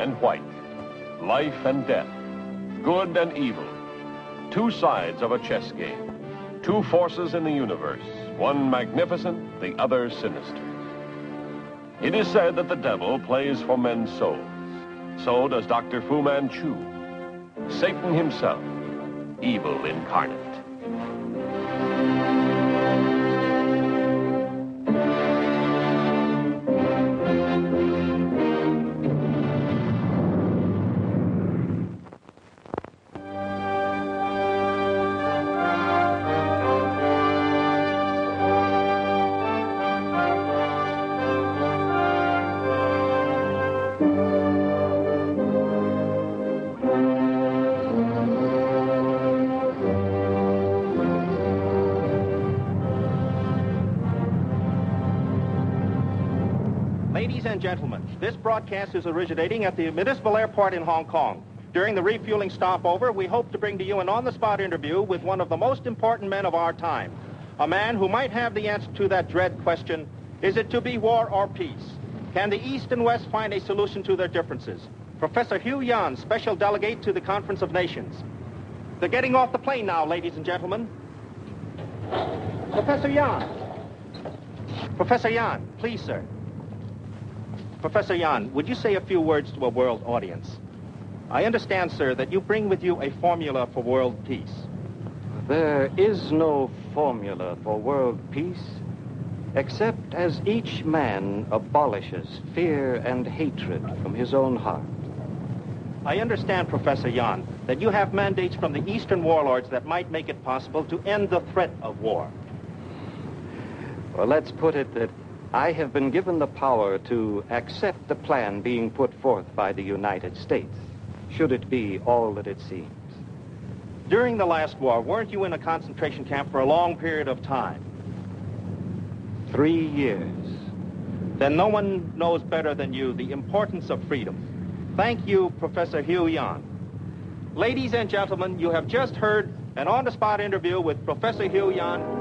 and white, life and death, good and evil. Two sides of a chess game. Two forces in the universe, one magnificent, the other sinister. It is said that the devil plays for men's souls. So does Dr. Fu Manchu, Satan himself, evil incarnate. Ladies and gentlemen, this broadcast is originating at the Municipal Airport in Hong Kong. During the refueling stopover, we hope to bring to you an on-the-spot interview with one of the most important men of our time. A man who might have the answer to that dread question, is it to be war or peace? Can the East and West find a solution to their differences? Professor Hugh Yan, Special Delegate to the Conference of Nations. They're getting off the plane now, ladies and gentlemen. Professor Yan. Professor Yan, please, sir. Professor Yan, would you say a few words to a world audience? I understand, sir, that you bring with you a formula for world peace. There is no formula for world peace, except as each man abolishes fear and hatred from his own heart. I understand, Professor Yan, that you have mandates from the Eastern warlords that might make it possible to end the threat of war. Well, let's put it that I have been given the power to accept the plan being put forth by the United States, should it be all that it seems. During the last war, weren't you in a concentration camp for a long period of time? 3 years. Then no one knows better than you the importance of freedom. Thank you, Professor Hugh Yan. Ladies and gentlemen, you have just heard an on-the-spot interview with Professor Hugh Yan.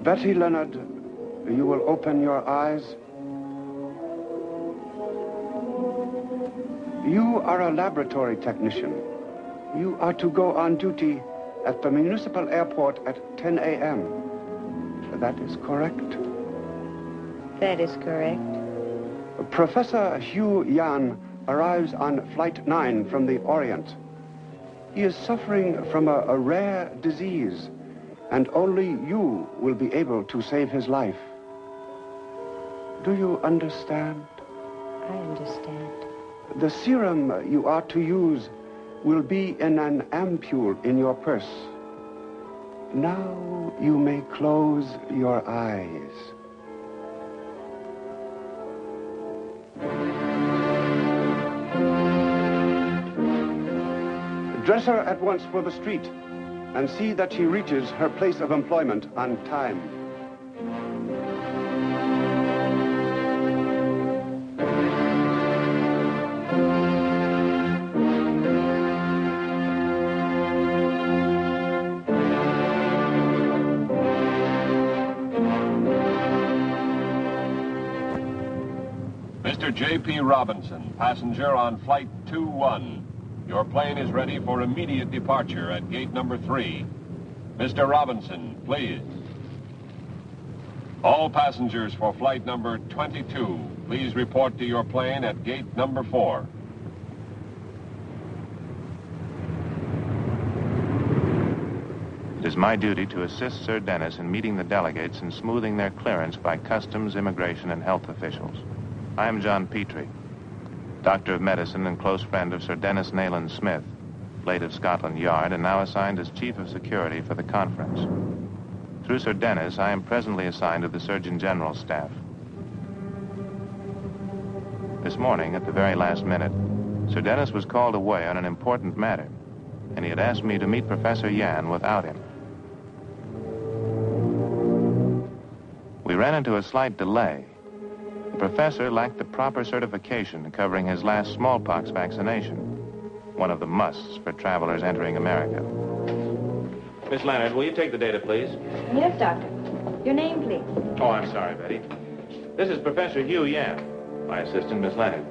Betty Leonard, you will open your eyes. You are a laboratory technician. You are to go on duty at the municipal airport at 10 a.m. That is correct? That is correct. Professor Hugh Yan arrives on Flight 9 from the Orient. He is suffering from a rare disease, and only you will be able to save his life. Do you understand? I understand. The serum you are to use will be in an ampule in your purse. Now you may close your eyes. Dress her at once for the street, and see that she reaches her place of employment on time. Mr. J.P. Robinson, passenger on Flight 21. Your plane is ready for immediate departure at gate number 3. Mr. Robinson, please. All passengers for flight number 22, please report to your plane at gate number 4. It is my duty to assist Sir Dennis in meeting the delegates and smoothing their clearance by customs, immigration, and health officials. I am John Petrie, doctor of medicine and close friend of Sir Dennis Nayland Smith, late of Scotland Yard, and now assigned as Chief of Security for the conference. Through Sir Dennis, I am presently assigned to the Surgeon General's staff. This morning, at the very last minute, Sir Dennis was called away on an important matter, and he had asked me to meet Professor Yan without him. We ran into a slight delay. The professor lacked the proper certification covering his last smallpox vaccination, one of the musts for travelers entering America. Miss Leonard, will you take the data, please? Yes, Doctor. Your name, please. Oh, I'm sorry, Betty. This is Professor Hugh Yan, my assistant, Miss Leonard.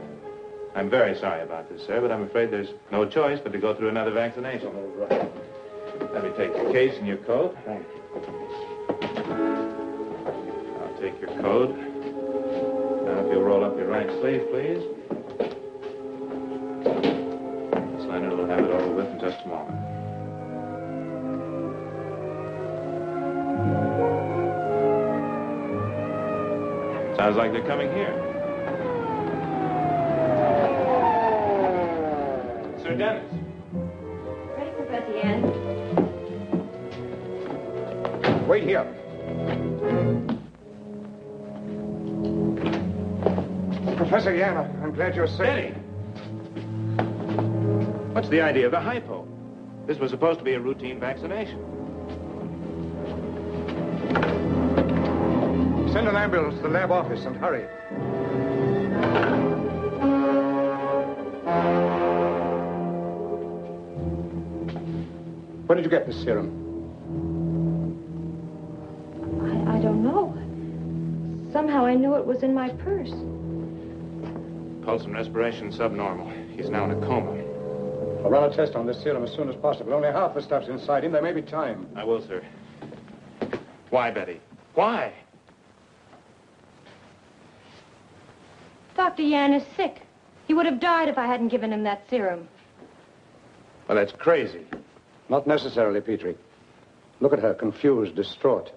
I'm very sorry about this, sir, but I'm afraid there's no choice but to go through another vaccination. All right. Let me take your case and your coat. Thank you. I'll take your coat. Now, if you'll roll up your right sleeve, please. Miss Leonard will have it over with in just a moment. Sounds like they're coming here. Sir Dennis. Ready, Professor Yan? Wait here. Professor Yan, I'm glad you're safe. Betty! What's the idea of the hypo? This was supposed to be a routine vaccination. Send an ambulance to the lab office and hurry. Where did you get this serum? I don't know. Somehow I knew it was in my purse. Pulse and respiration subnormal. He's now in a coma. I'll run a test on this serum as soon as possible. Only half the stuff's inside him. There may be time. I will, sir. Why, Betty? Why? Dr. Yan is sick. He would have died if I hadn't given him that serum. Well, that's crazy. Not necessarily, Petrie. Look at her, confused, distraught.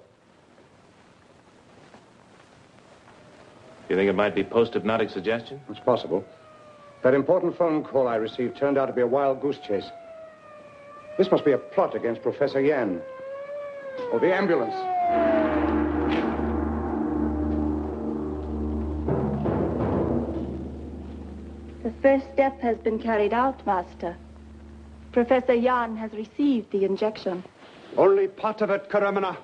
You think it might be post-hypnotic suggestion? It's possible. That important phone call I received turned out to be a wild goose chase. This must be a plot against Professor Yan. Oh, the ambulance. The first step has been carried out, Master. Professor Yan has received the injection. Only part of it, Karamana.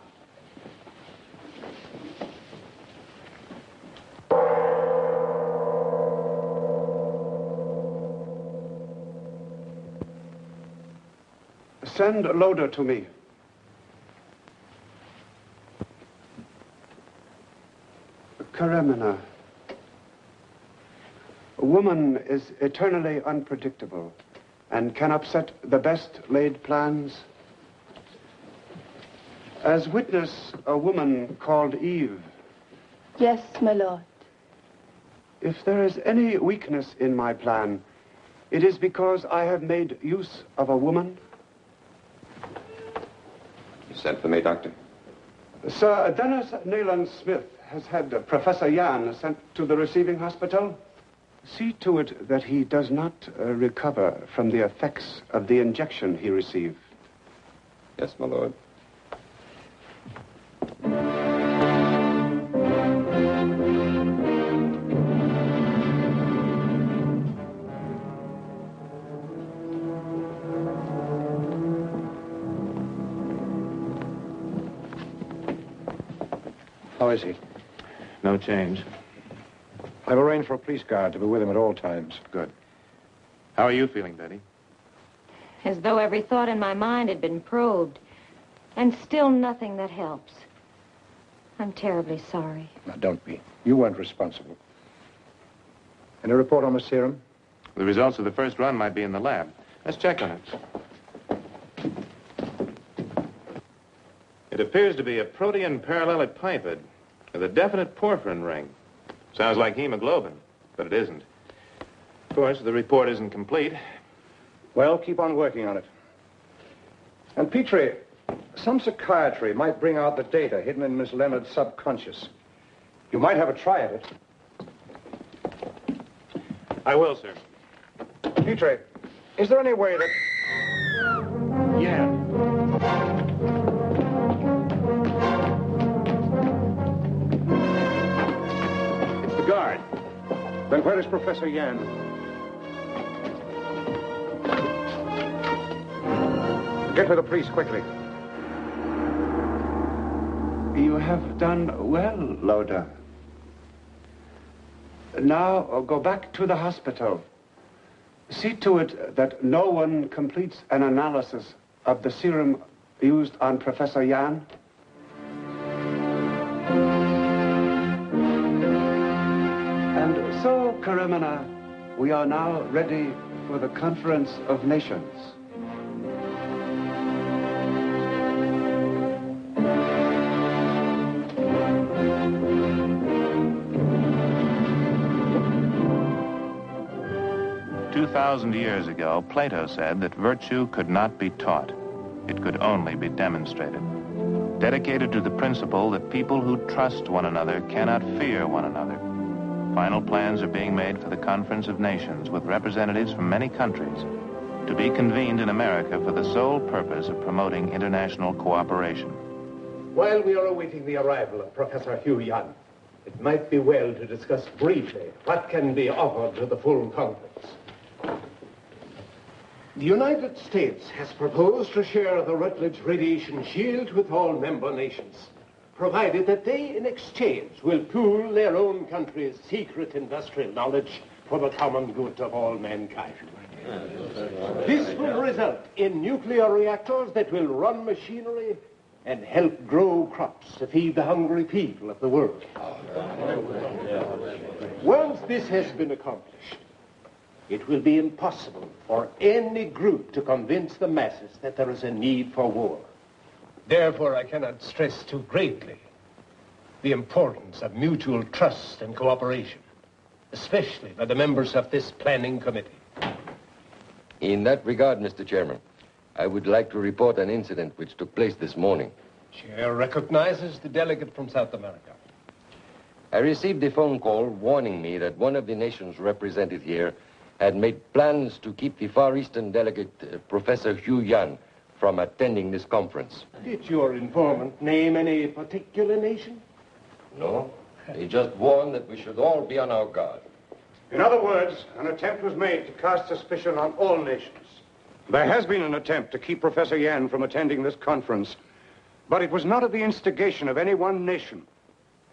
Send Loader to me. Karamana. A woman is eternally unpredictable and can upset the best laid plans. As witness a woman called Eve. Yes, my lord. If there is any weakness in my plan, it is because I have made use of a woman. You sent for me, Doctor? Sir Dennis Nayland Smith has had Professor Yan sent to the receiving hospital. See to it that he does not recover from the effects of the injection he received. Yes, my lord. How is he? No change. I've arranged for a police guard to be with him at all times. Good. How are you feeling, Betty? As though every thought in my mind had been probed. And still nothing that helps. I'm terribly sorry. Now, don't be. You weren't responsible. Any report on the serum? The results of the first run might be in the lab. Let's check on it. It appears to be a protein parallelepiped with a definite porphyrin ring. Sounds like hemoglobin, but it isn't. Of course, the report isn't complete. Well, keep on working on it. And Petrie, some psychiatry might bring out the data hidden in Miss Leonard's subconscious. You might have a try at it. I will, sir. Petrie, is there any way that... Yan. It's the guard. Then where is Professor Yan? Get to the priest quickly. You have done well, Loda. Now go back to the hospital. See to it that no one completes an analysis of the serum used on Professor Yan. And so, Karimana, we are now ready for the Conference of Nations. 2,000 years ago, Plato said that virtue could not be taught. It could only be demonstrated. Dedicated to the principle that people who trust one another cannot fear one another, final plans are being made for the Conference of Nations with representatives from many countries to be convened in America for the sole purpose of promoting international cooperation. While we are awaiting the arrival of Professor Hugh Yan, it might be well to discuss briefly what can be offered to the full conference. The United States has proposed to share the Rutledge radiation shield with all member nations, provided that they, in exchange, will pool their own country's secret industrial knowledge for the common good of all mankind. This will result in nuclear reactors that will run machinery and help grow crops to feed the hungry people of the world. Once this has been accomplished, it will be impossible for any group to convince the masses that there is a need for war. Therefore, I cannot stress too greatly the importance of mutual trust and cooperation, especially by the members of this planning committee. In that regard, Mr. Chairman, I would like to report an incident which took place this morning. Chair recognizes the delegate from South America. I received a phone call warning me that one of the nations represented here had made plans to keep the Far Eastern delegate, Professor Hugh Yan, from attending this conference. Did your informant name any particular nation? No. He just warned that we should all be on our guard. In other words, an attempt was made to cast suspicion on all nations. There has been an attempt to keep Professor Yan from attending this conference, but it was not at the instigation of any one nation.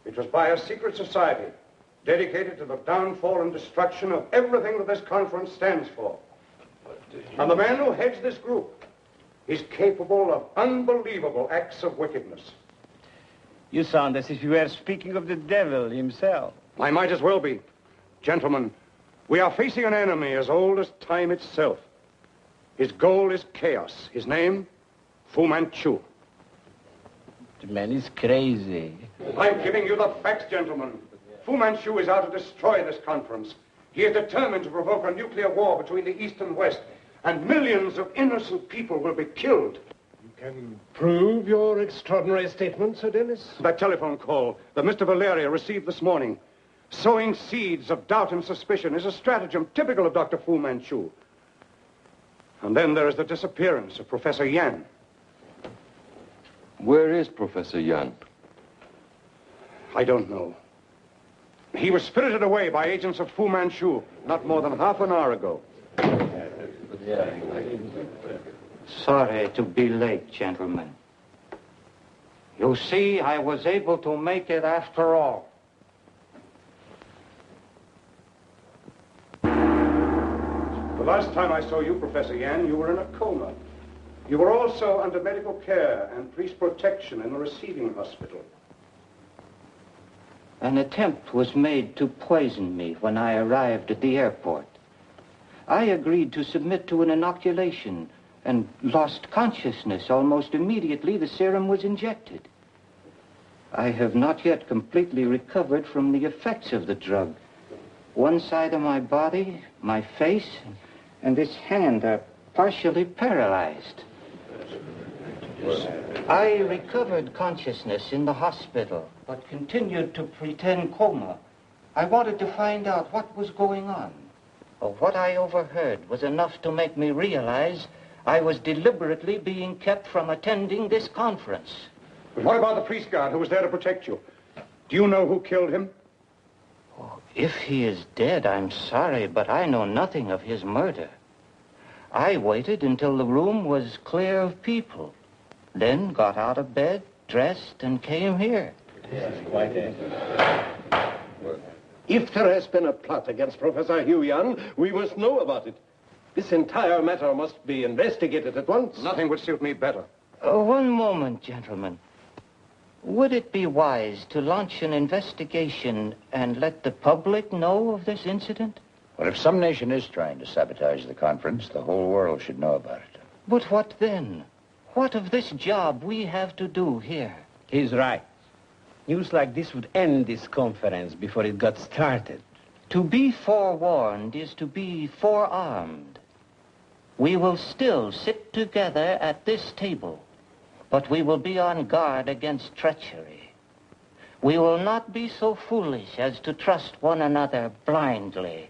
It was by a secret society dedicated to the downfall and destruction of everything that this conference stands for. And the man who heads this group is capable of unbelievable acts of wickedness. You sound as if you were speaking of the devil himself. I might as well be. Gentlemen, we are facing an enemy as old as time itself. His goal is chaos. His name, Fu Manchu. The man is crazy. I'm giving you the facts, gentlemen. Fu Manchu is out to destroy this conference. He is determined to provoke a nuclear war between the East and West, and millions of innocent people will be killed. You can prove your extraordinary statement, Sir Dennis? That telephone call that Mr. Valeria received this morning, sowing seeds of doubt and suspicion, is a stratagem typical of Dr. Fu Manchu. And then there is the disappearance of Professor Yan. Where is Professor Yan? I don't know. He was spirited away by agents of Fu Manchu not more than half an hour ago. Sorry to be late, gentlemen. You see, I was able to make it after all. The last time I saw you, Professor Yan, you were in a coma. You were also under medical care and police protection in a receiving hospital. An attempt was made to poison me when I arrived at the airport. I agreed to submit to an inoculation and lost consciousness almost immediately the serum was injected. I have not yet completely recovered from the effects of the drug. One side of my body, my face, and this hand are partially paralyzed. I recovered consciousness in the hospital, but continued to pretend coma. I wanted to find out what was going on. What I overheard was enough to make me realize I was deliberately being kept from attending this conference. But what about the priest guard who was there to protect you? Do you know who killed him? Oh, if he is dead, I'm sorry, but I know nothing of his murder. I waited until the room was clear of people, then got out of bed, dressed, and came here. If there has been a plot against Professor Hugh Yan, we must know about it. This entire matter must be investigated at once. Nothing would suit me better. One moment, gentlemen. Would it be wise to launch an investigation and let the public know of this incident? Well, if some nation is trying to sabotage the conference, the whole world should know about it. But what then? What of this job we have to do here? He's right. News like this would end this conference before it got started. To be forewarned is to be forearmed. We will still sit together at this table, but we will be on guard against treachery. We will not be so foolish as to trust one another blindly.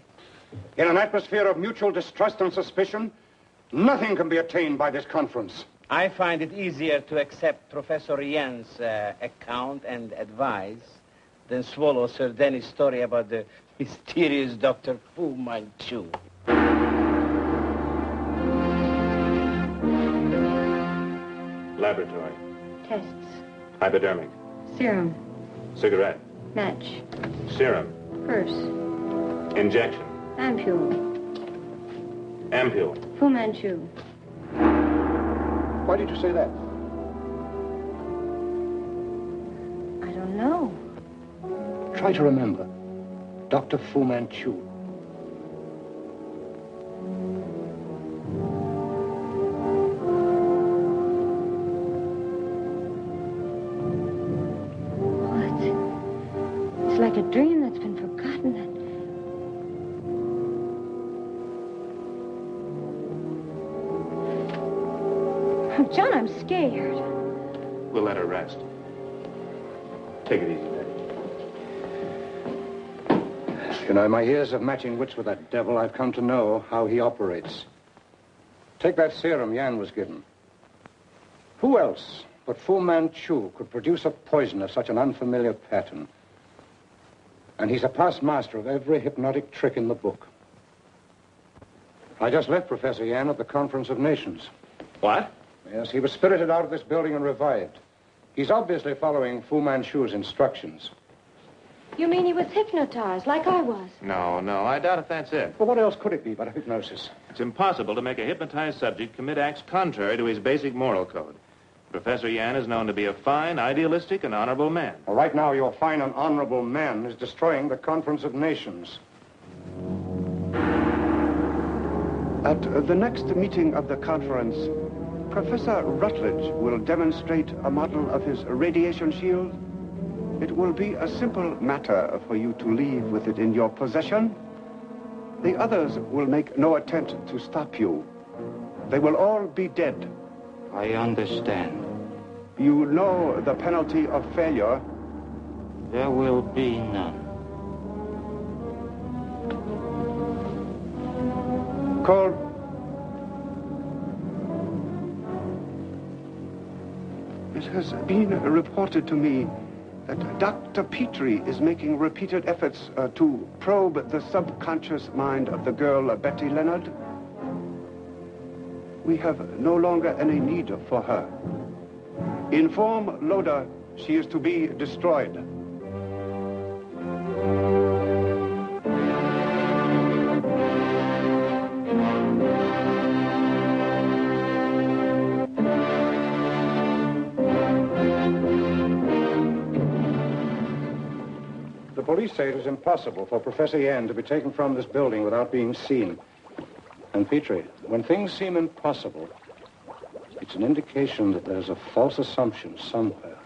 In an atmosphere of mutual distrust and suspicion, nothing can be attained by this conference. I find it easier to accept Professor Yan's account and advice than swallow Sir Dennis' story about the mysterious Dr. Fu Manchu. Laboratory. Tests. Hypodermic. Serum. Cigarette. Match. Serum. Purse. Injection. Ampule. Ampule. Fu Manchu. Why did you say that? I don't know. Try to remember. Dr. Fu Manchu. It's like a dream that's been forgotten. Oh, John, I'm scared. We'll let her rest. Take it easy, Daddy. You know, in my years of matching wits with that devil, I've come to know how he operates. Take that serum Yan was given. Who else but Fu Manchu could produce a poison of such an unfamiliar pattern? And he's a past master of every hypnotic trick in the book. I just left Professor Yan at the Conference of Nations. What? Yes, he was spirited out of this building and revived. He's obviously following Fu Manchu's instructions. You mean he was hypnotized, like I was? No, I doubt if that's it. Well, what else could it be but a hypnosis? It's impossible to make a hypnotized subject commit acts contrary to his basic moral code. Professor Yan is known to be a fine, idealistic, and honorable man. Well, right now, your fine and honorable man is destroying the Conference of Nations. At the next meeting of the conference, Professor Rutledge will demonstrate a model of his radiation shield. It will be a simple matter for you to leave with it in your possession. The others will make no attempt to stop you. They will all be dead. I understand. You know the penalty of failure. There will be none. Cole. It has been reported to me that Dr. Petrie is making repeated efforts to probe the subconscious mind of the girl, Betty Leonard. We have no longer any need for her. Inform Loda she is to be destroyed. The police say it is impossible for Professor Yan to be taken from this building without being seen. And Petrie, when things seem impossible, it's an indication that there's a false assumption somewhere.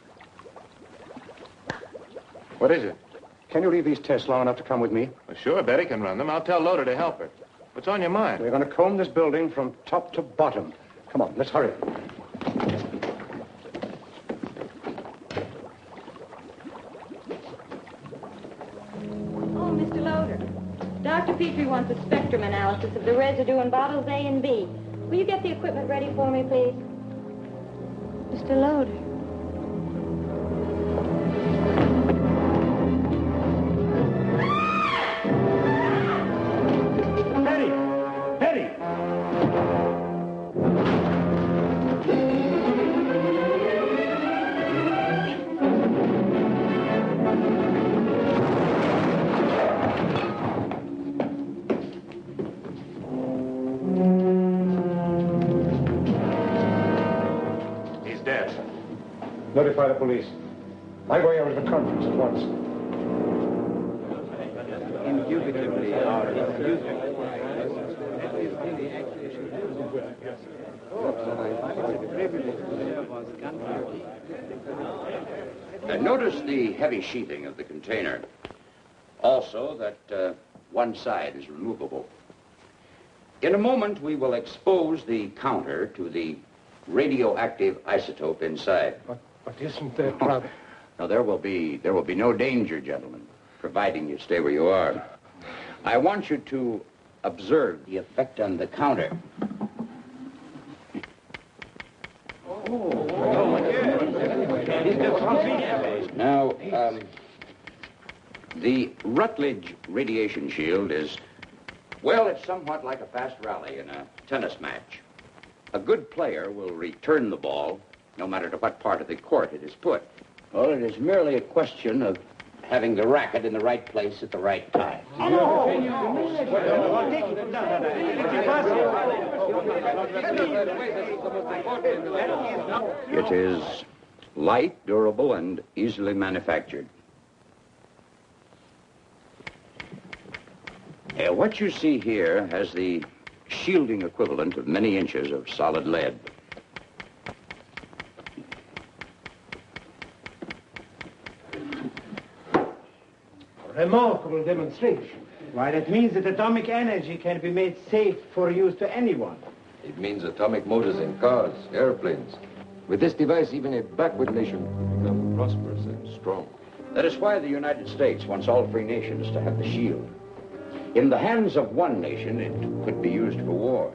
What is it? Can you leave these tests long enough to come with me? Well, sure, Betty can run them. I'll tell Loda to help her. What's on your mind? We're going to comb this building from top to bottom. Come on, let's hurry. Oh, Mr. Loader. Dr. Petrie wants a spectrum analysis of the residue in bottles A and B. Will you get the equipment ready for me, please? Mr. Loader. Notify the police. I'm going over to the conference at once. Indubitably, Notice the heavy sheathing of the container. Also that one side is removable. In a moment, we will expose the counter to the radioactive isotope inside. But isn't there trouble? No, there will be no danger, gentlemen, providing you stay where you are. I want you to observe the effect on the counter. Now, the Rutledge radiation shield is, well, it's somewhat like a fast rally in a tennis match. A good player will return the ball no matter to what part of the court it is put. Well, it is merely a question of having the racket in the right place at the right time. It is light, durable, and easily manufactured. What you see here has the shielding equivalent of many inches of solid lead. Remarkable demonstration. Why, that means that atomic energy can be made safe for use to anyone. It means atomic motors in cars, airplanes. With this device, even a backward nation can become prosperous and strong. That is why the United States wants all free nations to have the shield. In the hands of one nation, it could be used for war.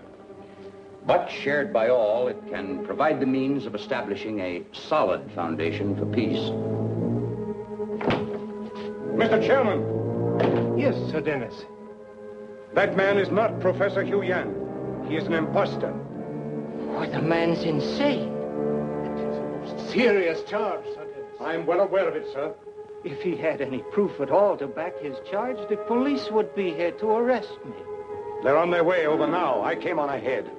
But shared by all, it can provide the means of establishing a solid foundation for peace. Mr. Chairman. Yes, Sir Dennis. That man is not Professor Hugh Yan. He is an imposter. Oh, the man's insane. It is a most serious charge, Sir Dennis. I'm well aware of it, sir. If he had any proof at all to back his charge, the police would be here to arrest me. They're on their way over now. I came on ahead.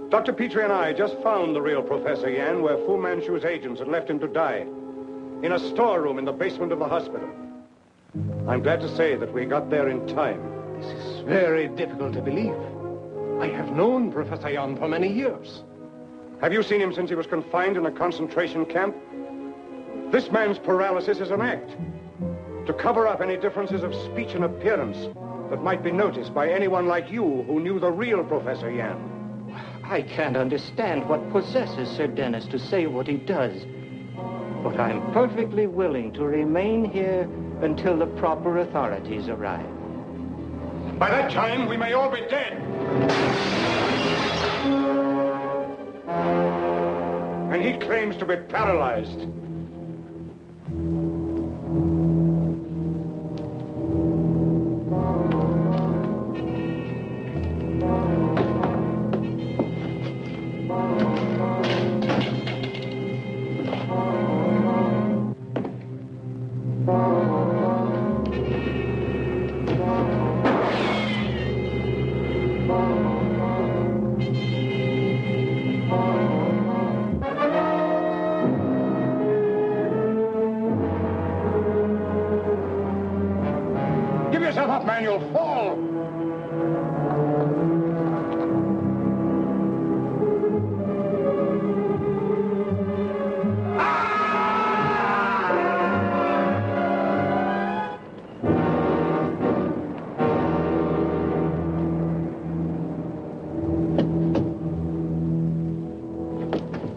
Dr. Petrie and I just found the real Professor Yan where Fu Manchu's agents had left him to die. In a storeroom in the basement of the hospital. I'm glad to say that we got there in time. This is very difficult to believe. I have known Professor Yan for many years. Have you seen him since he was confined in a concentration camp? This man's paralysis is an act to cover up any differences of speech and appearance that might be noticed by anyone like you who knew the real Professor Yan. I can't understand what possesses Sir Dennis to say what he does. But I'm perfectly willing to remain here until the proper authorities arrive. By that time, we may all be dead. And he claims to be paralyzed. Give yourself up, man, you'll fall.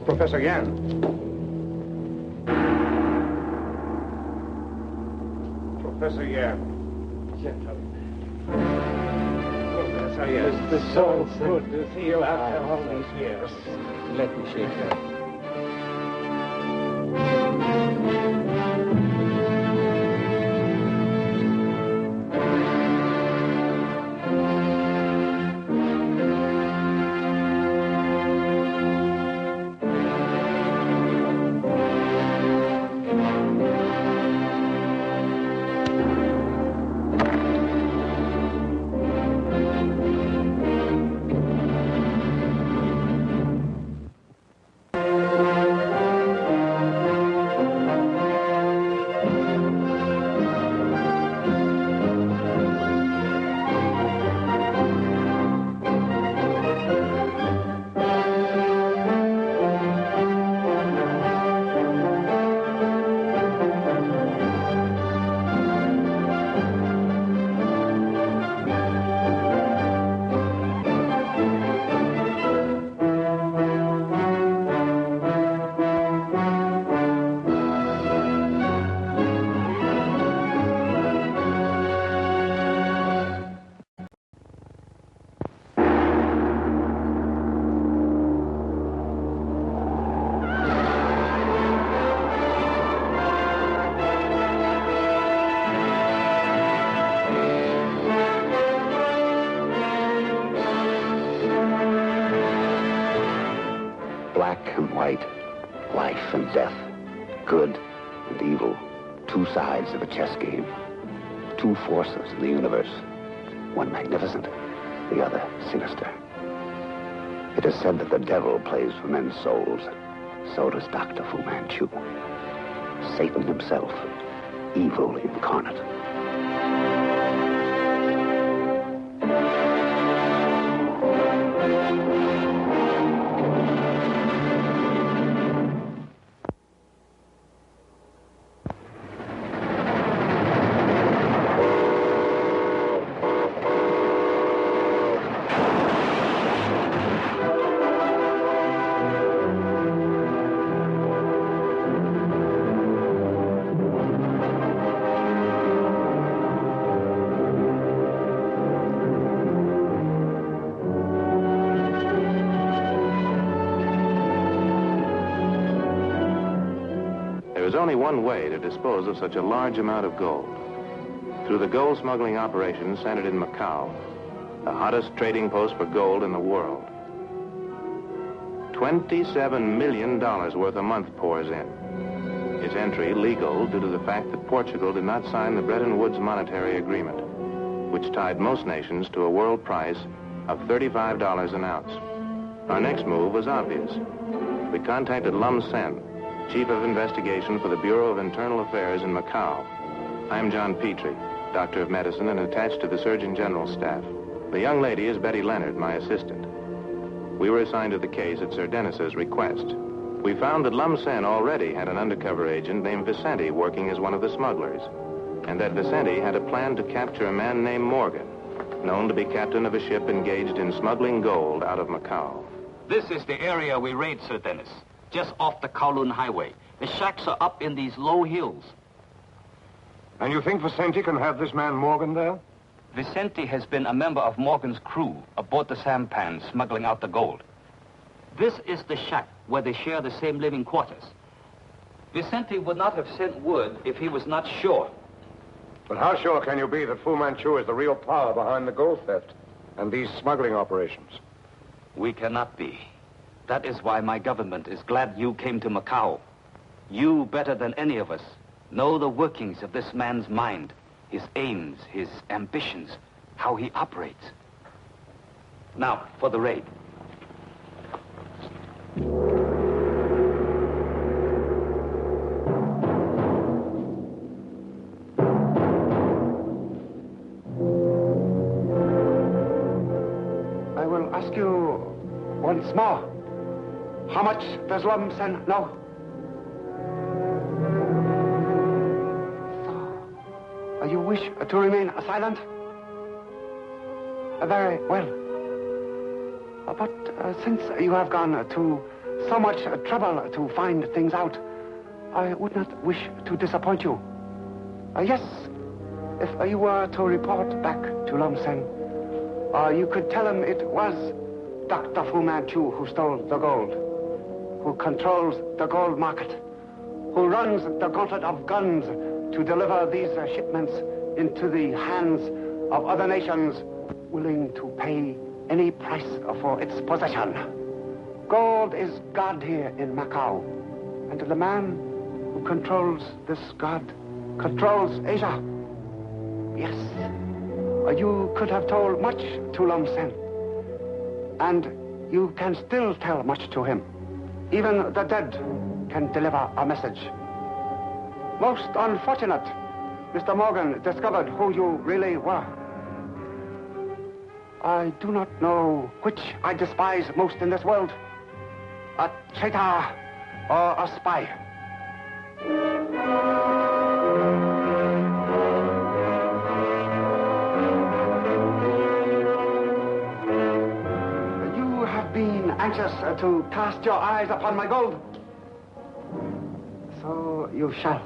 Professor Yan. Professor Yan. Oh, there's Professor, yes. It's so good to see you after all these years. Let me shake hands. Black and white, life and death, good and evil, two sides of a chess game, two forces in the universe, one magnificent, the other sinister. It is said that the devil plays for men's souls. So does Dr. Fu Manchu. Satan himself, evil incarnate. There is only one way to dispose of such a large amount of gold. Through the gold smuggling operation centered in Macau, the hottest trading post for gold in the world. $27 million worth a month pours in. Its entry legal due to the fact that Portugal did not sign the Bretton Woods Monetary Agreement, which tied most nations to a world price of $35 an ounce. Our next move was obvious. We contacted Lum Sen, Chief of Investigation for the Bureau of Internal Affairs in Macau. I'm John Petrie, Doctor of Medicine and attached to the Surgeon General's staff. The young lady is Betty Leonard, my assistant. We were assigned to the case at Sir Dennis's request. We found that Lum Sen already had an undercover agent named Vicente working as one of the smugglers, and that Vicente had a plan to capture a man named Morgan, known to be captain of a ship engaged in smuggling gold out of Macau. This is the area we raid, Sir Dennis. Just off the Kowloon Highway. The shacks are up in these low hills. And you think Vicente can have this man Morgan there? Vicente has been a member of Morgan's crew aboard the sampan smuggling out the gold. This is the shack where they share the same living quarters. Vicente would not have sent word if he was not sure. But how sure can you be that Fu Manchu is the real power behind the gold theft and these smuggling operations? We cannot be. That is why my government is glad you came to Macau. You, better than any of us, know the workings of this man's mind, his aims, his ambitions, how he operates. Now, for the raid. I will ask you once more. How much does Lum Sen know? So, you wish to remain silent? Very well. But since you have gone to so much trouble to find things out, I would not wish to disappoint you. Yes, if you were to report back to Lum Sen, You could tell him it was Dr. Fu Manchu who stole the gold, who controls the gold market, who runs the gauntlet of guns to deliver these shipments into the hands of other nations willing to pay any price for its possession. Gold is God here in Macau, and the man who controls this God controls Asia. Yes, you could have told much to Lum Sen, and you can still tell much to him. Even the dead can deliver a message. Most unfortunate, Mr. Morgan discovered who you really were. I do not know which I despise most in this world, a traitor or a spy. You have been anxious to cast your eyes upon my gold. So you shall.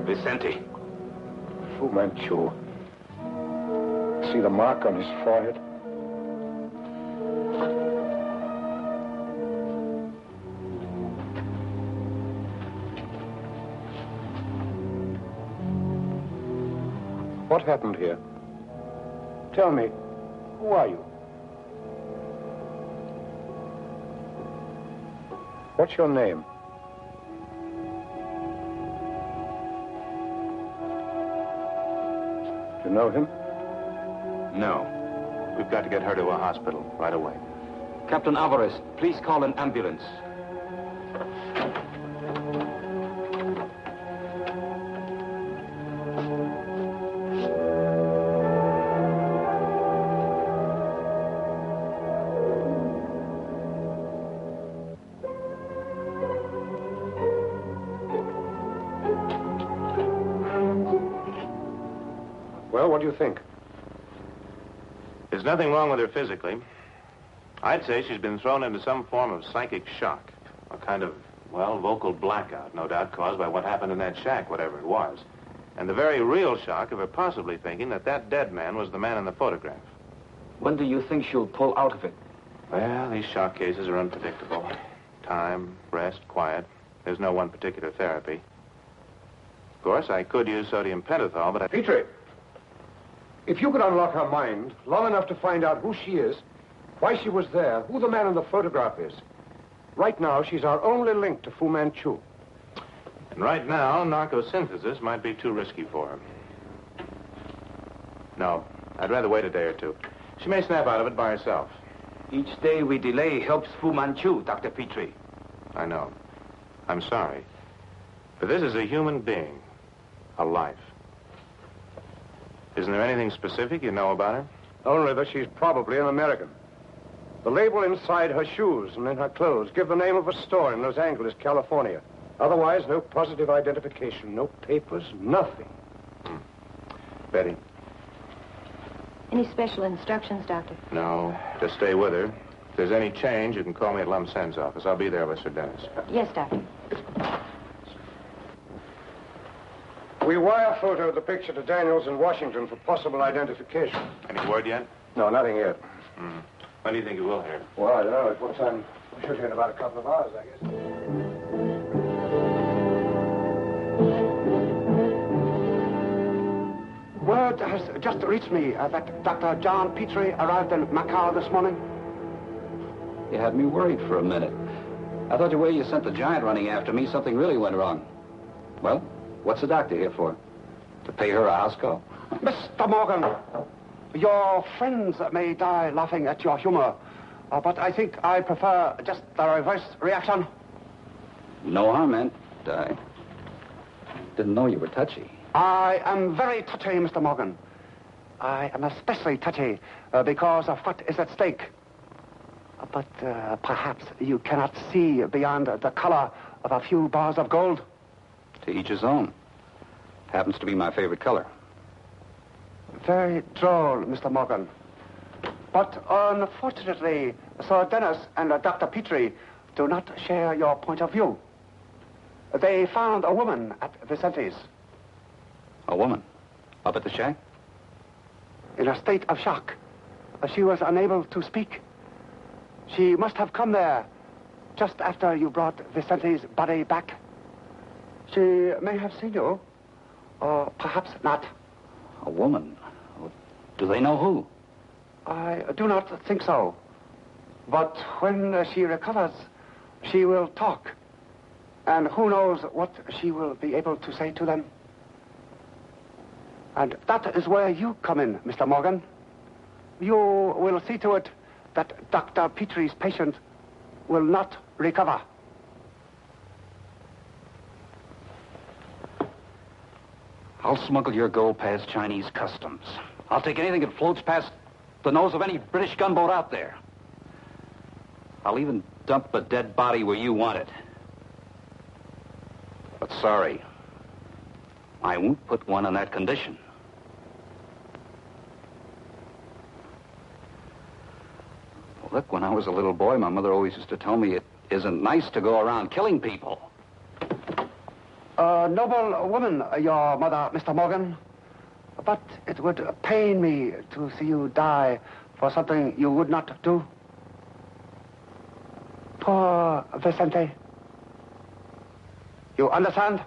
Vicente. Fu Manchu. See the mark on his forehead? What happened here? Tell me, who are you? What's your name? You know him? No. We've got to get her to a hospital right away. Captain Alvarez, please call an ambulance. Well, what do you think? There's nothing wrong with her physically. I'd say she's been thrown into some form of psychic shock. A kind of, well, vocal blackout, no doubt caused by what happened in that shack, whatever it was. And the very real shock of her possibly thinking that that dead man was the man in the photograph. When do you think she'll pull out of it? Well, these shock cases are unpredictable. Time, rest, quiet. There's no one particular therapy. Of course, I could use sodium pentothal, but I... Petrie! If you could unlock her mind long enough to find out who she is, why she was there, who the man in the photograph is. Right now, she's our only link to Fu Manchu. And right now, narcosynthesis might be too risky for her. No, I'd rather wait a day or two. She may snap out of it by herself. Each day we delay helps Fu Manchu, Dr. Petrie. I know. I'm sorry. But this is a human being. A life. Isn't there anything specific you know about her? Only that she's probably an American. The label inside her shoes and in her clothes give the name of a store in Los Angeles, California. Otherwise, no positive identification, no papers, nothing. Betty? Any special instructions, Doctor? No, just stay with her. If there's any change, you can call me at Lum Sen's office. I'll be there with Sir Dennis. Yes, Doctor. We wire photoed the picture to Daniels in Washington for possible identification. Any word yet? No, nothing yet. When do you think you will hear? Well, I don't know. At what time? We should hear in about a couple of hours, I guess. Word has just reached me that Dr. John Petrie arrived in Macau this morning. You had me worried for a minute. I thought the way you sent the giant running after me, something really went wrong. Well, what's the doctor here for? To pay her a house call? Mr. Morgan, your friends may die laughing at your humor, but I think I prefer just the reverse reaction. No harm meant. I didn't know you were touchy. I am very touchy, Mr. Morgan. I am especially touchy because of what is at stake. But perhaps you cannot see beyond the color of a few bars of gold. To each his own. Happens to be my favorite color. Very droll, Mr. Morgan. But unfortunately, Sir Dennis and Dr. Petrie do not share your point of view. They found a woman at Vicente's. A woman? Up at the shack? In a state of shock. She was unable to speak. She must have come there just after you brought Vicente's body back. She may have seen you, or perhaps not. A woman? Do they know who? I do not think so. But when she recovers, she will talk. And who knows what she will be able to say to them. And that is where you come in, Mr. Morgan. You will see to it that Dr. Petrie's patient will not recover. I'll smuggle your gold past Chinese customs. I'll take anything that floats past the nose of any British gunboat out there. I'll even dump a dead body where you want it. But sorry, I won't put one on that condition. Well, look, when I was a little boy, my mother always used to tell me it isn't nice to go around killing people. A noble woman, your mother, Mr. Morgan. But it would pain me to see you die for something you would not do. Poor Vicente. You understand?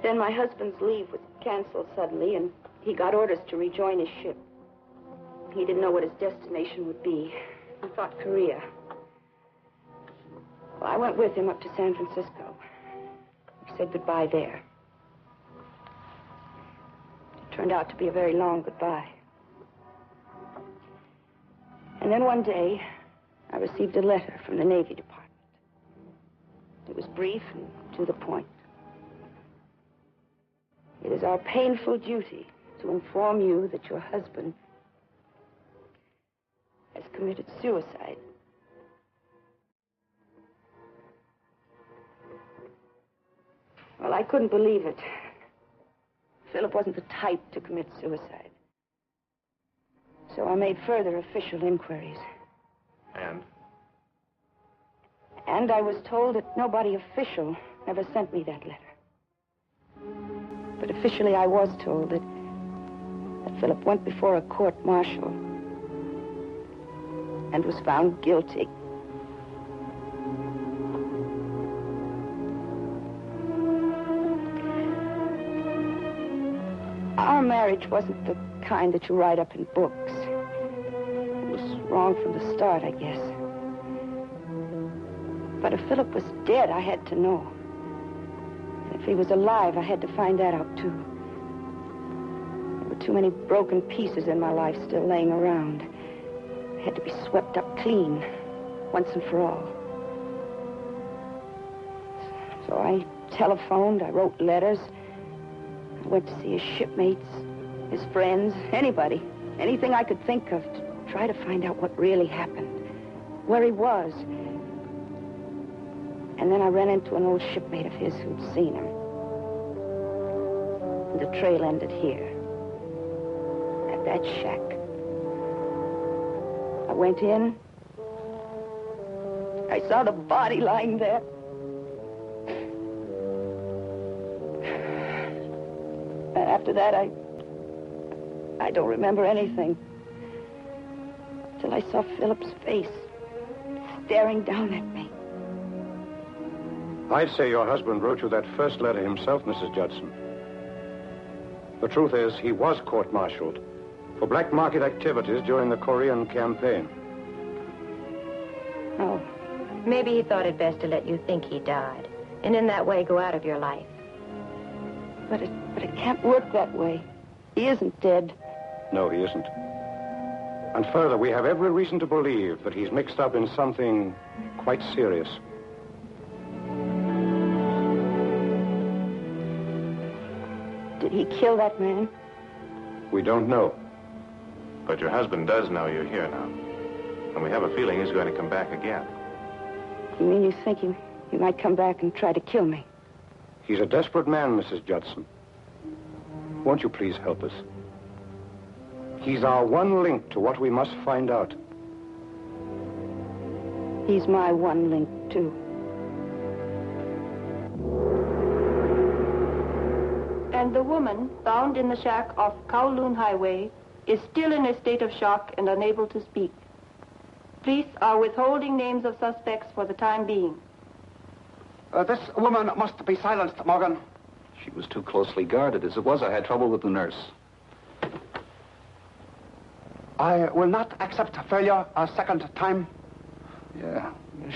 Then my husband's leave was canceled suddenly, and he got orders to rejoin his ship. He didn't know what his destination would be. He thought Korea. Well, I went with him up to San Francisco. We said goodbye there. It turned out to be a very long goodbye. And then one day, I received a letter from the Navy Department. It was brief and to the point. It is our painful duty to inform you that your husband has committed suicide. Well, I couldn't believe it. Philip wasn't the type to commit suicide. So I made further official inquiries. And? And I was told that nobody official ever sent me that letter. But officially, I was told that Philip went before a court-martial and was found guilty. Our marriage wasn't the kind that you write up in books. It was wrong from the start, I guess. But if Philip was dead, I had to know. And if he was alive, I had to find that out, too. There were too many broken pieces in my life still laying around. They had to be swept up clean, once and for all. So I telephoned, I wrote letters. I went to see his shipmates, his friends, anybody, anything I could think of to try to find out what really happened, where he was. And then I ran into an old shipmate of his who'd seen him. And the trail ended here, at that shack. I went in. I saw the body lying there. And after that, I don't remember anything. Till I saw Philip's face staring down at me. I'd say your husband wrote you that first letter himself, Mrs. Judson. The truth is, he was court-martialed for black market activities during the Korean campaign. Oh, maybe he thought it best to let you think he died, and in that way go out of your life. But it can't work that way. He isn't dead. No, he isn't. And further, we have every reason to believe that he's mixed up in something quite serious. Did he kill that man? We don't know. But your husband does know you're here now. And we have a feeling he's going to come back again. You mean you think he might come back and try to kill me? He's a desperate man, Mrs. Judson. Won't you please help us? He's our one link to what we must find out. He's my one link, too. And the woman, found in the shack off Kowloon Highway, is still in a state of shock and unable to speak. Police are withholding names of suspects for the time being. This woman must be silenced, Morgan. She was too closely guarded. As it was, I had trouble with the nurse. I will not accept failure a second time. Yeah,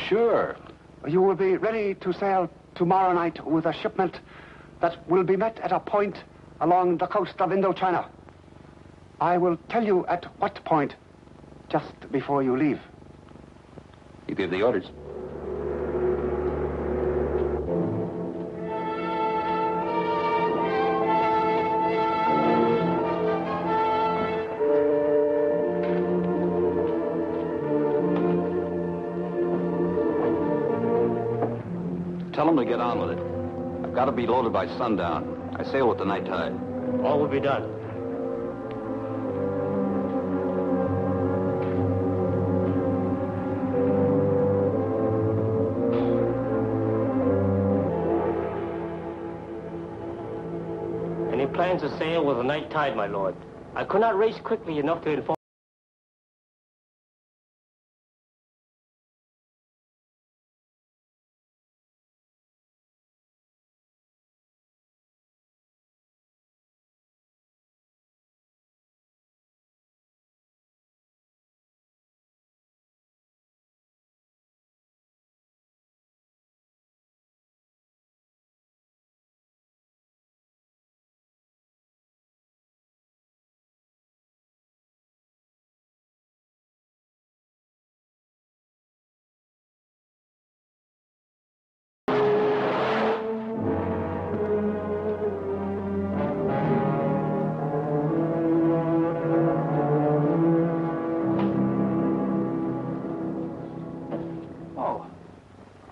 sure. You will be ready to sail tomorrow night with a shipment that will be met at a point along the coast of Indochina. I will tell you at what point just before you leave. You gave the orders. Tell them to get on with it. I've got to be loaded by sundown. I sail with the night tide. All will be done. Any plans to sail with the night tide, my lord? I could not race quickly enough to inform.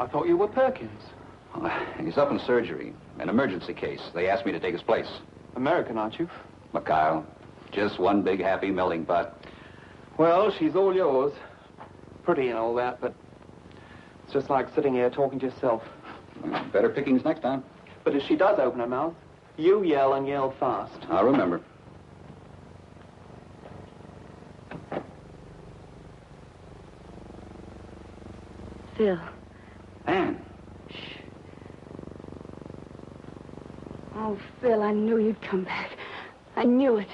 I thought you were Perkins. He's up in surgery. An emergency case. They asked me to take his place. American, aren't you? Macau. Just one big happy melting pot. Well, she's all yours. Pretty and all that, but it's just like sitting here talking to yourself. Better pickings next time. But if she does open her mouth, you yell and yell fast. I'll remember. Phil. Anne. Shh. Oh, Phil, I knew you'd come back. I knew it.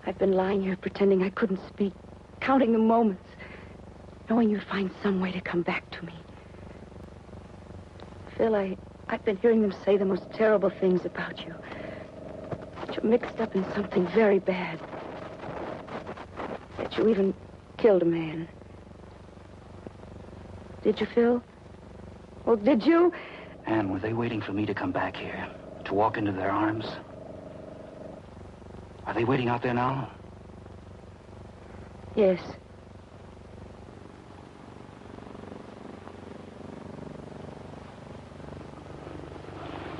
I've been lying here pretending I couldn't speak, counting the moments, knowing you'd find some way to come back to me. Phil, I've been hearing them say the most terrible things about you. That you're mixed up in something very bad. That you even killed a man. Did you, Phil? Oh, did you? Anne, were they waiting for me to come back here? To walk into their arms? Are they waiting out there now? Yes.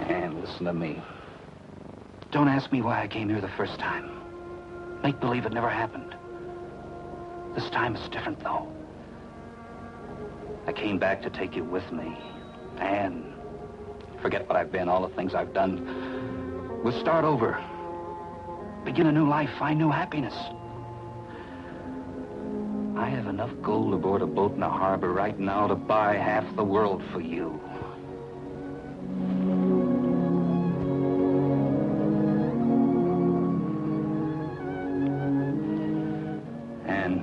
Anne, listen to me. Don't ask me why I came here the first time. Make believe it never happened. This time it's different, though. I came back to take you with me. Anne, forget what I've been, all the things I've done. We'll start over. Begin a new life, find new happiness. I have enough gold aboard a boat in the harbor right now to buy half the world for you. And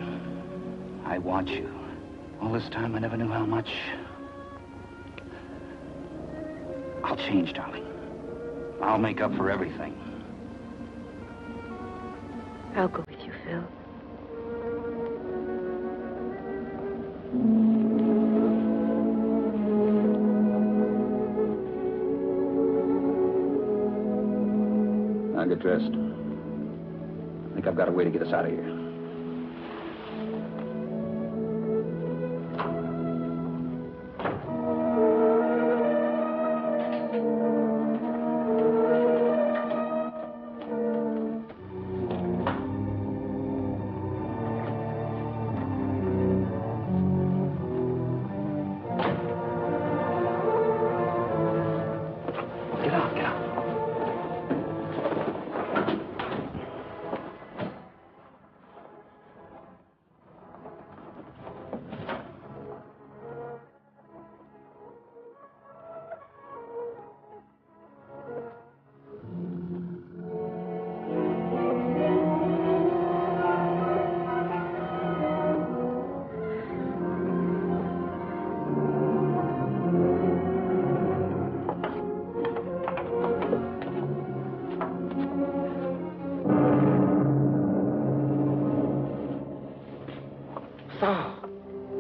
I want you. All this time I never knew how much. I'll change, darling. I'll make up for everything. I'll go with you, Phil. Now get dressed. I think I've got a way to get us out of here.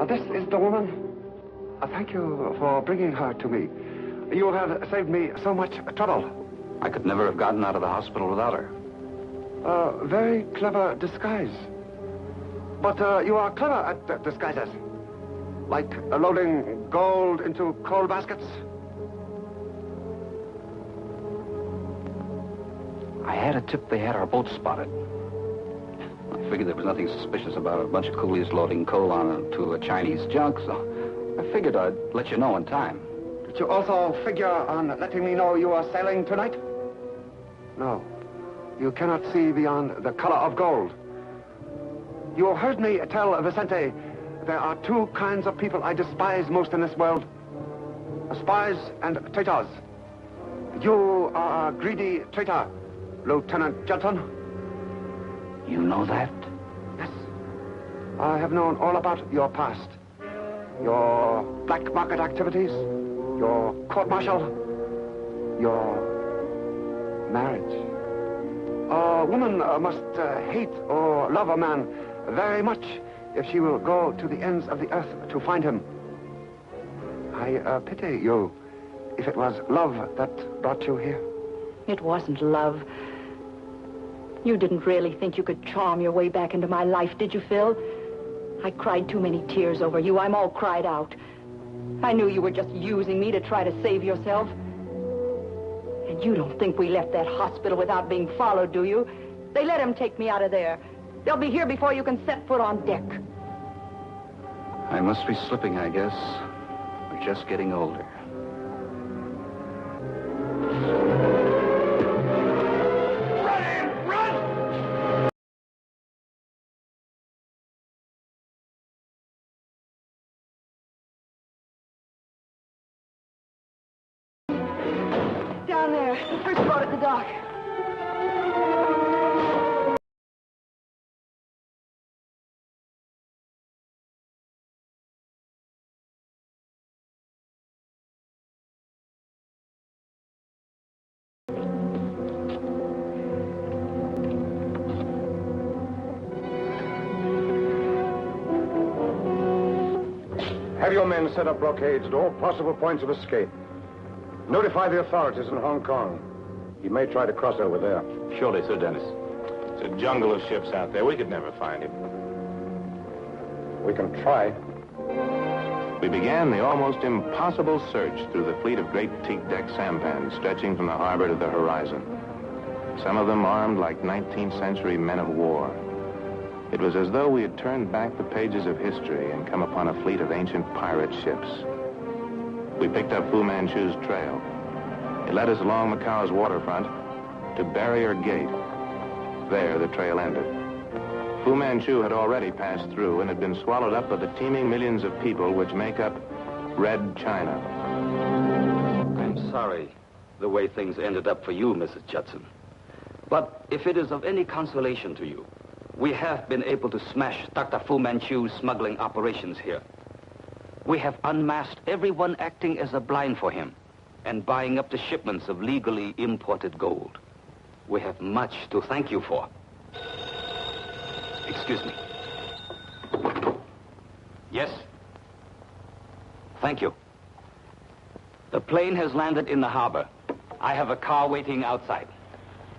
This is the woman. Thank you for bringing her to me. You have saved me so much trouble. I could never have gotten out of the hospital without her. A very clever disguise. But you are clever at disguises. Like loading gold into coal baskets. I had a tip they had our boat spotted. I figured there was nothing suspicious about a bunch of coolies loading coal onto a Chinese junk, so I figured I'd let you know in time. Did you also figure on letting me know you are sailing tonight? No. You cannot see beyond the color of gold. You heard me tell Vicente there are two kinds of people I despise most in this world. Spies and traitors. You are a greedy traitor, Lieutenant Jelton. You know that? Yes. I have known all about your past. Your black market activities, your court-martial, your marriage. A woman must hate or love a man very much if she will go to the ends of the earth to find him. I pity you if it was love that brought you here. It wasn't love. You didn't really think you could charm your way back into my life, did you, Phil? I cried too many tears over you. I'm all cried out. I knew you were just using me to try to save yourself. And you don't think we left that hospital without being followed, do you? They let him take me out of there. They'll be here before you can set foot on deck. I must be slipping, I guess. We're just getting older. Down there, the first boat at the dock. Have your men set up blockades at all possible points of escape. Notify the authorities in Hong Kong. He may try to cross over there. Surely, Sir Dennis. It's a jungle of ships out there. We could never find him. We can try. We began the almost impossible search through the fleet of great teak-deck sampans stretching from the harbor to the horizon. Some of them armed like 19th century men of war. It was as though we had turned back the pages of history and come upon a fleet of ancient pirate ships. We picked up Fu Manchu's trail. It led us along Macau's waterfront to Barrier Gate. There, the trail ended. Fu Manchu had already passed through and had been swallowed up by the teeming millions of people which make up Red China. I'm sorry the way things ended up for you, Mrs. Judson. But if it is of any consolation to you, we have been able to smash Dr. Fu Manchu's smuggling operations here. We have unmasked everyone acting as a blind for him and buying up the shipments of legally imported gold. We have much to thank you for. Excuse me. Yes? Thank you. The plane has landed in the harbor. I have a car waiting outside.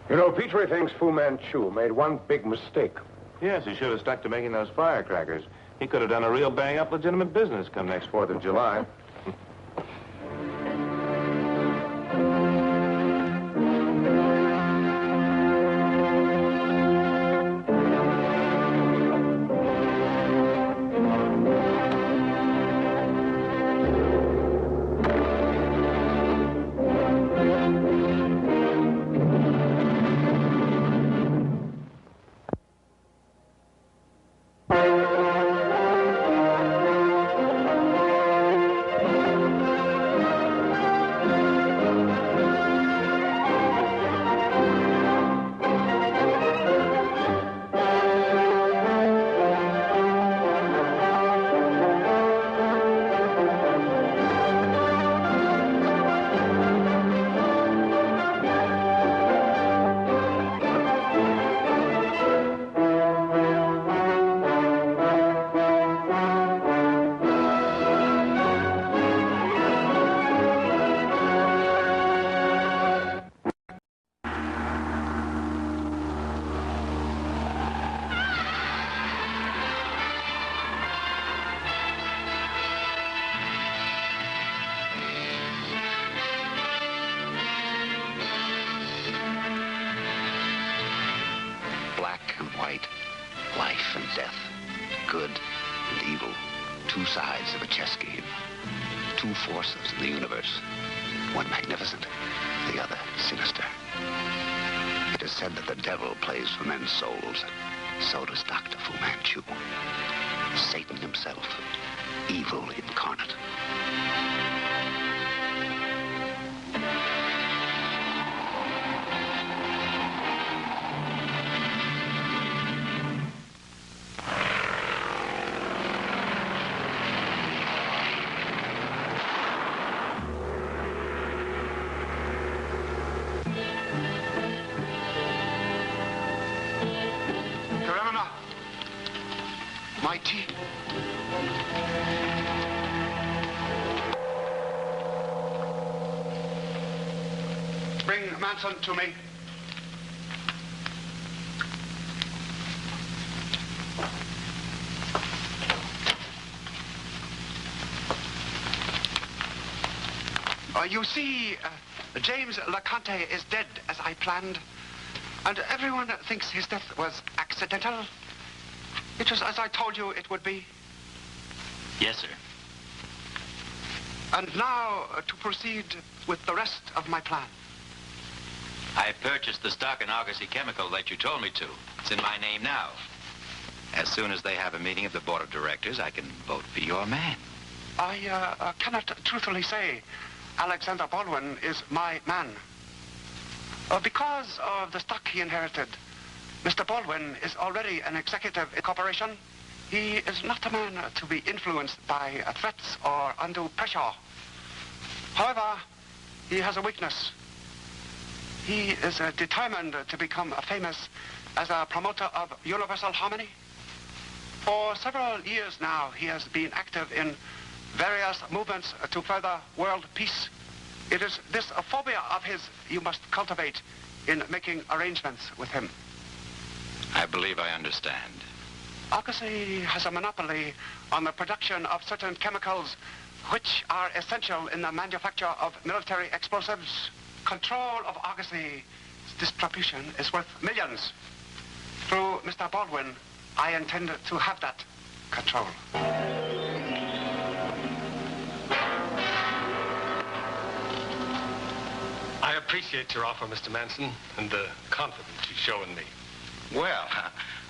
You know, Petrie thinks Fu Manchu made one big mistake. Yes, he should have stuck to making those firecrackers. He could have done a real bang-up legitimate business come next 4th of July. Life and death, good and evil, two sides of a chess game. Two forces in the universe, one magnificent, the other sinister. It is said that the devil plays for men's souls. So does Dr. Fu Manchu. Satan himself, evil incarnate. Mighty. Bring Manson to me. You see, James LeConte is dead, as I planned, and everyone thinks his death was accidental. It was as I told you it would be. Yes, sir. And now to proceed with the rest of my plan. I purchased the stock in Argosy Chemical that you told me to. It's in my name now. As soon as they have a meeting of the board of directors, I can vote for your man. I cannot truthfully say Alexander Baldwin is my man. Because of the stock he inherited, Mr. Baldwin is already an executive in corporation. He is not a man to be influenced by threats or undue pressure. However, he has a weakness. He is determined to become famous as a promoter of universal harmony. For several years now, he has been active in various movements to further world peace. It is this phobia of his you must cultivate in making arrangements with him. I believe I understand. Argosy has a monopoly on the production of certain chemicals which are essential in the manufacture of military explosives. Control of Argosy's distribution is worth millions. Through Mr. Baldwin, I intend to have that control. I appreciate your offer, Mr. Manson, and the confidence you show in me. Well,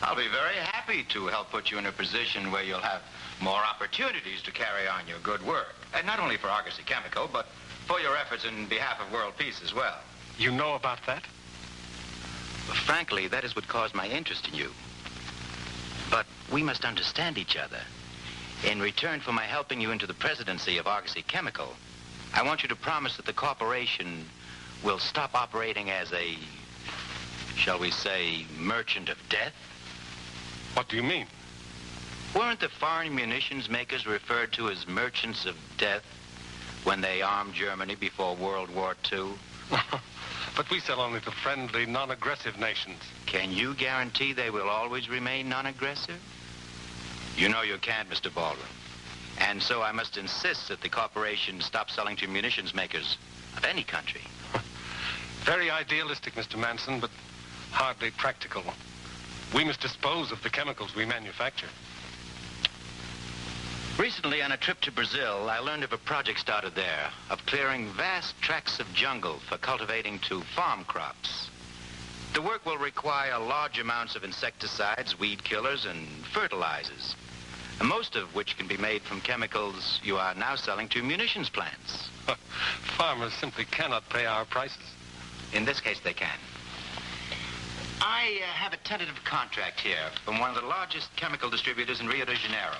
I'll be very happy to help put you in a position where you'll have more opportunities to carry on your good work. And not only for Argosy Chemical, but for your efforts in behalf of world peace as well. You know about that? Well, frankly, that is what caused my interest in you. But we must understand each other. In return for my helping you into the presidency of Argosy Chemical, I want you to promise that the corporation will stop operating as a, shall we say, merchant of death. What do you mean? Weren't the foreign munitions makers referred to as merchants of death when they armed Germany before World War II? But we sell only to friendly, non-aggressive nations. Can you guarantee they will always remain non-aggressive? You know you can't, Mr. Baldwin. And so I must insist that the corporation stop selling to munitions makers of any country. Very idealistic, Mr. Manson, but hardly practical. We must dispose of the chemicals we manufacture. Recently, on a trip to Brazil, I learned of a project started there of clearing vast tracts of jungle for cultivating to farm crops. The work will require large amounts of insecticides, weed killers, and fertilizers, most of which can be made from chemicals you are now selling to munitions plants. Farmers simply cannot pay our prices. In this case, they can. I have a tentative contract here from one of the largest chemical distributors in Rio de Janeiro.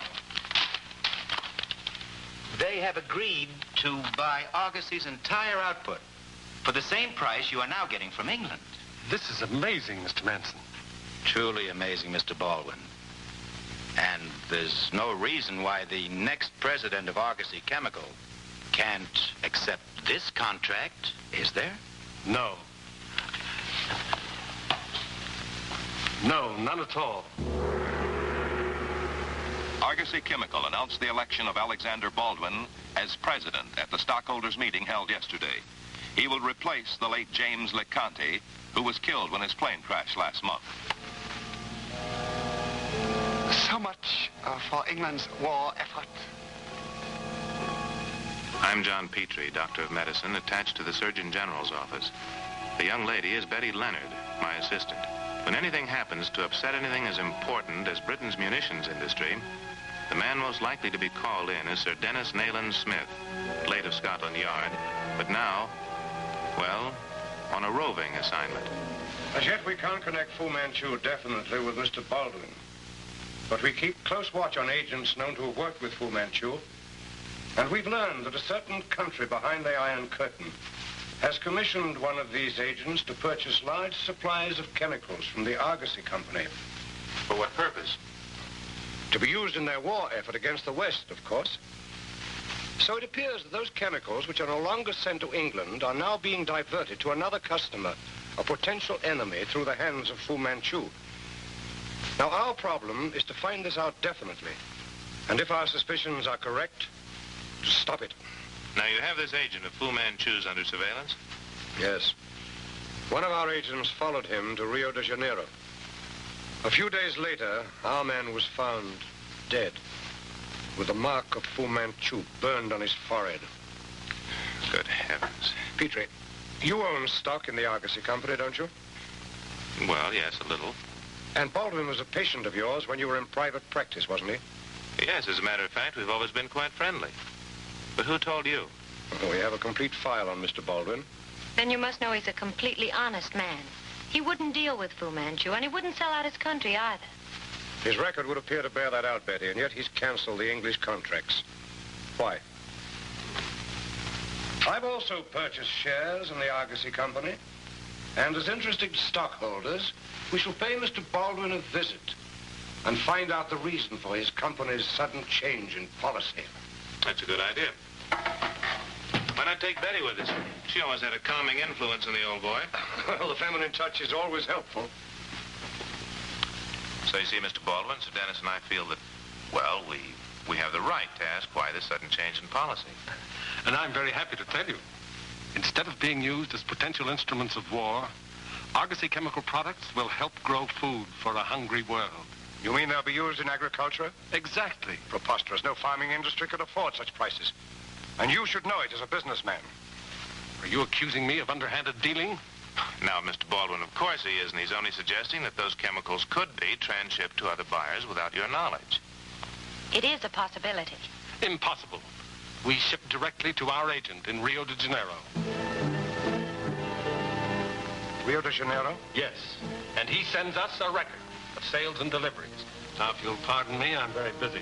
They have agreed to buy Argosy's entire output for the same price you are now getting from England. This is amazing, Mr. Manson. Truly amazing, Mr. Baldwin. And there's no reason why the next president of Argosy Chemical can't accept this contract, is there? No. No, none at all. Argosy Chemical announced the election of Alexander Baldwin as president at the stockholders' meeting held yesterday. He will replace the late James LeConte, who was killed when his plane crashed last month. So much for England's war effort. I'm John Petrie, doctor of medicine, attached to the Surgeon General's office. The young lady is Betty Leonard, my assistant. When anything happens to upset anything as important as Britain's munitions industry, the man most likely to be called in is Sir Dennis Nayland Smith, late of Scotland Yard, but now, well, on a roving assignment. As yet, we can't connect Fu Manchu definitely with Mr. Baldwin. But we keep close watch on agents known to have worked with Fu Manchu. And we've learned that a certain country behind the Iron Curtain has commissioned one of these agents to purchase large supplies of chemicals from the Argosy Company. For what purpose? To be used in their war effort against the West, of course. So it appears that those chemicals which are no longer sent to England are now being diverted to another customer, a potential enemy, through the hands of Fu Manchu. Now, our problem is to find this out definitely. And if our suspicions are correct, to stop it. Now, you have this agent of Fu Manchu's under surveillance? Yes. One of our agents followed him to Rio de Janeiro. A few days later, our man was found dead, with the mark of Fu Manchu burned on his forehead. Good heavens. Petrie, you own stock in the Argosy Company, don't you? Well, yes, a little. And Baldwin was a patient of yours when you were in private practice, wasn't he? Yes, as a matter of fact, we've always been quite friendly. But who told you? Well, we have a complete file on Mr. Baldwin. Then you must know he's a completely honest man. He wouldn't deal with Fu Manchu, and he wouldn't sell out his country either. His record would appear to bear that out, Betty, and yet he's canceled the English contracts. Why? I've also purchased shares in the Argosy Company, and as interested stockholders, we shall pay Mr. Baldwin a visit and find out the reason for his company's sudden change in policy. That's a good idea. Why not take Betty with us? She always had a calming influence on the old boy. Well, the feminine touch is always helpful. So you see, Mr. Baldwin, Sir Dennis and I feel that, well, we have the right to ask why this sudden change in policy. And I'm very happy to tell you. Instead of being used as potential instruments of war, Argosy chemical products will help grow food for a hungry world. You mean they'll be used in agriculture? Exactly. Preposterous. No farming industry could afford such prices. And you should know it as a businessman. Are you accusing me of underhanded dealing? Now, Mr. Baldwin, of course he isn't. He's only suggesting that those chemicals could be transshipped to other buyers without your knowledge. It is a possibility. Impossible. We ship directly to our agent in Rio de Janeiro. Rio de Janeiro? Yes. And he sends us a record of sales and deliveries. Now, if you'll pardon me, I'm very busy.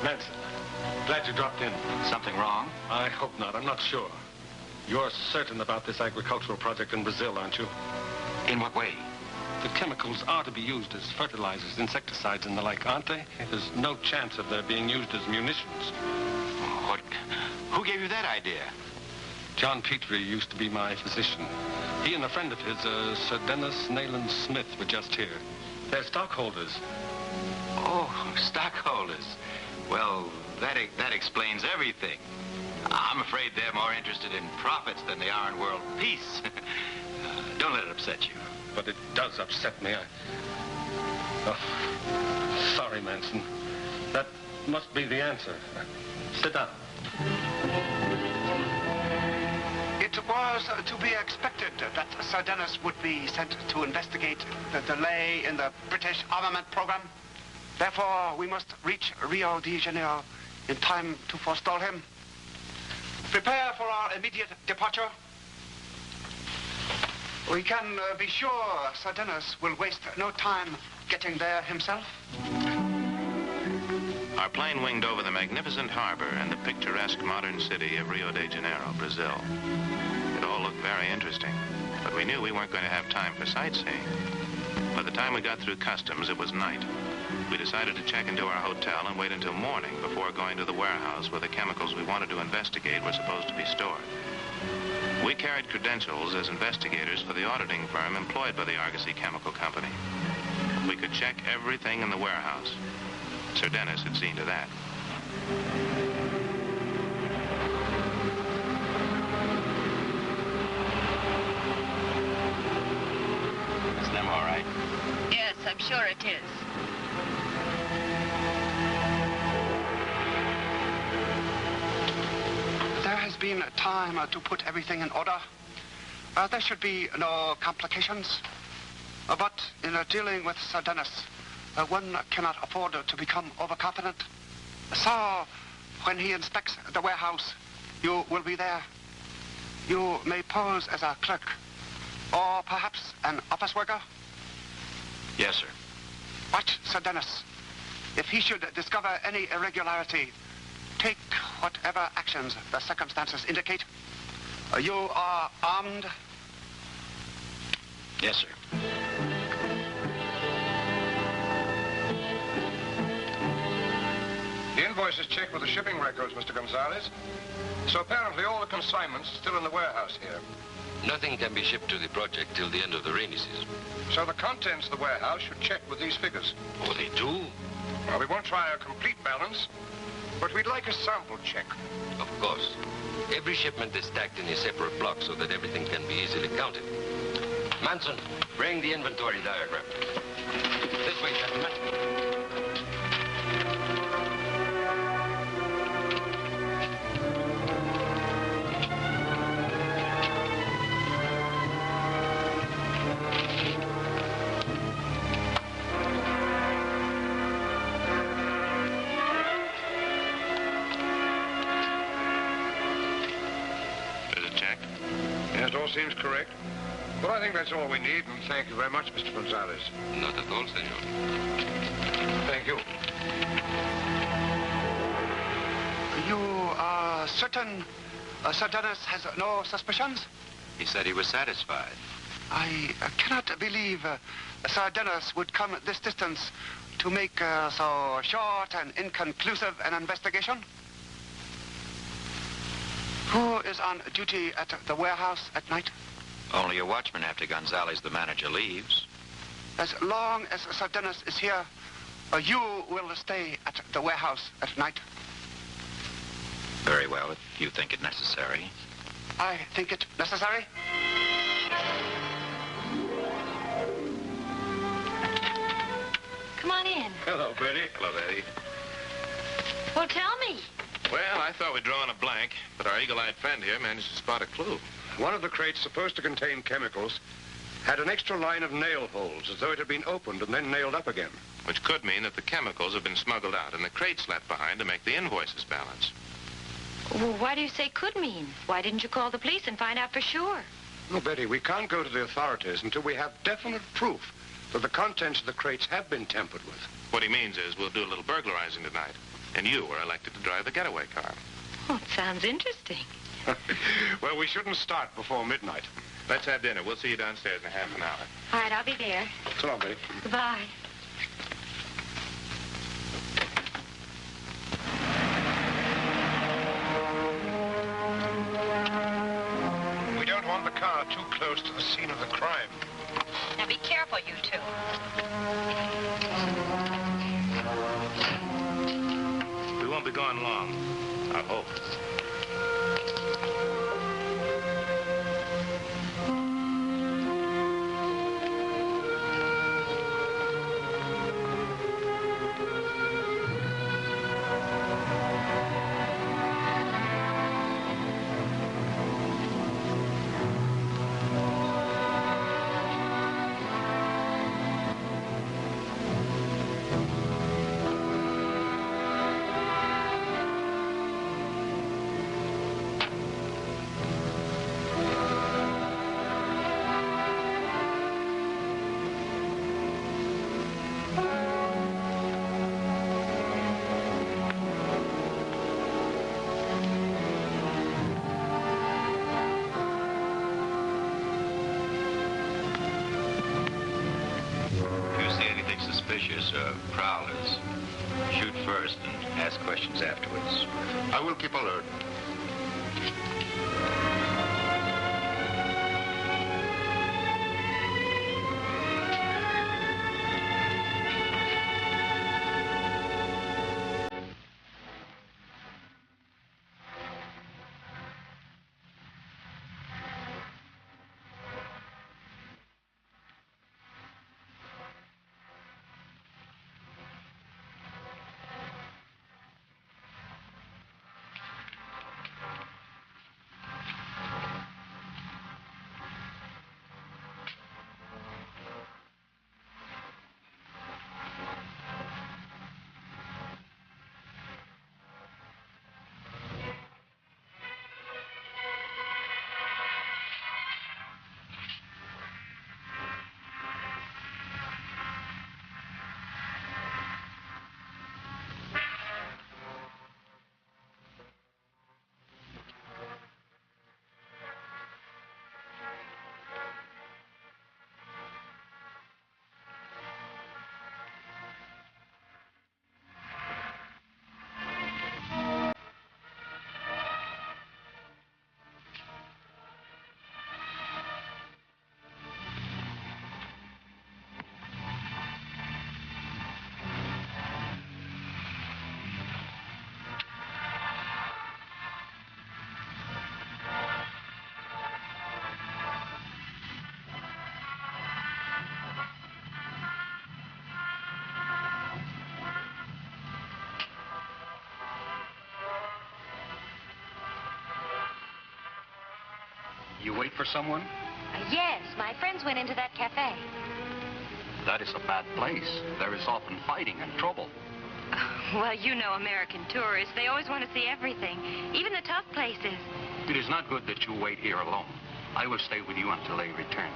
Manson, glad you dropped in. Something wrong? I hope not. I'm not sure. You're certain about this agricultural project in Brazil, aren't you? In what way? The chemicals are to be used as fertilizers, insecticides, and the like, aren't they? There's no chance of their being used as munitions. What? Who gave you that idea? John Petrie used to be my physician. He and a friend of his, Sir Dennis Nayland Smith, were just here. They're stockholders. Oh, stockholders. Well, that explains everything. I'm afraid they're more interested in profits than they are in world peace. Don't let it upset you. But it does upset me. Oh, sorry, Manson. That must be the answer. Sit down. It was to be expected that Sir Dennis would be sent to investigate the delay in the British armament program. Therefore, we must reach Rio de Janeiro in time to forestall him. Prepare for our immediate departure. We can be sure Sir Dennis will waste no time getting there himself. Our plane winged over the magnificent harbor and the picturesque modern city of Rio de Janeiro, Brazil. It all looked very interesting, but we knew we weren't going to have time for sightseeing. By the time we got through customs, it was night. We decided to check into our hotel and wait until morning before going to the warehouse where the chemicals we wanted to investigate were supposed to be stored. We carried credentials as investigators for the auditing firm employed by the Argosy Chemical Company. We could check everything in the warehouse. Sir Dennis had seen to that. Is them all right? Yes, I'm sure it is. There has been time to put everything in order. There should be no complications. But in dealing with Sir Dennis, one cannot afford to become overconfident. So, when he inspects the warehouse, you will be there. You may pose as a clerk, or perhaps an office worker. Yes, sir. Watch Sir Dennis. If he should discover any irregularity, take whatever actions the circumstances indicate. You are armed? Yes, sir. The invoice is checked with the shipping records, Mr. Gonzalez. So apparently all the consignments are still in the warehouse here. Nothing can be shipped to the project till the end of the rainy season. So the contents of the warehouse should check with these figures. Oh, they do? Well, we won't try a complete balance, but we'd like a sample check. Of course. Every shipment is stacked in a separate block so that everything can be easily counted. Manson, bring the inventory diagram. This way, gentlemen. Yes, all seems correct. Well, I think that's all we need, and thank you very much, Mr. Gonzalez. Not at all, senor. Thank you. You are certain Sir Dennis has no suspicions? He said he was satisfied. I cannot believe Sir Dennis would come this distance to make so short and inconclusive an investigation. Who is on duty at the warehouse at night? Only a watchman after Gonzales, the manager, leaves. As long as Sir Dennis is here, you will stay at the warehouse at night. Very well, if you think it necessary. I think it necessary. Come on in. Hello, Bertie. Hello, Betty. Well, tell me. Well, I thought we'd draw on a blank, but our eagle-eyed friend here managed to spot a clue. One of the crates supposed to contain chemicals had an extra line of nail holes, as though it had been opened and then nailed up again. Which could mean that the chemicals have been smuggled out and the crates left behind to make the invoices balance. Well, why do you say could mean? Why didn't you call the police and find out for sure? No, Betty, we can't go to the authorities until we have definite proof that the contents of the crates have been tampered with. What he means is we'll do a little burglarizing tonight, and you are elected to drive the getaway car. Oh, it sounds interesting. Well, we shouldn't start before midnight. Let's have dinner. We'll see you downstairs in a half an hour. All right, I'll be there. So long, Betty. Goodbye. We don't want the car too close to the scene of the crime. Now be careful, you two. We won't be gone long. I hope. Suspicious prowlers. Shoot first and ask questions afterwards. I will keep alert. You wait for someone? Yes, my friends went into that cafe. That is a bad place. There is often fighting and trouble. Well, you know American tourists. They always want to see everything, even the tough places. It is not good that you wait here alone. I will stay with you until they return.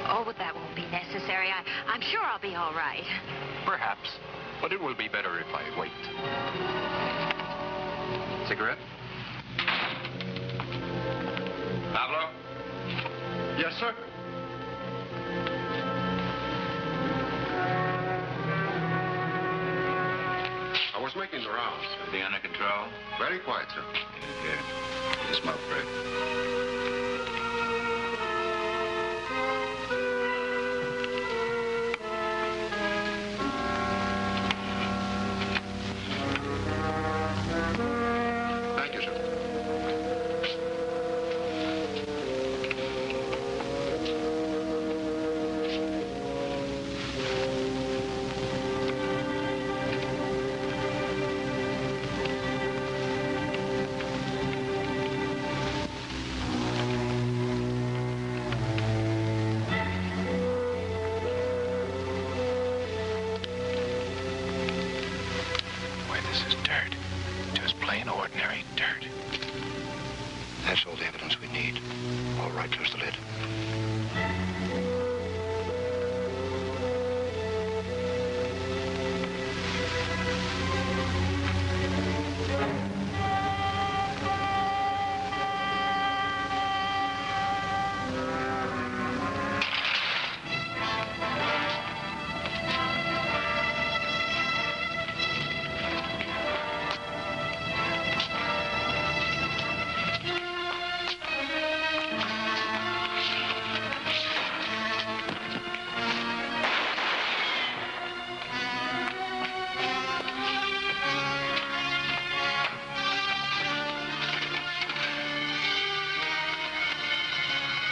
Oh, but that won't be necessary. I'm sure I'll be all right. Perhaps, but it will be better if I wait. Cigarette? sir? I was making the rounds. Everything under control? Very quiet, sir. Good. The smoke break. Thank you, sir. Boy, this is dirt. Just plain ordinary dirt. That's all the evidence we need. All right, close the lid.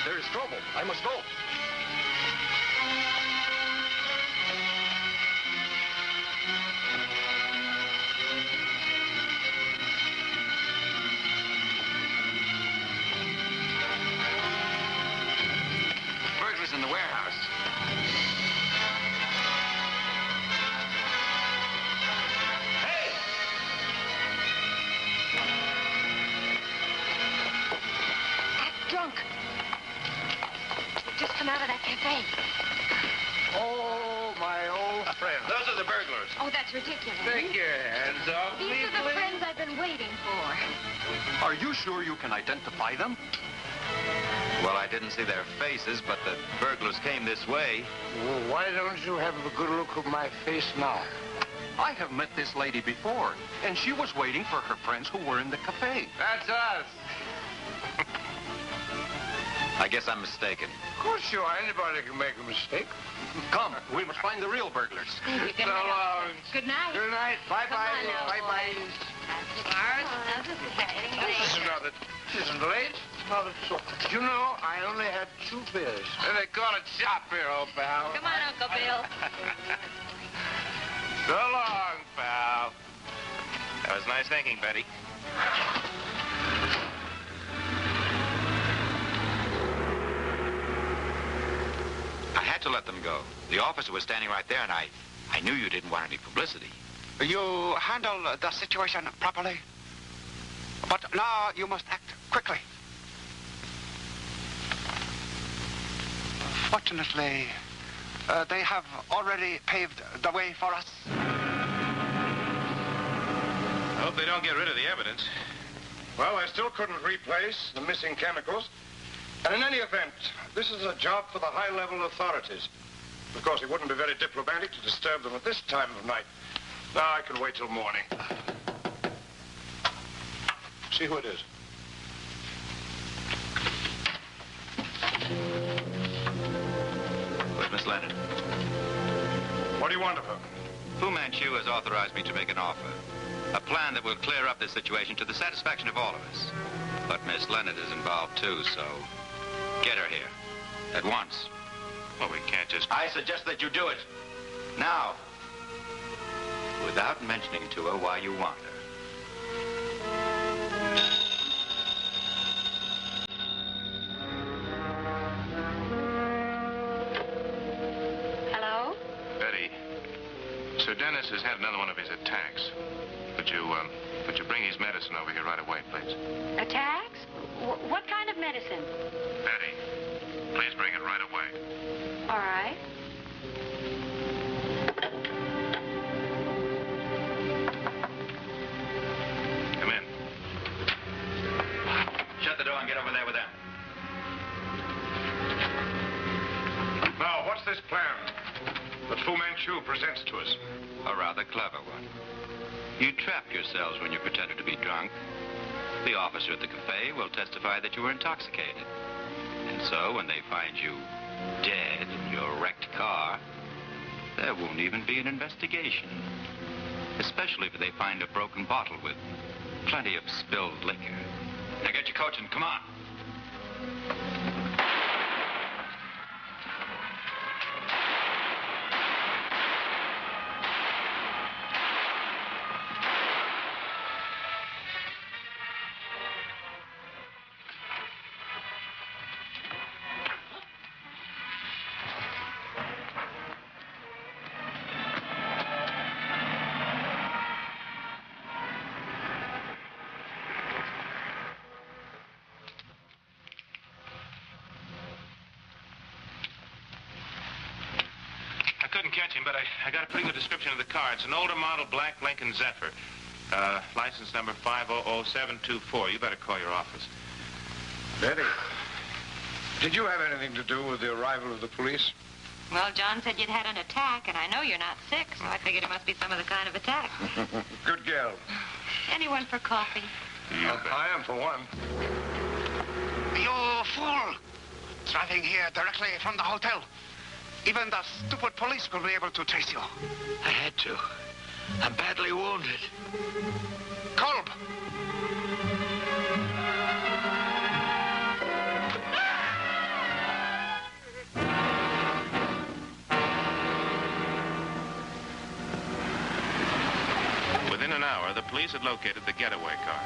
There is trouble. I must go. Burglars in the warehouse. Drunk. Just come out of that cafe. Oh, my old friend. Those are the burglars. Oh, that's ridiculous. Take your hands off me, These are the please. friends I've been waiting for. Are you sure you can identify them? Well, I didn't see their faces, but the burglars came this way. Well, why don't you have a good look at my face now? I have met this lady before, and she was waiting for her friends who were in the cafe. That's us. I guess I'm mistaken. Of course you are. Anybody can make a mistake. Come, we must find the real burglars. Thank you. So long. Good night. Good night. Bye-bye. Come on now, Bye-bye. This isn't late. You know, I only had 2 beers. And they call it chop here, old pal. Come on, Uncle Bill. So long, pal. That was nice thinking, Betty. I had to let them go. The officer was standing right there, and I knew you didn't want any publicity. You handle the situation properly. But now you must act quickly. Fortunately, they have already paved the way for us. I hope they don't get rid of the evidence. Well, I still couldn't replace the missing chemicals. And in any event, this is a job for the high-level authorities. Of course, it wouldn't be very diplomatic to disturb them at this time of night. Now I can wait till morning. See who it is. Where's Miss Leonard? What do you want of her? Fu Manchu has authorized me to make an offer. A plan that will clear up this situation to the satisfaction of all of us. But Miss Leonard is involved, too, so get her here. At once. Well, we can't just... I suggest that you do it. Now. Without mentioning to her why you want her. Hello? Betty, Sir Dennis has had another one of his attacks. Would you bring his medicine over here right away, please? Attacks? What kind of medicine? Betty, please bring it right away. All right. Come in. Shut the door and get over there with them. Fu Manchu presents to us. A rather clever one. You trapped yourselves when you pretended to be drunk. The officer at the cafe will testify that you were intoxicated. And so, when they find you dead in your wrecked car, there won't even be an investigation. Especially if they find a broken bottle with plenty of spilled liquor. Now get your coat and come on. Catch him, but I got a pretty good description of the car. It's an older model black Lincoln Zephyr. License number 5000724. You better call your office. Betty, did you have anything to do with the arrival of the police? Well, John said you'd had an attack, and I know you're not sick, so I figured it must be some other kind of attack. Good girl. Anyone for coffee? I am, for one. You fool! Driving here directly from the hotel. Even the stupid police will be able to trace you. I had to. I'm badly wounded. Kolb! Within an hour, the police had located the getaway car.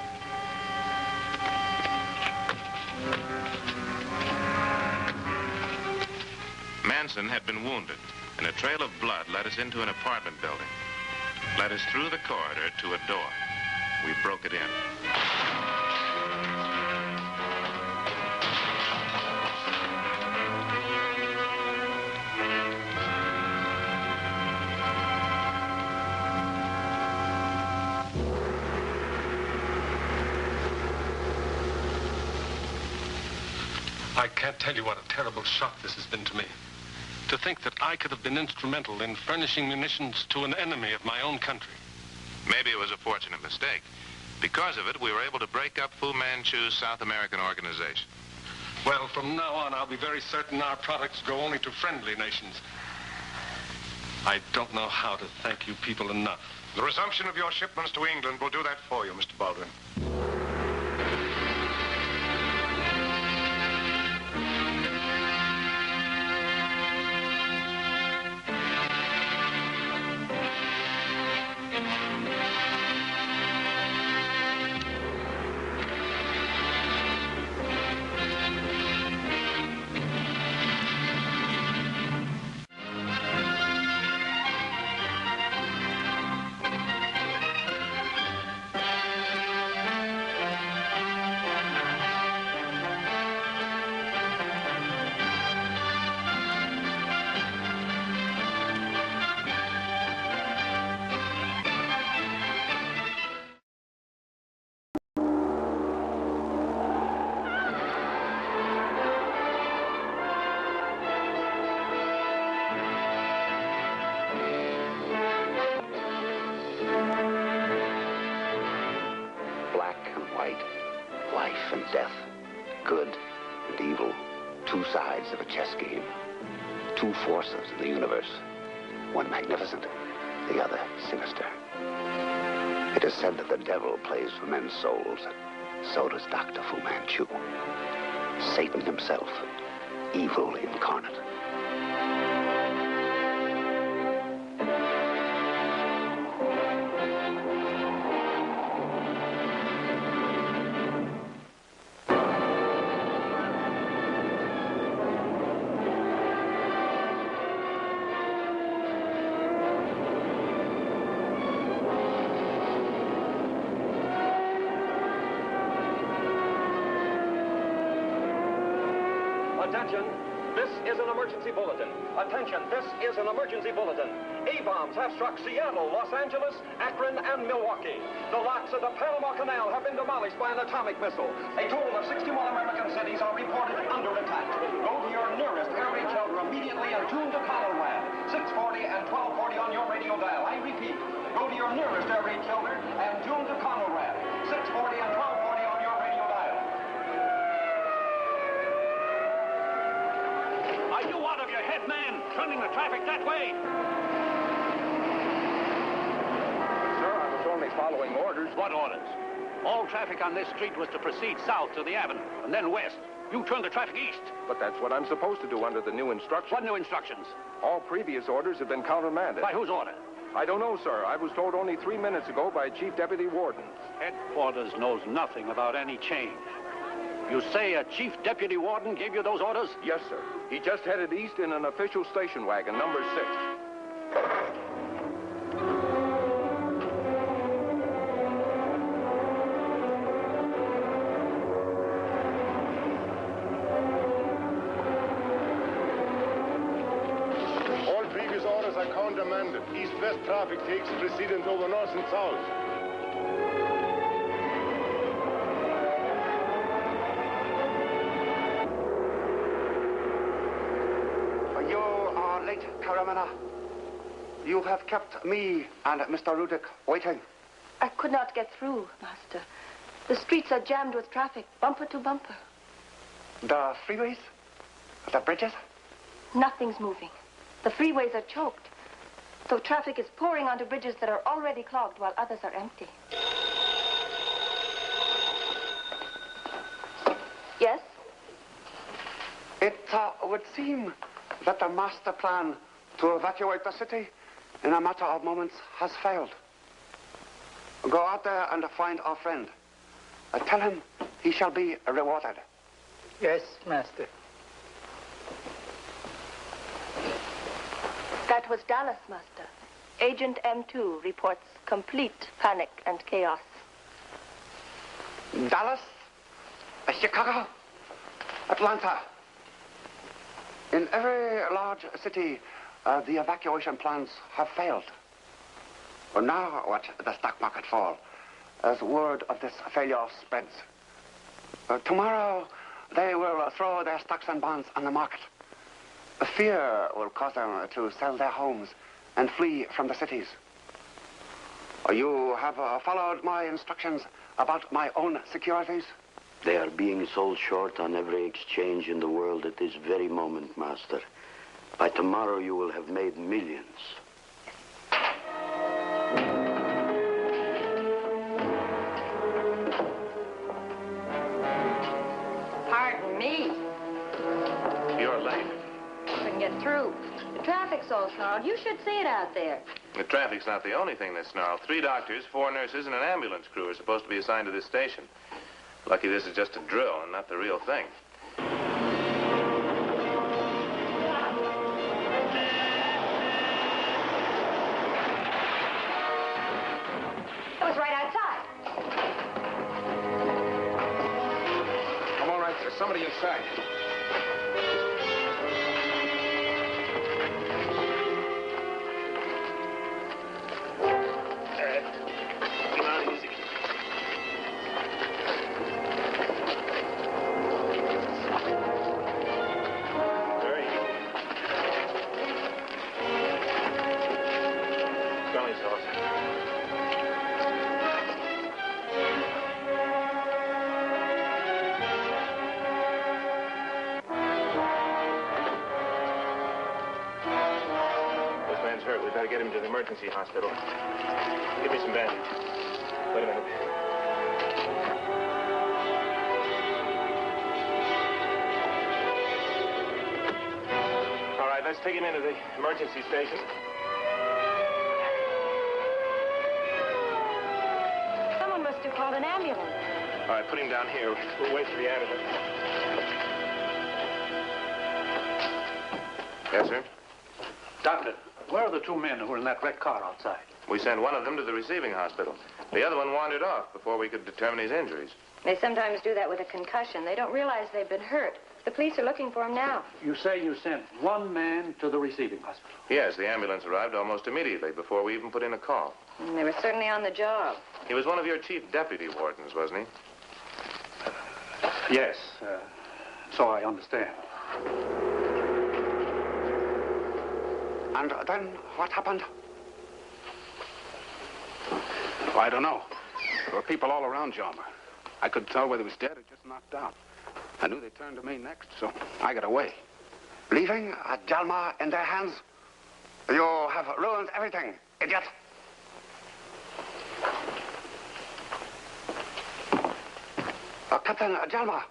Manson had been wounded, and a trail of blood led us into an apartment building. Led us through the corridor to a door. We broke it in. I can't tell you what a terrible shock this has been to me. To think that I could have been instrumental in furnishing munitions to an enemy of my own country. Maybe it was a fortunate mistake. Because of it, we were able to break up Fu Manchu's South American organization. Well, from now on, I'll be very certain our products go only to friendly nations. I don't know how to thank you people enough. The resumption of your shipments to England will do that for you, Mr. Baldwin. Life and death, good and evil, two sides of a chess game. Two forces in the universe, one magnificent, the other sinister. It is said that the devil plays for men's souls, and so does Dr. Fu Manchu. Satan himself, evil incarnate. Attention. This is an emergency bulletin. Attention, this is an emergency bulletin. A-bombs have struck Seattle, Los Angeles, Akron, and Milwaukee. The locks of the Panama Canal have been demolished by an atomic missile. A total of 61 American cities are reported under attack. Go to your nearest air raid shelter immediately and tune to Conrad. 640 and 1240 on your radio dial. I repeat, go to your nearest air raid shelter and tune to Conrad. 640 and 1240 on your radio dial. Are you out of your head, man? Turning the traffic that way? Sir, I was only following orders. What orders? All traffic on this street was to proceed south to the avenue, and then west. You turned the traffic east. But that's what I'm supposed to do under the new instructions. What new instructions? All previous orders have been countermanded. By whose order? I don't know, sir. I was told only 3 minutes ago by Chief Deputy Warden. Headquarters knows nothing about any change. You say a chief deputy warden gave you those orders? Yes, sir. He just headed east in an official station wagon, number 6. All previous orders are countermanded. East-west traffic takes precedence over north and south. You are late, Karamana. You have kept me and Mr. Rudick waiting. I could not get through, Master. The streets are jammed with traffic, bumper to bumper. The freeways? The bridges? Nothing's moving. The freeways are choked. So traffic is pouring onto bridges that are already clogged while others are empty. Yes? It would seem that the master plan to evacuate the city in a matter of moments has failed. Go out there and find our friend. Tell him he shall be rewarded. Yes, Master. That was Dallas, Master. Agent M2 reports complete panic and chaos. Dallas, Chicago, Atlanta. In every large city, the evacuation plans have failed. Well, now watch the stock market fall as word of this failure spreads. Tomorrow, they will throw their stocks and bonds on the market. Fear will cause them to sell their homes and flee from the cities. You have followed my instructions about my own securities? They are being sold short on every exchange in the world at this very moment, Master. By tomorrow, you will have made millions. Pardon me. You're late. Couldn't get through. The traffic's all snarled. You should see it out there. The traffic's not the only thing that's snarled. 3 doctors, 4 nurses, and an ambulance crew are supposed to be assigned to this station. Lucky this is just a drill and not the real thing. It was right outside. I'm all right. There's somebody inside. Hurt. We better get him to the emergency hospital. Give me some bandage. Wait a minute. All right, let's take him into the emergency station. Someone must have called an ambulance. All right, put him down here. We'll wait for the ambulance. Yes, sir? Doctor, where are the 2 men who were in that wrecked car outside? We sent one of them to the receiving hospital. The other one wandered off before we could determine his injuries. They sometimes do that with a concussion. They don't realize they've been hurt. The police are looking for him now. You say you sent one man to the receiving hospital? Yes, the ambulance arrived almost immediately before we even put in a call. They were certainly on the job. He was one of your chief deputy wardens, wasn't he? Yes, so I understand. And then what happened? Oh, I don't know. There were people all around Jalma. I couldn't tell whether he was dead or just knocked out. I knew they turned to me next, so I got away. Leaving Jalma in their hands? You have ruined everything, idiot. Captain Jalma,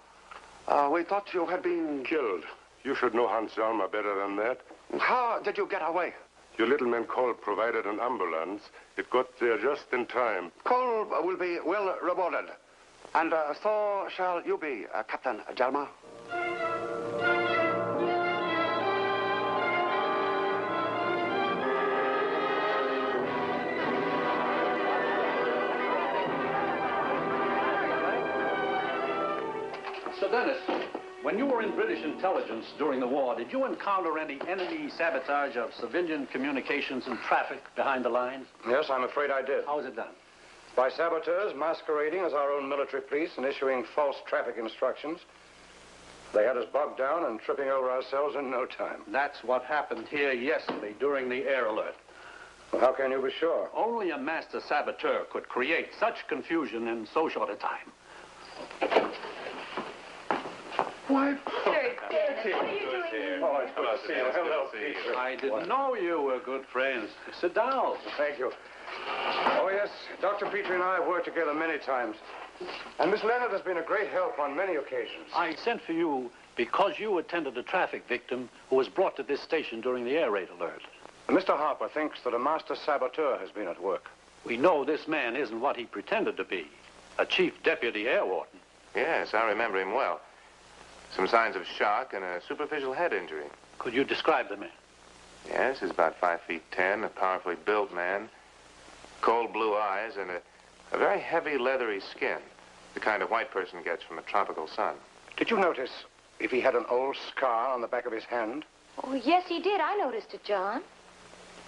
we thought you had been... Killed. You should know Hans Jalma better than that. How did you get away? Your little man Cole provided an ambulance. It got there just in time. Cole will be well rewarded. And so shall you be, Captain Jalma. So, Dennis, when you were in British intelligence during the war, did you encounter any enemy sabotage of civilian communications and traffic behind the lines? Yes, I'm afraid I did. How was it done? By saboteurs masquerading as our own military police and issuing false traffic instructions. They had us bogged down and tripping over ourselves in no time. That's what happened here yesterday during the air alert. Well, how can you be sure? Only a master saboteur could create such confusion in so short a time. Why, Sir Dennis, what are you doing here? Oh, it's good to see you. Hello, Peter. I didn't know you were good friends. Sit down. Thank you. Oh, yes, Dr. Petrie and I have worked together many times. And Miss Leonard has been a great help on many occasions. I sent for you because you attended a traffic victim who was brought to this station during the air raid alert. Mr. Harper thinks that a master saboteur has been at work. We know this man isn't what he pretended to be, a chief deputy air warden. Yes, I remember him well. Some signs of shock and a superficial head injury. Could you describe the man? Yes, he's about 5'10", a powerfully built man, cold blue eyes, and a very heavy, leathery skin, the kind a white person gets from a tropical sun. Did you notice if he had an old scar on the back of his hand? Oh, yes, he did. I noticed it, John.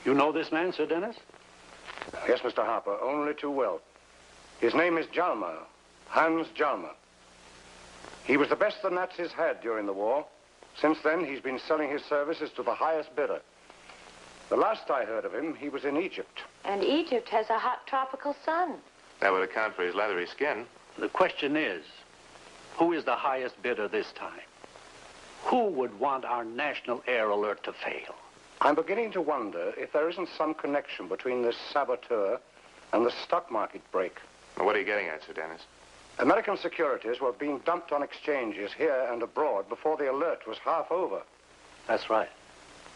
You know this man, Sir Dennis? Yes, Mr. Harper, only too well. His name is Jalma, Hans Jalma. He was the best the Nazis had during the war. Since then, he's been selling his services to the highest bidder. The last I heard of him, he was in Egypt. And Egypt has a hot tropical sun. That would account for his leathery skin. The question is, who is the highest bidder this time? Who would want our national air alert to fail? I'm beginning to wonder if there isn't some connection between this saboteur and the stock market break. Well, what are you getting at, Sir Dennis? American securities were being dumped on exchanges here and abroad before the alert was half over. That's right.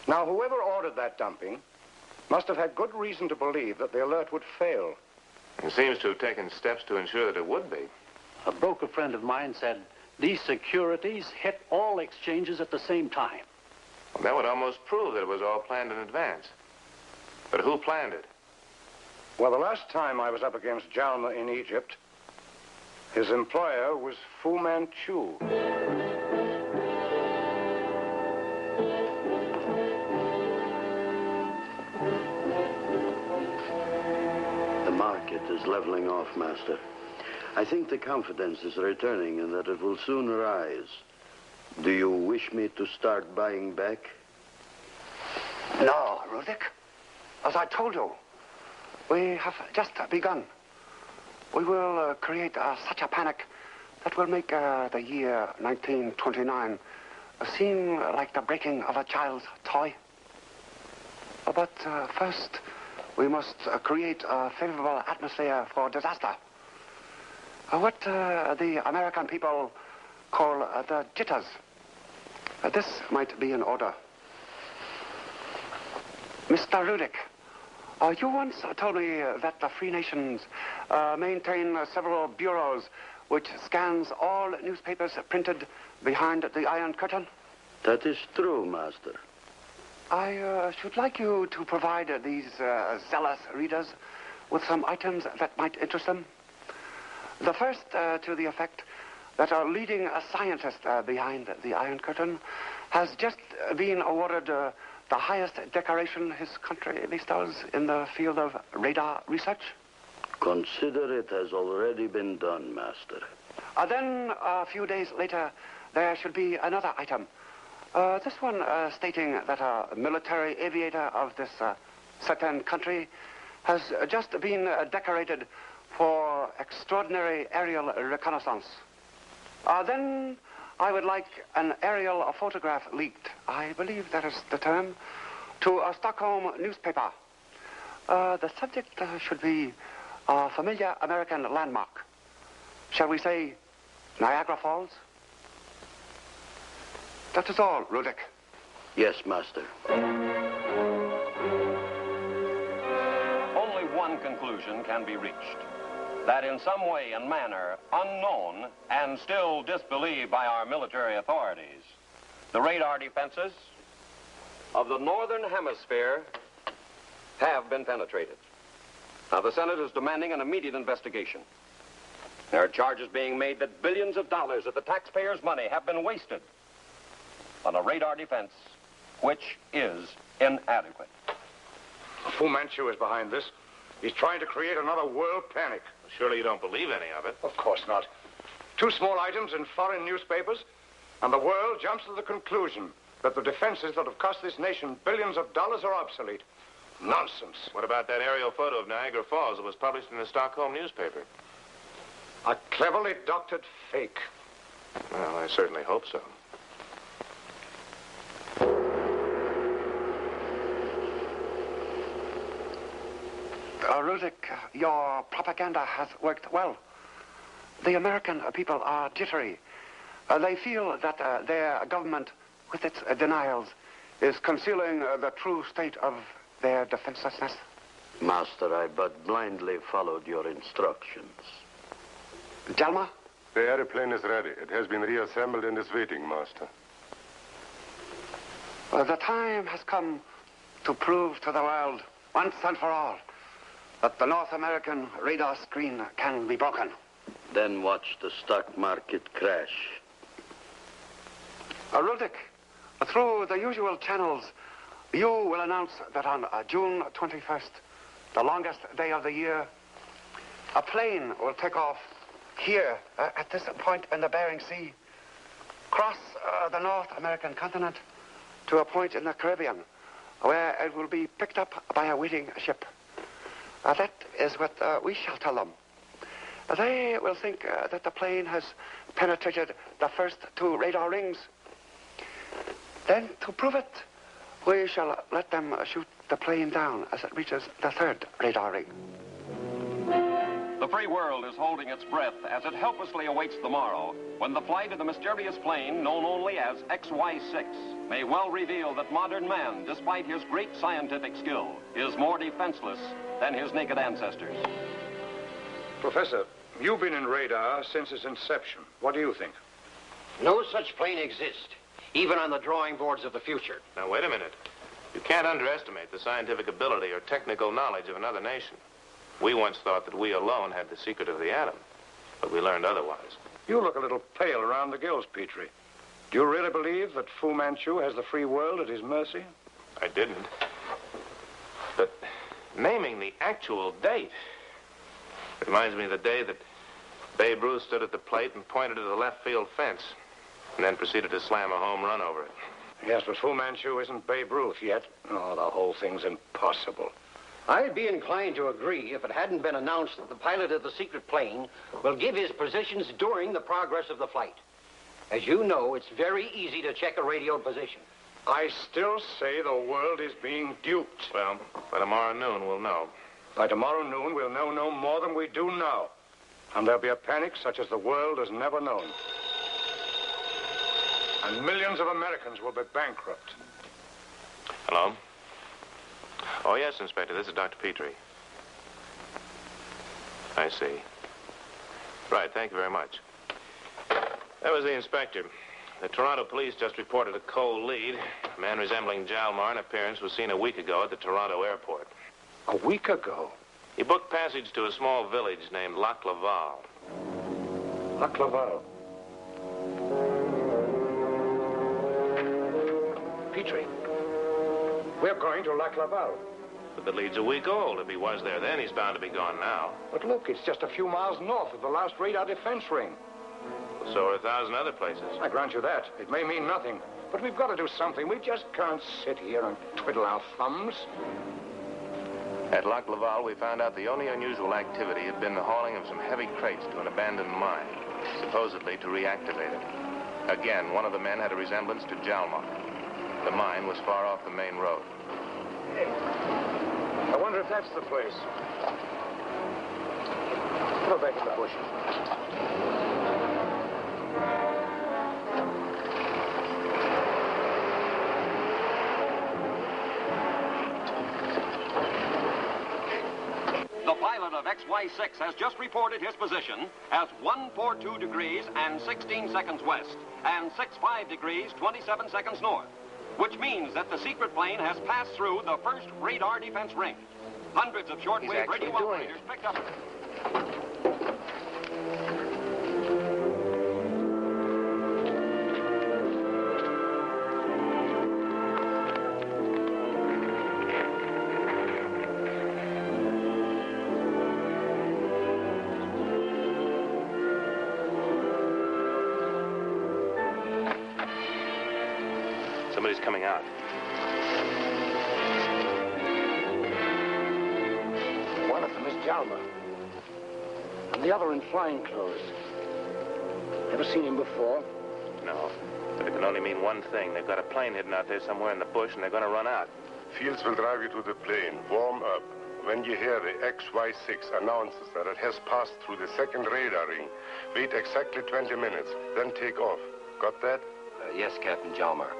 Now, whoever ordered that dumping must have had good reason to believe that the alert would fail. It seems to have taken steps to ensure that it would be. A broker friend of mine said these securities hit all exchanges at the same time. Well, that would almost prove that it was all planned in advance. But who planned it? Well, the last time I was up against Jalma in Egypt, his employer was Fu Manchu. The market is leveling off, Master. I think the confidence is returning and that it will soon rise. Do you wish me to start buying back? No, Rudik. As I told you, we have just begun. We will create such a panic that will make the year 1929 seem like the breaking of a child's toy. But first, we must create a favorable atmosphere for disaster. What the American people call the jitters. This might be in order. Mr. Rudik, you once told me that the Free Nations maintain several bureaus which scans all newspapers printed behind the Iron Curtain. That is true, Master. I should like you to provide these zealous readers with some items that might interest them. The first to the effect that a leading scientist behind the Iron Curtain has just been awarded the highest decoration his country bestows in the field of radar research? Consider it has already been done, Master. Then, a few days later, there should be another item. This one stating that a military aviator of this certain country has just been decorated for extraordinary aerial reconnaissance. Then I would like an aerial photograph leaked, I believe that is the term, to a Stockholm newspaper. The subject should be a familiar American landmark. Shall we say Niagara Falls? That is all, Rudick. Yes, Master. Only one conclusion can be reached. That in some way and manner, unknown and still disbelieved by our military authorities, the radar defenses of the Northern Hemisphere have been penetrated. Now, the Senate is demanding an immediate investigation. There are charges being made that billions of dollars of the taxpayers' money have been wasted on a radar defense which is inadequate. Fu Manchu is behind this. He's trying to create another world panic. Surely you don't believe any of it. Of course not. 2 small items in foreign newspapers, and the world jumps to the conclusion that the defenses that have cost this nation billions of dollars are obsolete. Nonsense. What about that aerial photo of Niagara Falls that was published in the Stockholm newspaper? A cleverly doctored fake. Well, I certainly hope so. Rudick, your propaganda has worked well. The American people are jittery. They feel that their government, with its denials, is concealing the true state of their defenselessness. Master, I but blindly followed your instructions. Jalma? The airplane is ready. It has been reassembled and is waiting, Master. The time has come to prove to the world, once and for all, that the North American radar screen can be broken. Then watch the stock market crash. Rudick, through the usual channels, you will announce that on June 21st, the longest day of the year, a plane will take off here at this point in the Bering Sea, cross the North American continent to a point in the Caribbean, where it will be picked up by a waiting ship. That is what we shall tell them. They will think that the plane has penetrated the first 2 radar rings. Then, to prove it, we shall let them shoot the plane down as it reaches the 3rd radar ring. The free world is holding its breath as it helplessly awaits the morrow when the flight of the mysterious plane known only as XY6 may well reveal that modern man, despite his great scientific skill, is more defenseless than his naked ancestors. Professor, you've been in radar since its inception. What do you think? No such plane exists, even on the drawing boards of the future. Now, wait a minute. You can't underestimate the scientific ability or technical knowledge of another nation. We once thought that we alone had the secret of the atom, but we learned otherwise. You look a little pale around the gills, Petrie. Do you really believe that Fu Manchu has the free world at his mercy? I didn't. But naming the actual date reminds me of the day that Babe Ruth stood at the plate and pointed to the left field fence and then proceeded to slam a home run over it. Yes, but Fu Manchu isn't Babe Ruth yet. Oh, the whole thing's impossible. I'd be inclined to agree if it hadn't been announced that the pilot of the secret plane will give his positions during the progress of the flight. As you know, it's very easy to check a radio position. I still say the world is being duped. Well, by tomorrow noon, we'll know. By tomorrow noon, we'll know no more than we do now. And there'll be a panic such as the world has never known. And millions of Americans will be bankrupt. Hello? Oh, yes, Inspector. This is Dr. Petrie. I see. Right, thank you very much. That was the inspector. The Toronto police just reported a cold lead. A man resembling Jalmar in appearance was seen a week ago at the Toronto airport. A week ago? He booked passage to a small village named Lac Laval. Lac Laval? Petrie, we're going to Lac Laval. But the lead's a week old. If he was there then, he's bound to be gone now. But look, it's just a few miles north of the last radar defense ring. So are 1,000 other places. I grant you that. It may mean nothing, but we've got to do something. We just can't sit here and twiddle our thumbs. At Lac Laval, we found out the only unusual activity had been the hauling of some heavy crates to an abandoned mine, supposedly to reactivate it. Again, one of the men had a resemblance to Jalmar. The mine was far off the main road. I wonder if that's the place. Put her back in the bushes. The pilot of XY6 has just reported his position as 142 degrees and 16 seconds west and 65 degrees 27 seconds north, which means that the secret plane has passed through the first radar defense ring. Hundreds of shortwave radio operators picked up. Somebody's coming out. One of them is Jalma. And the other in flying clothes. Ever seen him before? No, but it can only mean one thing. They've got a plane hidden out there somewhere in the bush, and they're going to run out. Fields will drive you to the plane. Warm up. When you hear the XY6 announces that it has passed through the second radar ring, wait exactly 20 minutes, then take off. Got that? Yes, Captain Jalmar.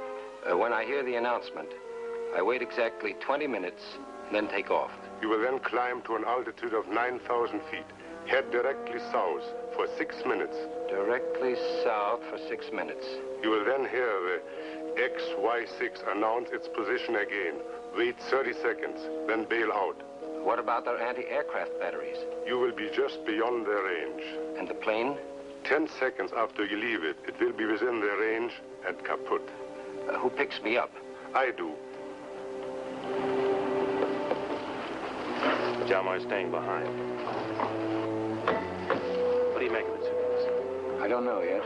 When I hear the announcement, I wait exactly 20 minutes, then take off. You will then climb to an altitude of 9,000 feet. Head directly south for 6 minutes. Directly south for 6 minutes. You will then hear the XY6 announce its position again. Wait 30 seconds, then bail out. What about their anti-aircraft batteries? You will be just beyond their range. And the plane? 10 seconds after you leave it, it will be within their range and kaput. Who picks me up? I do. Jalmar's staying behind. What do you make of it, Simmons? I don't know yet.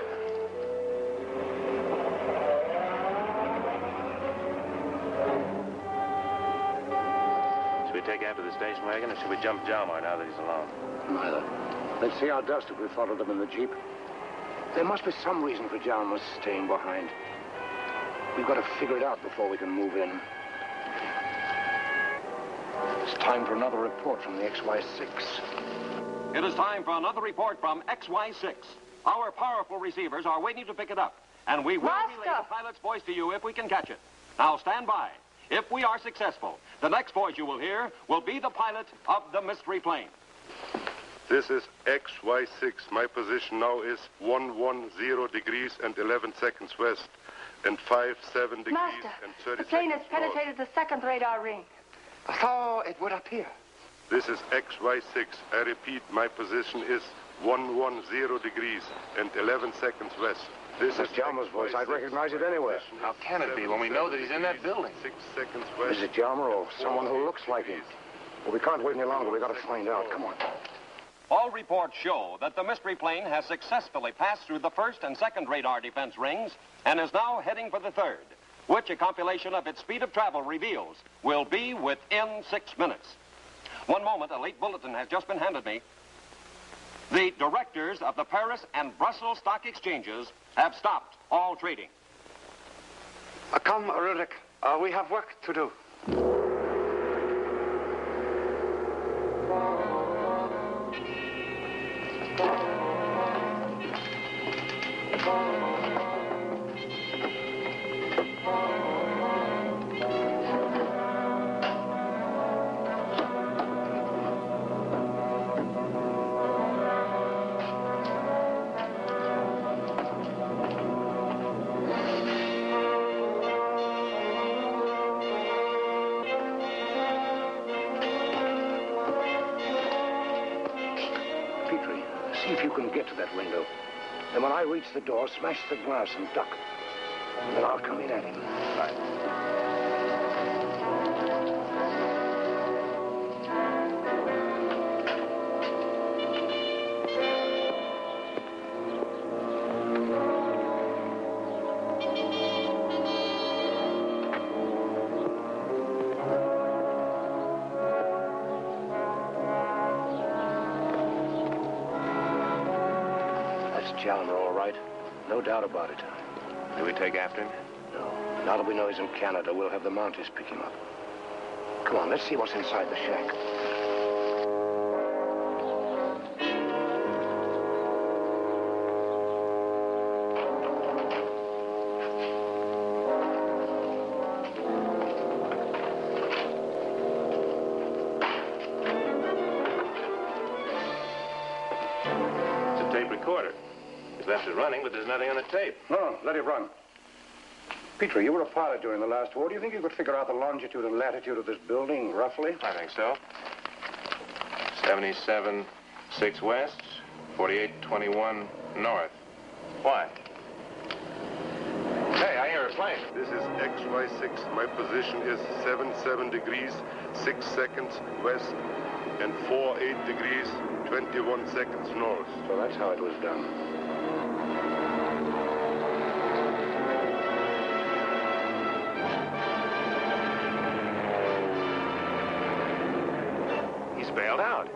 Should we take after the station wagon, or should we jump Jalmar now that he's alone? Neither. Let's see how dust if we followed them in the Jeep. There must be some reason for Jalmar's staying behind. We've got to figure it out before we can move in. It's time for another report from the XY6. It is time for another report from XY6. Our powerful receivers are waiting to pick it up, and we will relay the pilot's voice to you if we can catch it. Now stand by. If we are successful, the next voice you will hear will be the pilot of the mystery plane. This is XY6. My position now is 110 degrees and 11 seconds west and 57 degrees Master, and 30 the plane has seconds north. penetrated the second radar ring. So it would appear. This is XY6. I repeat, my position is 110 degrees and 11 seconds west. This is Jalmar's voice. I'd recognize it anywhere. How can it be when we know that he's in that building? 6 seconds west. Is it Jalmar or someone who looks like him? Well, we can't wait any longer. We've got to find out. Come on. All reports show that the mystery plane has successfully passed through the first and second radar defense rings and is now heading for the third, which a compilation of its speed of travel reveals will be within 6 minutes. One moment, a late bulletin has just been handed me. The directors of the Paris and Brussels stock exchanges have stopped all trading. Come, Rurik. We have work to do. See if you can get to that window. Then when I reach the door, smash the glass and duck. Then I'll come in at him. Right. Jalmer, all right. No doubt about it. Do we take after him? No. Now that we know he's in Canada, we'll have the Mounties pick him up. Come on, let's see what's inside the shack. It's a tape recorder. He's left it running, but there's nothing on the tape. No, let it run. Petrie, you were a pilot during the last war. Do you think you could figure out the longitude and latitude of this building, roughly? I think so. 77, 6 west, 48, 21 north. Why? Hey, I hear a plane. This is XY6. My position is 77 degrees, 6 seconds west, and 48 degrees, 21 seconds north. So that's how it was done. He's bailed out.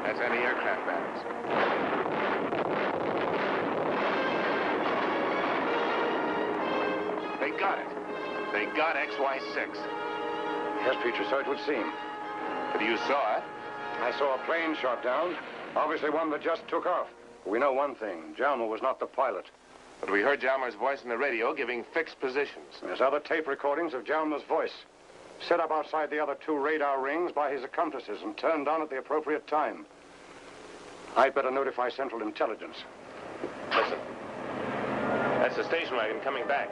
That's anti-aircraft batteries. They got it. They got XY6. Yes, Petrie, so it would seem. But you saw it. I saw a plane shot down. Obviously one that just took off. We know one thing. Jalmer was not the pilot. But we heard Jalmer's voice in the radio giving fixed positions. There's other tape recordings of Jalmer's voice. Set up outside the other 2 radar rings by his accomplices and turned on at the appropriate time. I'd better notify Central Intelligence. Listen. That's the station wagon coming back.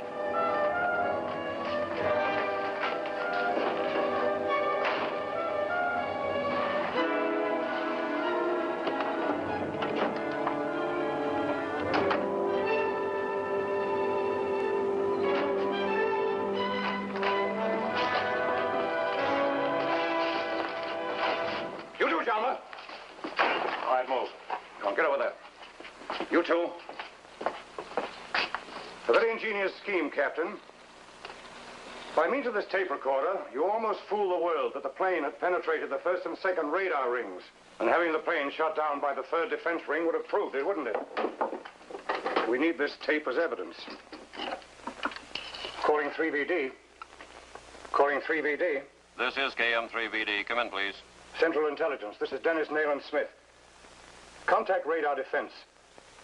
You too, Jalmer. All right, move. Come on, get over there. You two. A very ingenious scheme, Captain. By means of this tape recorder, you almost fooled the world that the plane had penetrated the 1st and 2nd radar rings. And having the plane shot down by the 3rd defense ring would have proved it, wouldn't it? We need this tape as evidence. Calling 3VD. Calling 3VD. This is KM3VD. Come in, please. Central Intelligence. This is Dennis Nayland Smith. Contact radar defense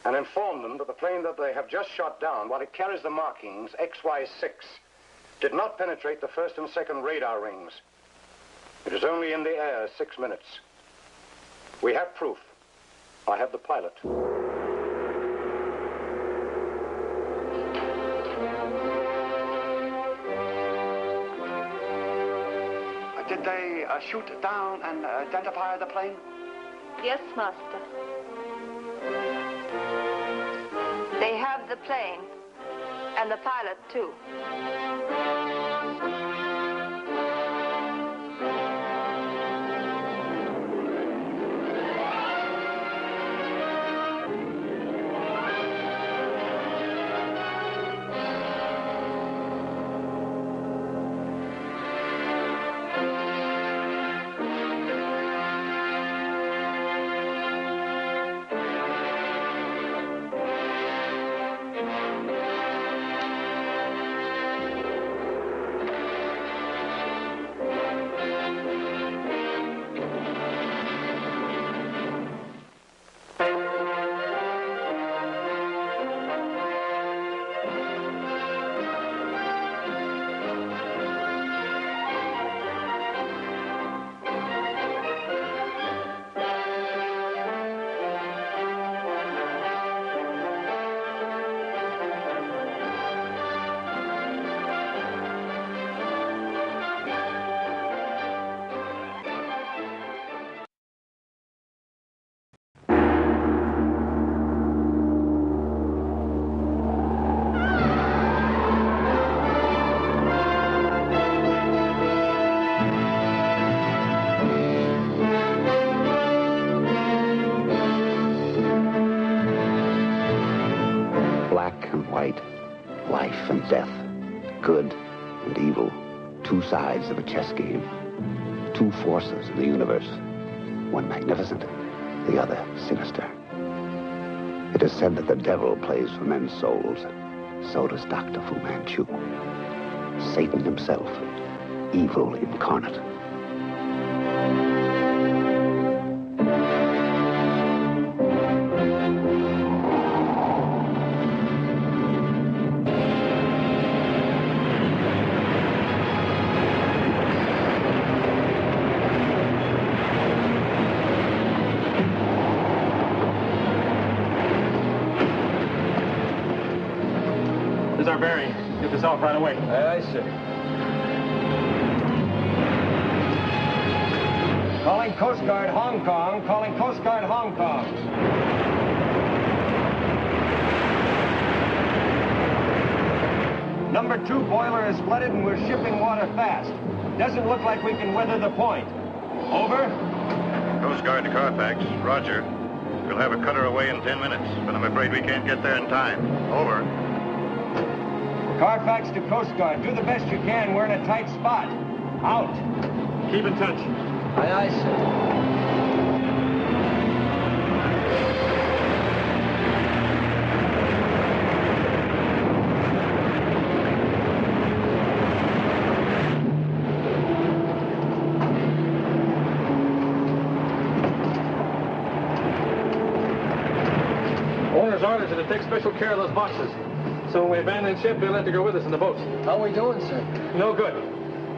and inform them that the plane that they have just shot down, while it carries the markings XY6, did not penetrate the 1st and 2nd radar rings. It is only in the air 6 minutes. We have proof. I have the pilot. Did they shoot down and identify the plane? Yes, Master. They have the plane, and the pilot, too. Life and death, good and evil, two sides of a chess game. Two forces in the universe, one magnificent, the other sinister. It is said that the devil plays for men's souls. So does Dr. Fu Manchu. Satan himself, evil incarnate. Here's our bearing. Get this off right away. Aye, sir. Calling Coast Guard Hong Kong. Calling Coast Guard Hong Kong. Number 2 boiler is flooded and we're shipping water fast. Doesn't look like we can weather the point. Over. Coast Guard to Carfax. Roger. We'll have a cutter away in 10 minutes, but I'm afraid we can't get there in time. Over. Carfax to Coast Guard. Do the best you can. We're in a tight spot. Out. Keep in touch. Aye, aye, sir. Owner's orders are to take special care of those boxes. So when we abandon ship, they'll have to go with us in the boat. How we doing, sir? No good.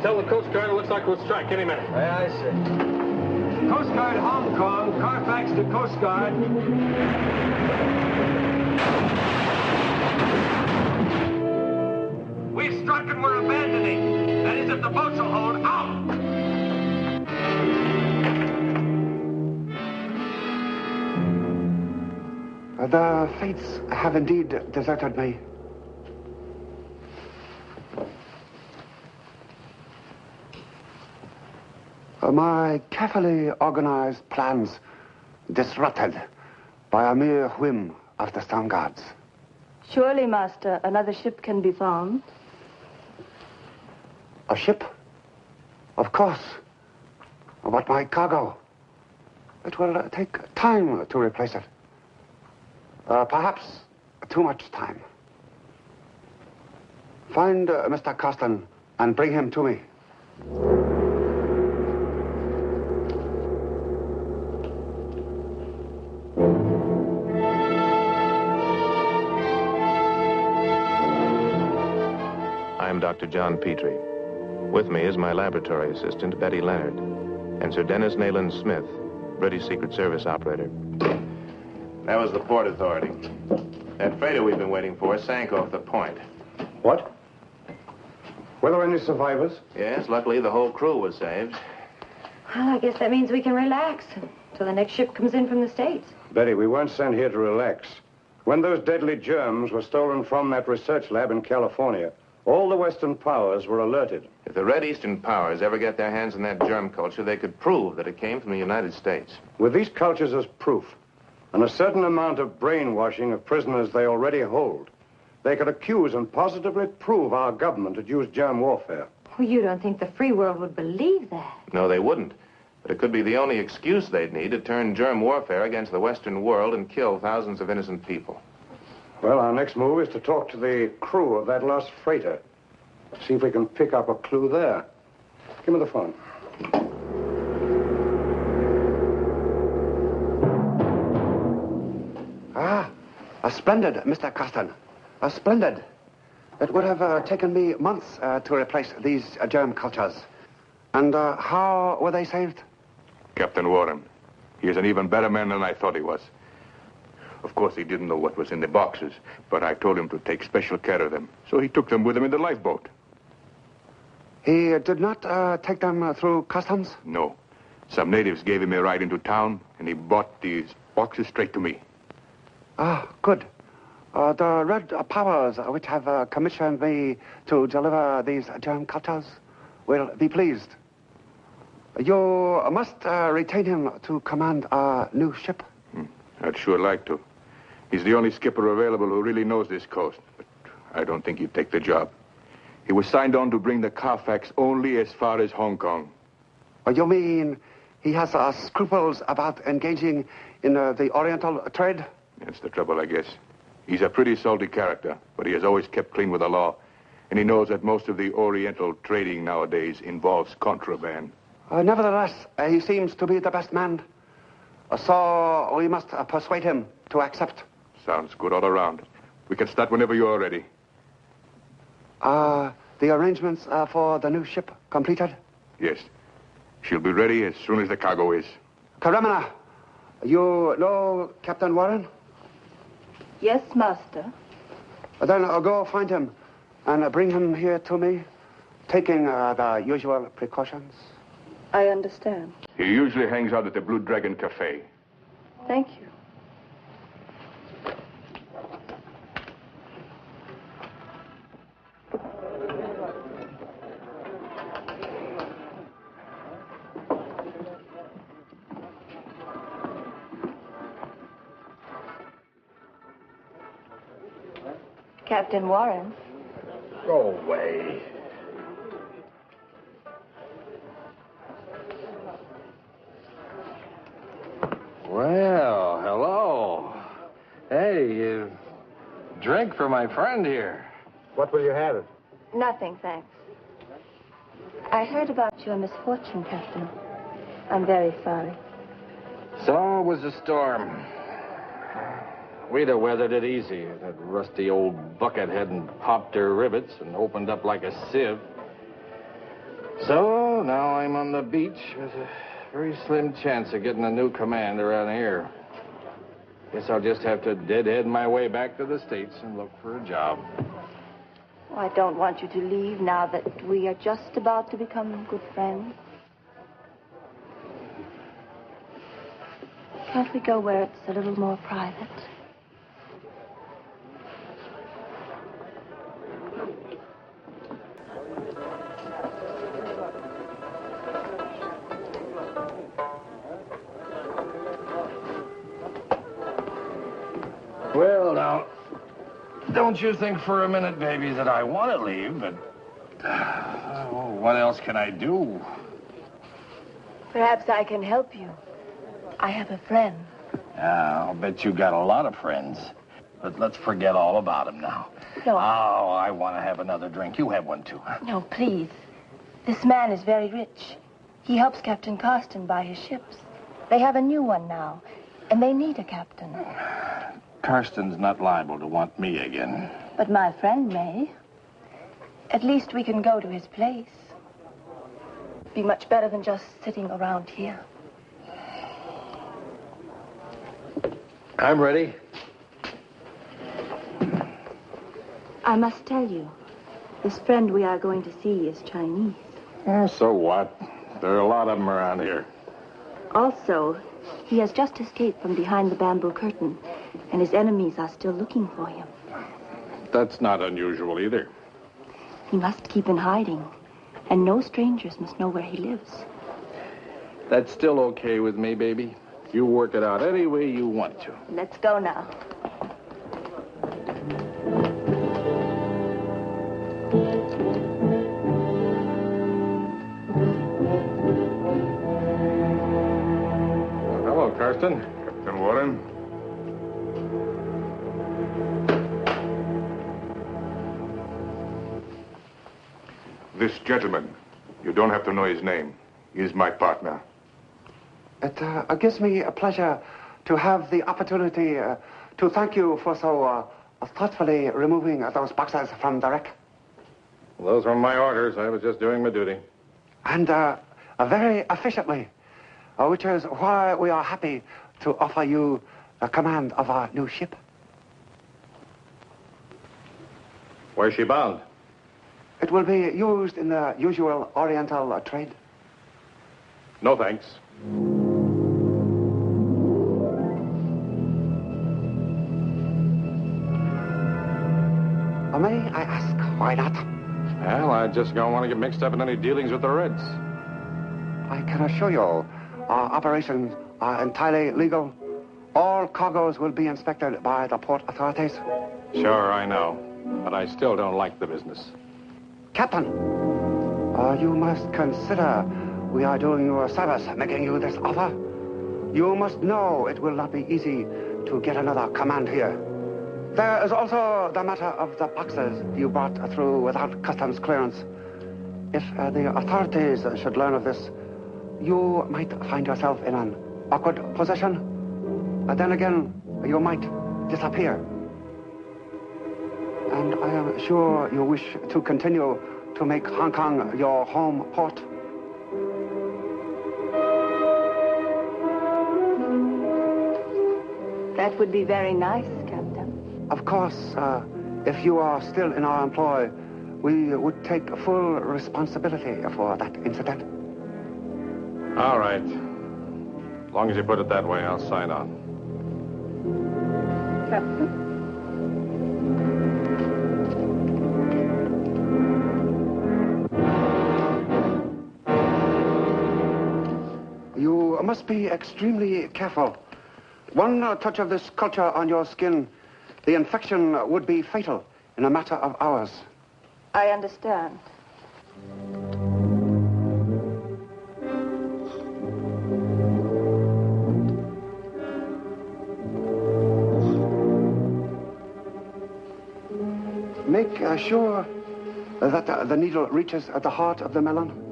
Tell the Coast Guard it looks like we'll strike any minute. Aye, aye, sir. Coast Guard Hong Kong, Carfax to Coast Guard. We've struck and we're abandoning. That is if the boats will hold. Out! The fates have indeed deserted me. My carefully organized plans disrupted by a mere whim of the Storm Guards. Surely, Master, another ship can be found. A ship? Of course. But my cargo? It will take time to replace it. Perhaps too much time. Find Mr. Costin and bring him to me. I'm Dr. John Petrie. With me is my laboratory assistant, Betty Leonard, and Sir Dennis Nayland Smith, British Secret Service operator. That was the Port Authority. That freighter we've been waiting for sank off the point. What? Were there any survivors? Yes, luckily the whole crew was saved. Well, I guess that means we can relax until the next ship comes in from the States. Betty, we weren't sent here to relax. When those deadly germs were stolen from that research lab in California, all the Western powers were alerted. If the Red Eastern powers ever get their hands on that germ culture, they could prove that it came from the United States. With these cultures as proof, and a certain amount of brainwashing of prisoners they already hold, they could accuse and positively prove our government had used germ warfare. Well, you don't think the free world would believe that? No, they wouldn't. But it could be the only excuse they'd need to turn germ warfare against the Western world and kill thousands of innocent people. Well, our next move is to talk to the crew of that lost freighter. See if we can pick up a clue there. Give me the phone. Splendid, Mr. Costin. Splendid. It would have taken me months to replace these germ cultures. And how were they saved? Captain Warren. He is an even better man than I thought he was. Of course, he didn't know what was in the boxes, but I told him to take special care of them. So he took them with him in the lifeboat. He did not take them through customs? No. Some natives gave him a ride into town, and he brought these boxes straight to me. Ah, good. The Red Powers, which have commissioned me to deliver these germ cultures, will be pleased. You must retain him to command our new ship. I'd sure like to. He's the only skipper available who really knows this coast. But I don't think he'd take the job. He was signed on to bring the Carfax only as far as Hong Kong. You mean he has scruples about engaging in the Oriental trade? That's the trouble, I guess. He's a pretty salty character, but he has always kept clean with the law. And he knows that most of the Oriental trading nowadays involves contraband. Nevertheless, he seems to be the best man. So we must persuade him to accept. Sounds good all around. We can start whenever you're ready. The arrangements for the new ship completed? Yes. She'll be ready as soon as the cargo is. Karamana, you know Captain Warren? Yes, Master. Then go find him and bring him here to me, taking the usual precautions. I understand. He usually hangs out at the Blue Dragon Cafe. Thank you. Captain Warren. Go away. Well, hello. Hey, drink for my friend here. What will you have? Nothing, thanks. I heard about your misfortune, Captain. I'm very sorry. So was the storm. We'd have weathered it easy. That rusty old bucket hadn't popped her rivets and opened up like a sieve. So now I'm on the beach with a very slim chance of getting a new command around here. Guess I'll just have to deadhead my way back to the States and look for a job. Oh, I don't want you to leave now that we are just about to become good friends. Can't we go where it's a little more private? Well, now, don't you think for a minute, baby, that I want to leave, but what else can I do? Perhaps I can help you. I have a friend. I'll bet you got a lot of friends. But let's forget all about them now. No. Oh, I want to have another drink. You have one, too. No, please. This man is very rich. He helps Captain Carston buy his ships. They have a new one now, and they need a captain. Carston's not liable to want me again. But my friend may. At least we can go to his place. Be much better than just sitting around here. I'm ready. I must tell you, this friend we are going to see is Chinese. So what? There are a lot of them around here. Also, he has just escaped from behind the bamboo curtain, and his enemies are still looking for him. That's not unusual either. He must keep in hiding, and no strangers must know where he lives. That's still okay with me, baby. You work it out any way you want to. Let's go now. Hello, Carston. Captain Warren. This gentleman, you don't have to know his name. He is my partner. It gives me a pleasure to have the opportunity to thank you for so thoughtfully removing those boxes from the wreck. Well, those were my orders. I was just doing my duty. And very efficiently, which is why we are happy to offer you the command of our new ship. Where's she bound? It will be used in the usual Oriental trade. No, thanks. May I ask why not? Well, I just don't want to get mixed up in any dealings with the Reds. I can assure you, our operations are entirely legal. All cargoes will be inspected by the port authorities. Sure, I know. but I still don't like the business. Captain, you must consider we are doing you a service making you this offer. You must know it will not be easy to get another command here. There is also the matter of the boxes you brought through without customs clearance. If the authorities should learn of this, you might find yourself in an awkward position. Then again, you might disappear. And I am sure you wish to continue to make Hong Kong your home port. That would be very nice, Captain. Of course, if you are still in our employ, we would take full responsibility for that incident. All right. As long as you put it that way, I'll sign on. Captain? You must be extremely careful. One touch of this culture on your skin, the infection would be fatal in a matter of hours. I understand. Make sure that the needle reaches at the heart of the melon.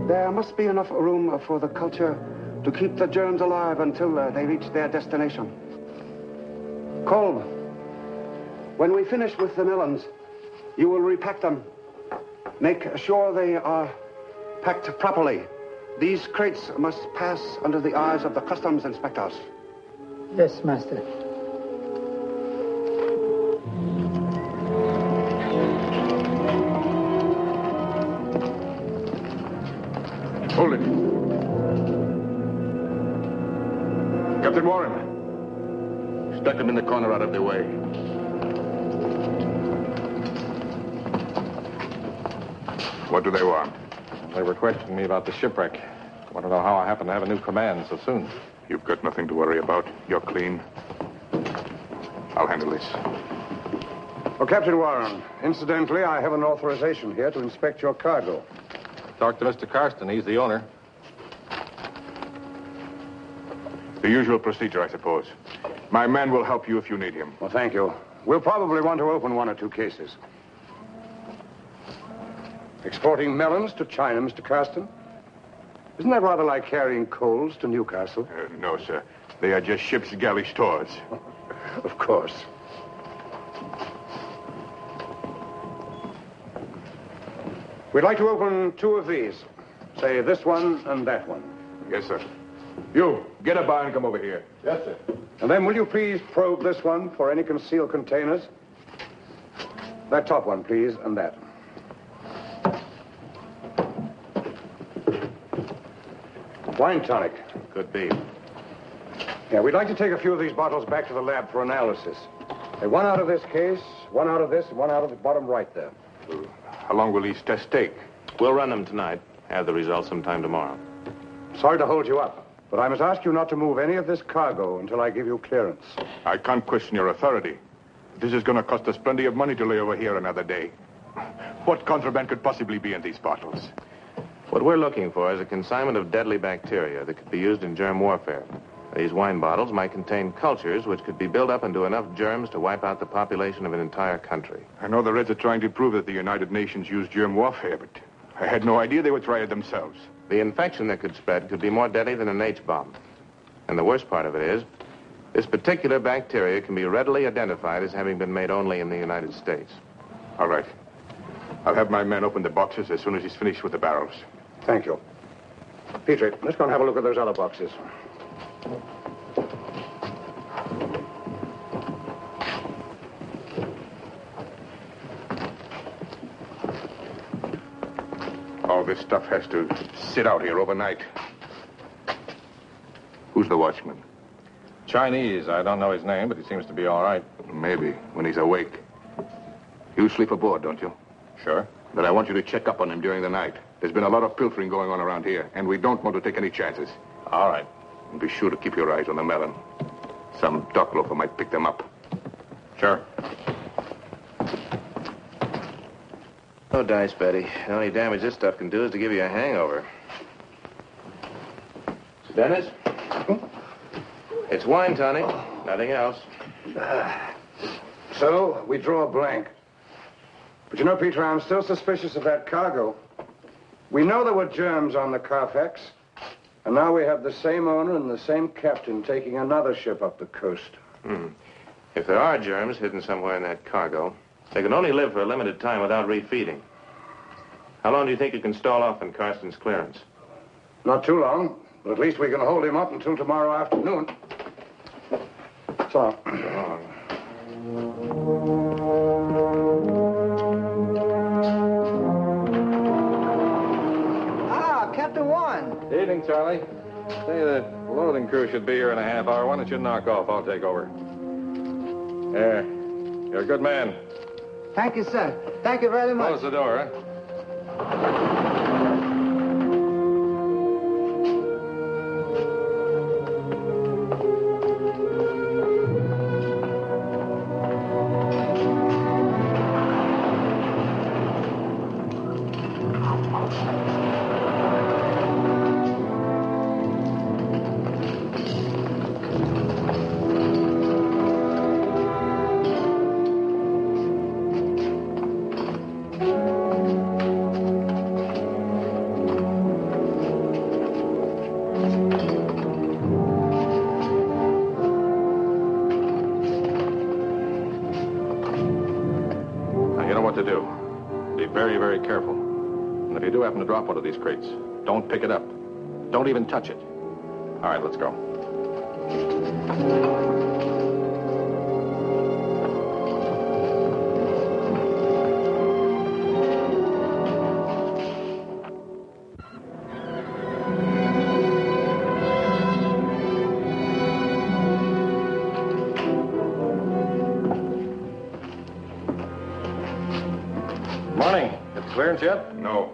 There must be enough room for the culture to keep the germs alive until they reach their destination. Kolb, when we finish with the melons, you will repack them. Make sure they are packed properly. These crates must pass under the eyes of the customs inspectors. Yes, Master. Hold it. Captain Warren. Stuck him in the corner out of the way. What do they want? They were questioning me about the shipwreck. Want to know how I happen to have a new command so soon. You've got nothing to worry about. You're clean. I'll handle this. Oh, Captain Warren, incidentally, I have an authorization here to inspect your cargo. Talk to Mr. Carston. He's the owner. The usual procedure, I suppose. My man will help you if you need him. Well, thank you. We'll probably want to open one or two cases. Exporting melons to China, Mr. Carston? Isn't that rather like carrying coals to Newcastle? No, sir. They are just ship's galley stores. Of course. We'd like to open two of these. Say this one and that one. Yes, sir. You, get a bar and come over here. Yes, sir. And then will you please probe this one for any concealed containers? That top one, please, and that. Wine tonic. Could be. Yeah, we'd like to take a few of these bottles back to the lab for analysis. One out of this case, one out of this, and one out of the bottom right there. How long will these tests take? We'll run them tonight. Have the results sometime tomorrow. Sorry to hold you up, but I must ask you not to move any of this cargo until I give you clearance. I can't question your authority. This is going to cost us plenty of money to lay over here another day. What contraband could possibly be in these bottles? What we're looking for is a consignment of deadly bacteria that could be used in germ warfare. These wine bottles might contain cultures which could be built up into enough germs to wipe out the population of an entire country. I know the Reds are trying to prove that the United Nations used germ warfare, but I had no idea they would try it themselves. The infection that could spread could be more deadly than an H-bomb. And the worst part of it is, this particular bacteria can be readily identified as having been made only in the United States. All right. I'll have my man open the boxes as soon as he's finished with the barrels. Thank you. Petrie, let's go and have a look at those other boxes. All this stuff has to sit out here overnight. Who's the watchman? Chinese. I don't know his name, but he seems to be all right. Maybe, when he's awake. You sleep aboard, don't you? Sure. Then I want you to check up on him during the night. There's been a lot of pilfering going on around here, and we don't want to take any chances. All right. And be sure to keep your eyes on the melon. Some dock loafer might pick them up. Sure. No dice, Betty. The only damage this stuff can do is to give you a hangover. Dennis? It's wine tonic. Nothing else. So, we draw a blank. But you know, Peter, I'm still suspicious of that cargo. We know there were germs on the Carfax, and now we have the same owner and the same captain taking another ship up the coast. If there are germs hidden somewhere in that cargo, they can only live for a limited time without refeeding. How long do you think you can stall off in Carson's clearance? Not too long, but at least we can hold him up until tomorrow afternoon. So long. Captain Warren. Evening, Charlie. Say, the loading crew should be here in a half hour. Why don't you knock off? I'll take over. There. You're a good man. Thank you, sir. Thank you very much. Close the door, huh? To drop one of these crates. Don't pick it up. Don't even touch it. All right, let's go. Morning. Get the clearance yet? No.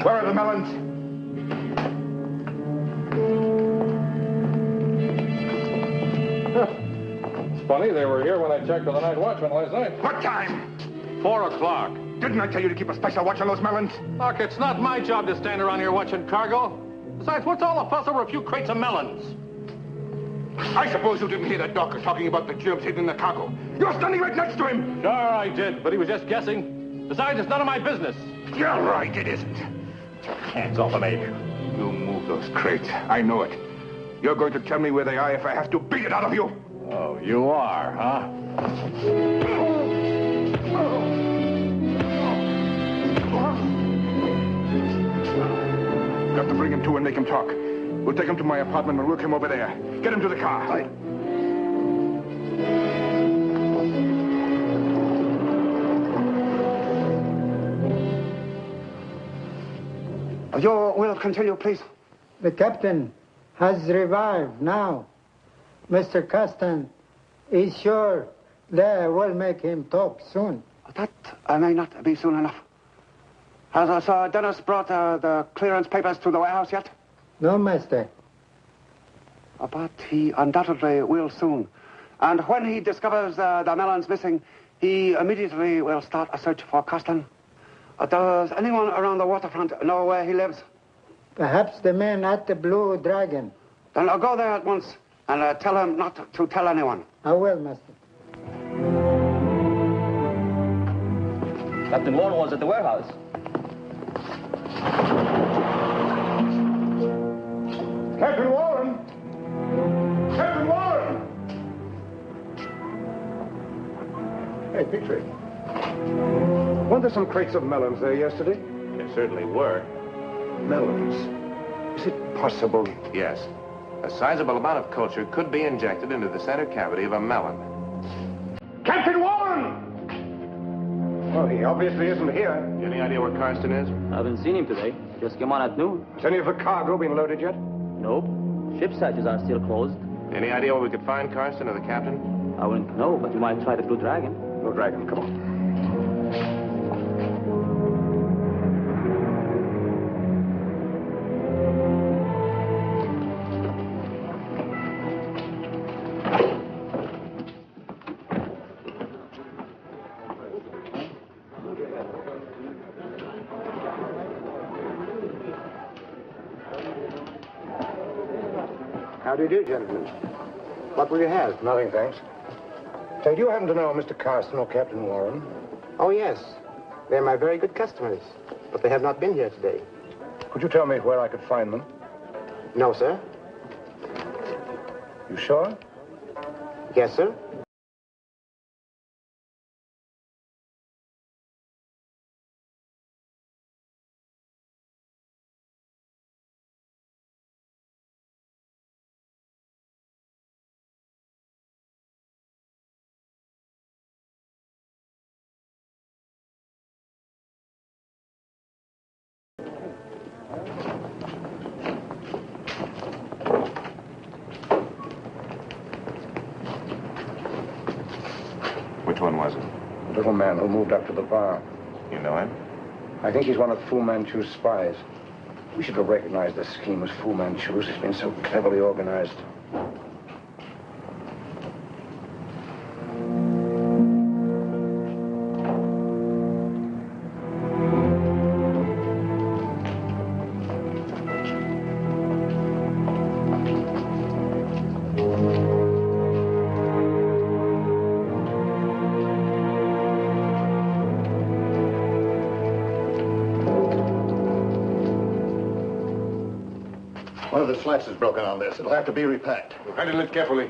Where are the melons? It's funny, they were here when I checked with the night watchman last night. What time? 4 o'clock. Didn't I tell you to keep a special watch on those melons? Look, it's not my job to stand around here watching cargo. Besides, what's all the fuss over a few crates of melons? I suppose you didn't hear that doctor talking about the germs hidden in the cargo. You're standing right next to him. Sure, I did, but he was just guessing. Besides, it's none of my business. You're right, it isn't. Hands off of me. You move those crates. I know it. You're going to tell me where they are if I have to beat it out of you. Oh, you are, huh? Got to bring him to and make him talk. We'll take him to my apartment and work him over there. Get him to the car. Right. You will continue, please. The captain has revived now. Mr. Castan is sure they will make him talk soon. That may not be soon enough. Has Sir Dennis brought the clearance papers to the warehouse yet? No, master. But he undoubtedly will soon. And when he discovers the melons missing, he immediately will start a search for Castan. Does anyone around the waterfront know where he lives? Perhaps the man at the Blue Dragon. Then I'll go there at once and tell him not to tell anyone. I will, master. Captain Warren was at the warehouse. Captain Warren! Captain Warren! Hey, Petrie. Weren't there some crates of melons there yesterday? There certainly were. Melons? Is it possible? Yes. A sizable amount of culture could be injected into the center cavity of a melon. Captain Warren! Well, he obviously isn't here. Any idea where Karsten is? I haven't seen him today. Just came on at noon. Has any of the cargo been loaded yet? Nope. Ship's hatches are still closed. Any idea where we could find Karsten or the captain? I wouldn't know, but you might try the Blue Dragon. Blue Dragon, come on. How do you do, gentlemen? What will you have? Nothing, thanks. Say, do you happen to know Mr. Carson or Captain Warren? Oh, yes. They're my very good customers, but they have not been here today. Could you tell me where I could find them? No, sir. You sure? Yes, sir. Which one was it? The little man who moved up to the bar. You know him? I think he's one of Fu Manchu's spies. We should have recognized this scheme as Fu Manchu's. It's been so cleverly organized. One of the slats is broken on this. It'll have to be repacked. Handle it carefully.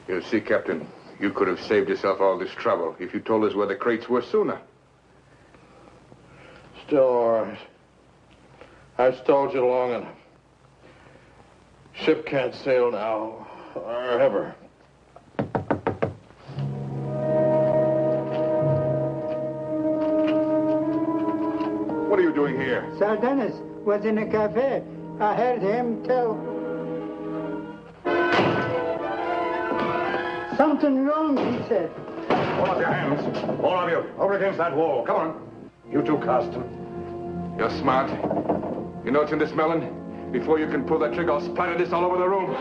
You see, Captain, you could have saved yourself all this trouble if you told us where the crates were sooner. Still all right. I've stalled you long enough. Ship can't sail now, or ever. What are you doing here? Sir Dennis was in a cafe. I heard him tell... Something wrong, he said. Hold up your hands. All of you. Over against that wall. Come on. You too, Carsten. You're smart. You know what's in this melon? Before you can pull that trigger, I'll splatter this all over the room.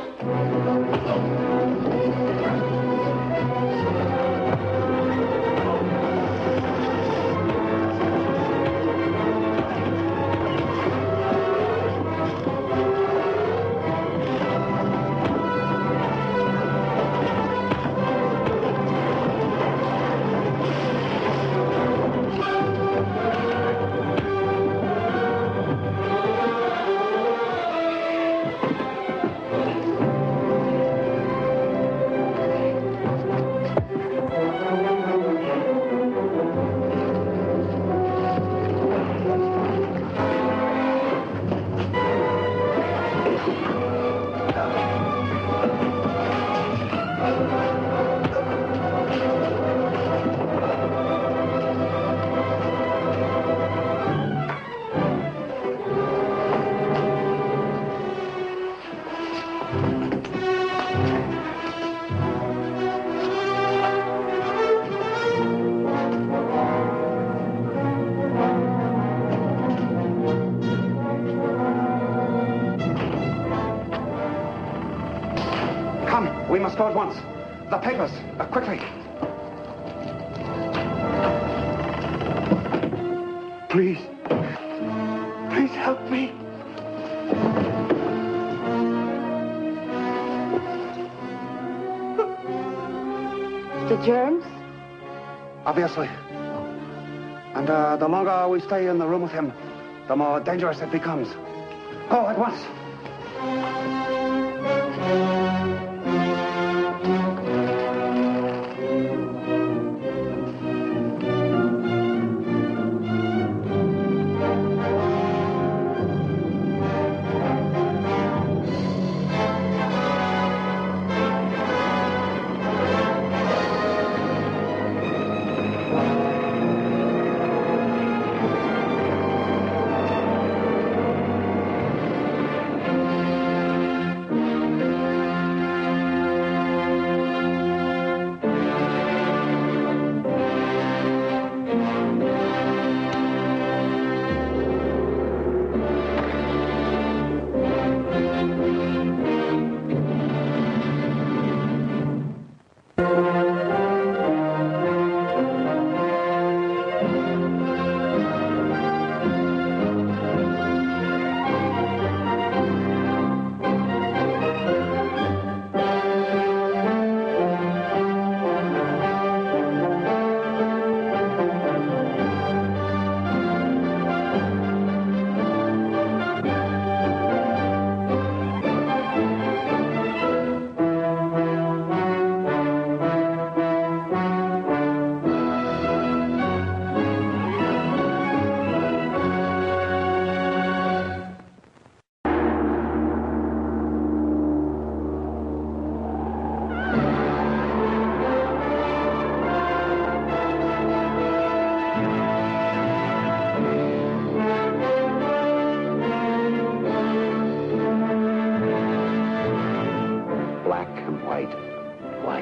We must go at once. The papers, quickly. Please. Please help me. The germs? Obviously. And the longer we stay in the room with him, the more dangerous it becomes. Go at once.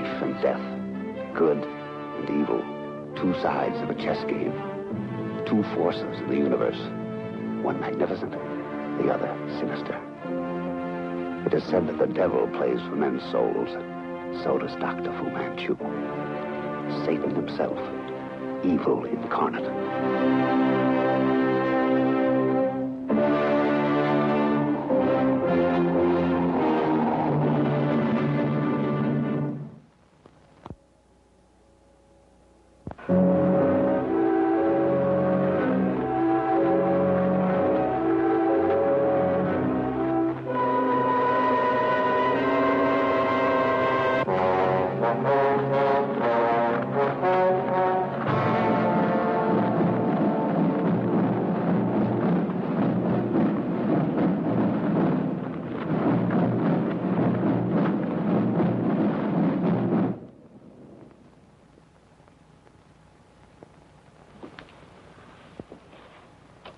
life and death, good and evil, two sides of a chess game, two forces in the universe, one magnificent, the other sinister. It is said that the devil plays for men's souls. So does Dr. Fu Manchu. Satan himself, evil incarnate.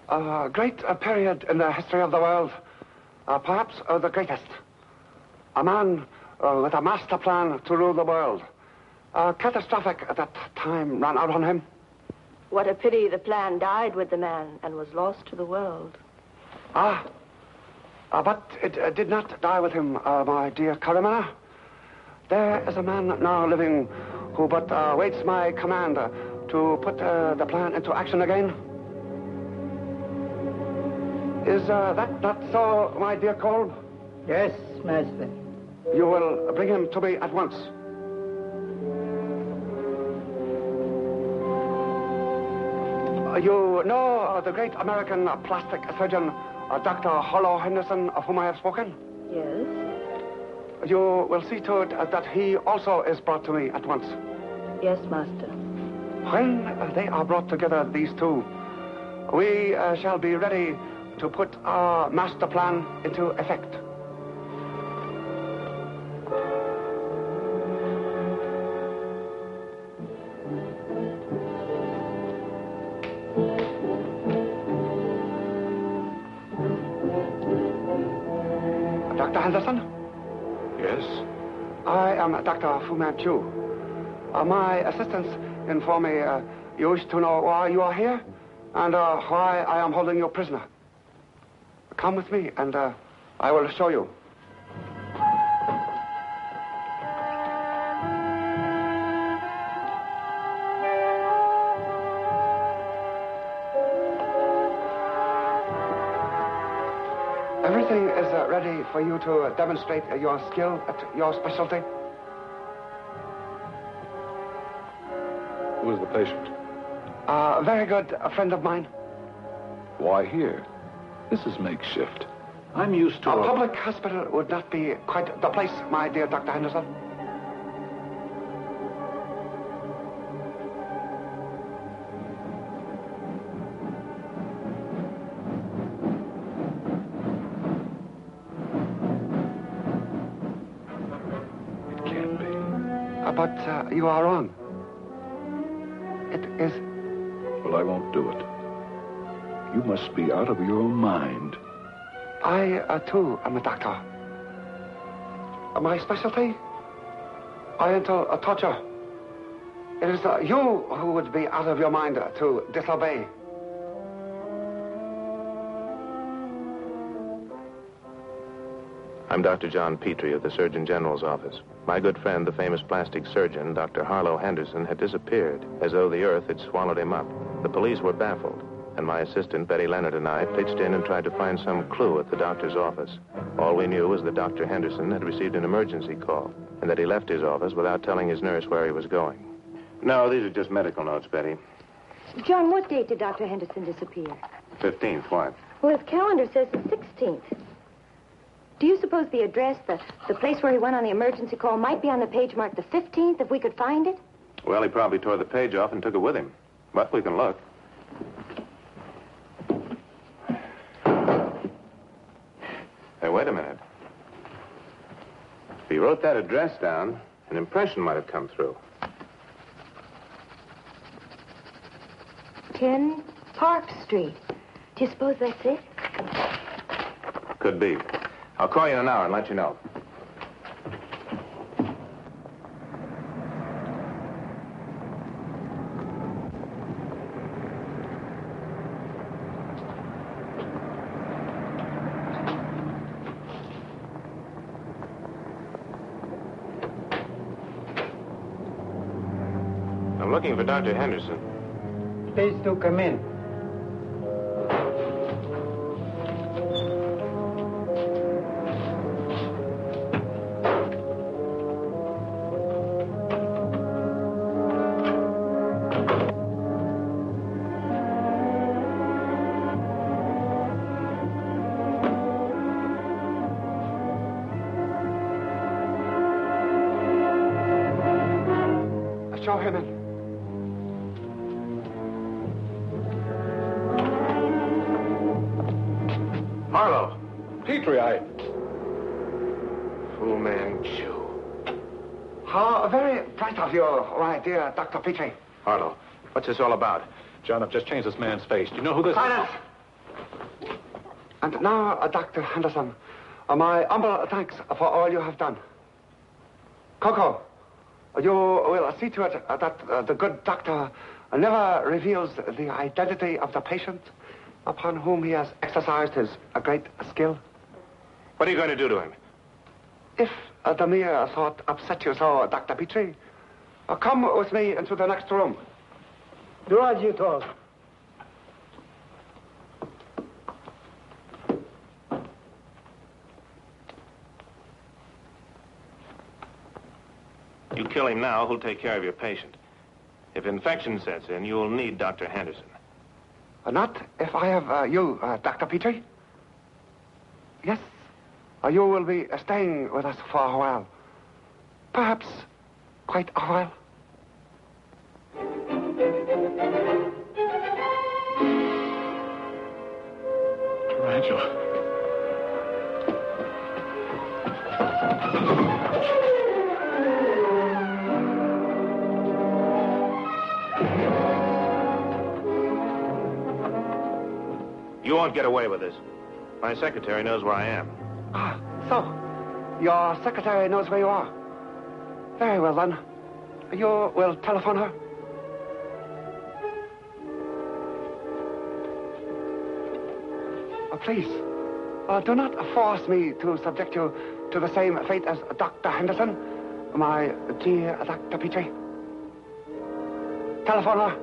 A great period in the history of the world, perhaps the greatest. A man with a master plan to rule the world. Catastrophic at that time ran out on him. What a pity the plan died with the man and was lost to the world. But it did not die with him, my dear Karamana. There is a man now living who but waits my command to put the plan into action again. Is that not so, my dear Kolb? Yes, Master. You will bring him to me at once. You know the great American plastic surgeon, Dr. Harlow Henderson, of whom I have spoken? Yes. You will see to it that he also is brought to me at once. Yes, Master. When they are brought together, these two, we shall be ready to put our master plan into effect. Dr. Henderson? Yes? I am Dr. Fu Manchu. My assistants inform me you wish to know why you are here and why I am holding you prisoner. Come with me, and I will show you. Everything is ready for you to demonstrate your skill at your specialty. Who is the patient? A very good friend of mine. Why here? This is makeshift. I'm used to a public hospital would not be quite the place, my dear Dr. Henderson. It can't be. But you are wrong. It is. Well, I won't do it. You must be out of your mind. I, too, am a doctor. My specialty? Oriental torture. It is you who would be out of your mind to disobey. I'm Dr. John Petrie of the Surgeon General's office. My good friend, the famous plastic surgeon, Dr. Harlow Henderson, had disappeared, as though the earth had swallowed him up. The police were baffled, and my assistant, Betty Leonard, and I pitched in and tried to find some clue at the doctor's office. All we knew was that Dr. Henderson had received an emergency call, and that he left his office without telling his nurse where he was going. No, these are just medical notes, Betty. John, what date did Dr. Henderson disappear? 15th, why? Well, his calendar says the 16th. Do you suppose the address, the place where he went on the emergency call, might be on the page marked the 15th, if we could find it? Well, he probably tore the page off and took it with him. But we can look. Hey, wait a minute. If he wrote that address down, an impression might have come through. 10 Park Street. Do you suppose that's it? Could be. I'll call you in an hour and let you know. looking for Dr. Henderson. Please do come in. Show him in. Harlow. Petrie, Fu Manchu. How very bright of you, my dear Dr. Petrie. Harlow, what's this all about? John, I've just changed this man's face. Do you know who this Silence! And now, Dr. Henderson, my humble thanks for all you have done. Coco, you will see to it that the good doctor never reveals the identity of the patient upon whom he has exercised his great skill. What are you going to do to him? If the mere thought upset you so, Dr. Petrie, come with me into the next room. Do as you told. You kill him now, who'll take care of your patient. If infection sets in, you'll need Dr. Henderson. Not if I have you, Dr. Petrie. Yes, you will be staying with us for a while. Perhaps quite a while. Tarantula. You won't get away with this. My secretary knows where I am. Ah, so your secretary knows where you are. Very well, then. You will telephone her? Please, do not force me to subject you to the same fate as Dr. Henderson, my dear Dr. Petrie. Telephone her.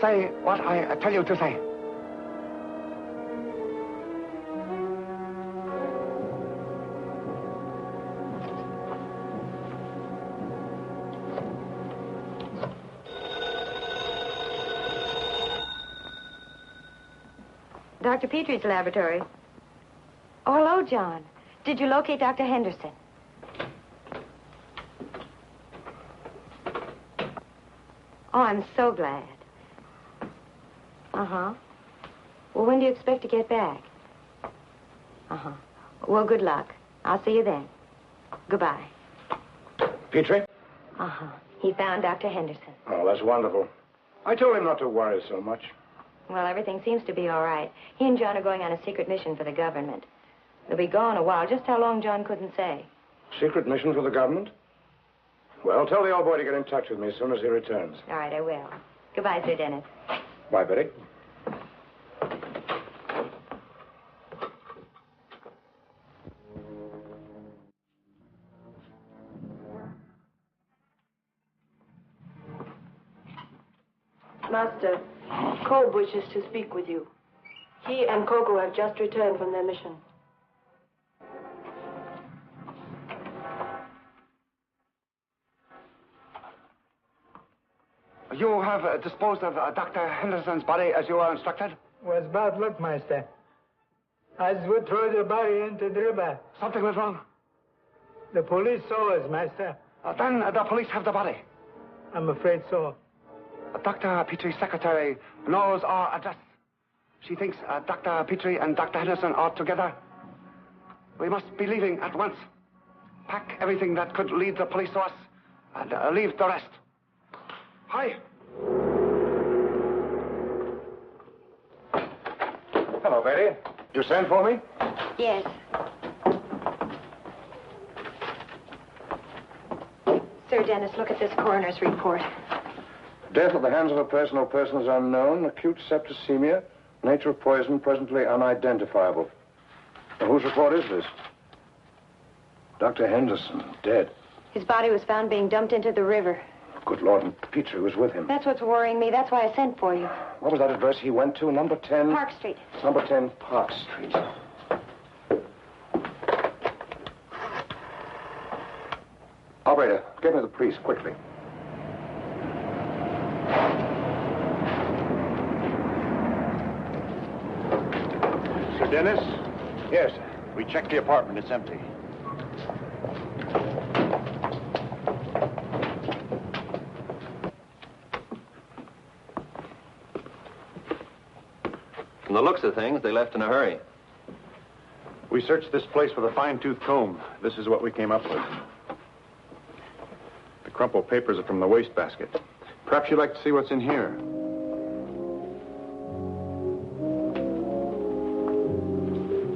Say what I tell you to say. Dr. Petrie's laboratory. Oh, hello, John. Did you locate Dr. Henderson? Oh, I'm so glad. Uh-huh. Well, when do you expect to get back? Uh-huh. Well, good luck. I'll see you then. Goodbye. Petrie? Uh-huh. He found Dr. Henderson. Oh, that's wonderful. I told him not to worry so much. Well, everything seems to be all right. He and John are going on a secret mission for the government. They'll be gone a while. Just how long, John couldn't say. Secret mission for the government? Well, tell the old boy to get in touch with me as soon as he returns. All right, I will. Goodbye, Sir Dennis. Bye, Betty. Master, Kolb wishes to speak with you. He and Coco have just returned from their mission. You have disposed of Dr. Henderson's body as you were instructed? Was bad luck, Master. As we threw the body into the river. Something was wrong? The police saw us, Master. Then the police have the body. I'm afraid so. Dr. Petrie's secretary knows our address. She thinks Dr. Petrie and Dr. Henderson are together. We must be leaving at once. Pack everything that could lead the police to us and leave the rest. Hurry. Hello, Betty. Did you send for me? Yes. Sir Dennis, look at this coroner's report. Death at the hands of a person or persons unknown, acute septicemia, nature of poison presently unidentifiable. Now, whose report is this? Dr. Henderson, dead. His body was found being dumped into the river. Good Lord, and Petrie was with him. That's what's worrying me. That's why I sent for you. What was that address he went to? Number 10? Park Street. Number 10, Park Street. Operator, get me the priest, quickly. Sir Dennis? Yes. We checked the apartment. It's empty. From the looks of things, they left in a hurry. We searched this place with a fine-tooth comb. This is what we came up with. The crumpled papers are from the wastebasket. Perhaps you'd like to see what's in here.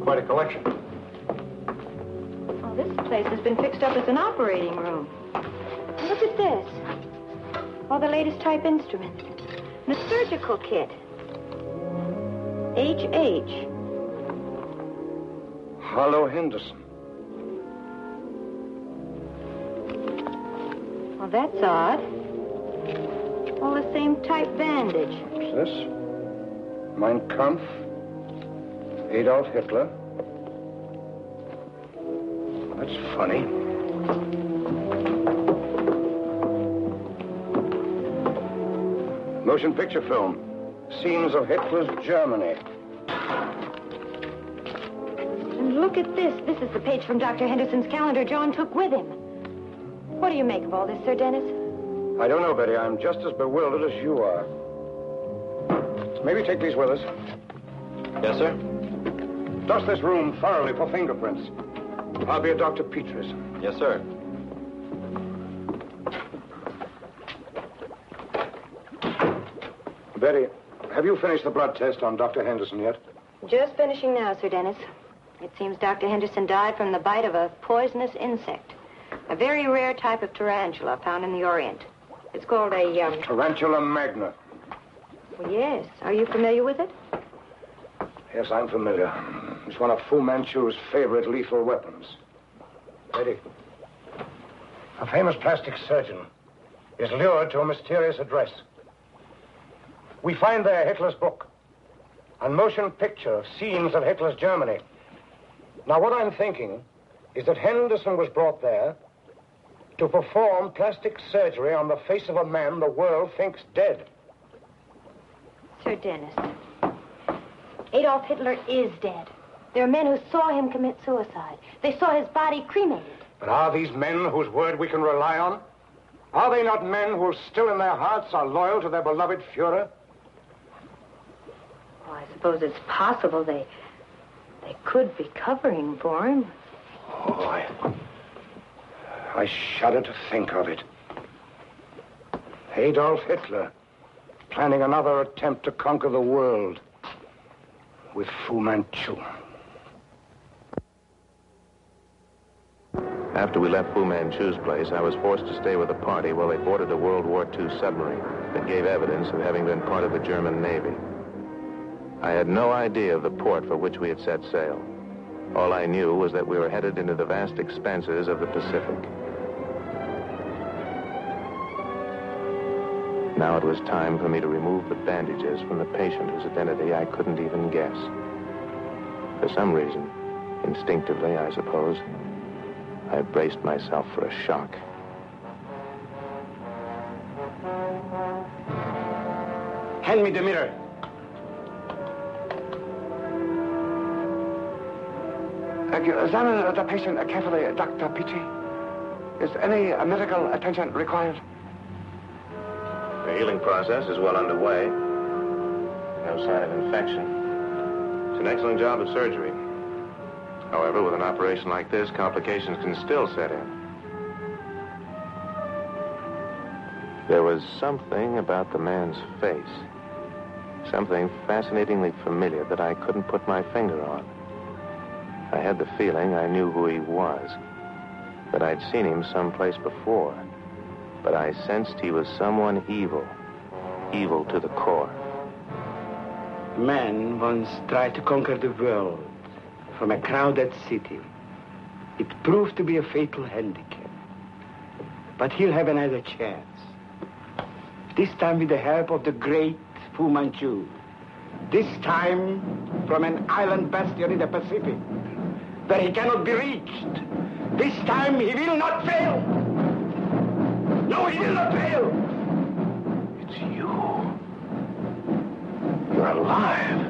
Quite a collection. Oh, this place has been fixed up as an operating room. Look at this. All the latest type instruments. And a surgical kit. H.H. Harlow Henderson. Well, that's odd. All the same type bandage. What's this? Mein Kampf. Adolf Hitler. That's funny. Motion picture film. Scenes of Hitler's Germany. And look at this. This is the page from Dr. Henderson's calendar John took with him. What do you make of all this, Sir Dennis? I don't know, Betty. I'm just as bewildered as you are. Maybe take these with us. Yes, sir? Dust this room thoroughly for fingerprints. I'll be at Dr. Petrie's. Yes, sir. Betty, have you finished the blood test on Dr. Henderson yet? Just finishing now, Sir Dennis. It seems Dr. Henderson died from the bite of a poisonous insect. A very rare type of tarantula found in the Orient. It's called a, Tarantula magna. Well, yes. Are you familiar with it? Yes, I'm familiar. It's one of Fu Manchu's favorite lethal weapons. Betty, a famous plastic surgeon is lured to a mysterious address. We find there Hitler's book, a motion picture of scenes of Hitler's Germany. Now, what I'm thinking is that Henderson was brought there to perform plastic surgery on the face of a man the world thinks dead. Sir Dennis, Adolf Hitler is dead. There are men who saw him commit suicide. They saw his body cremated. But are these men whose word we can rely on? Are they not men who still in their hearts are loyal to their beloved Fuhrer? Well, I suppose it's possible they could be covering for him. Oh, I shudder to think of it. Adolf Hitler planning another attempt to conquer the world with Fu Manchu. After we left Fu Manchu's place, I was forced to stay with a party while they boarded a World War II submarine that gave evidence of having been part of the German Navy. I had no idea of the port for which we had set sail. All I knew was that we were headed into the vast expanses of the Pacific. Now it was time for me to remove the bandages from the patient whose identity I couldn't even guess. For some reason, instinctively, I suppose, I braced myself for a shock. Hand me the mirror. Examine the patient carefully, Dr. Petrie. Is any medical attention required? The healing process is well underway. No sign of infection. It's an excellent job of surgery. However, with an operation like this, complications can still set in. There was something about the man's face, something fascinatingly familiar that I couldn't put my finger on. I had the feeling I knew who he was, that I'd seen him someplace before, but I sensed he was someone evil, evil to the core. Man once tried to conquer the world from a crowded city. It proved to be a fatal handicap. But he'll have another chance. This time with the help of the great Fu Manchu. This time from an island bastion in the Pacific, where he cannot be reached. This time he will not fail. No, he will not fail. It's you. You're alive.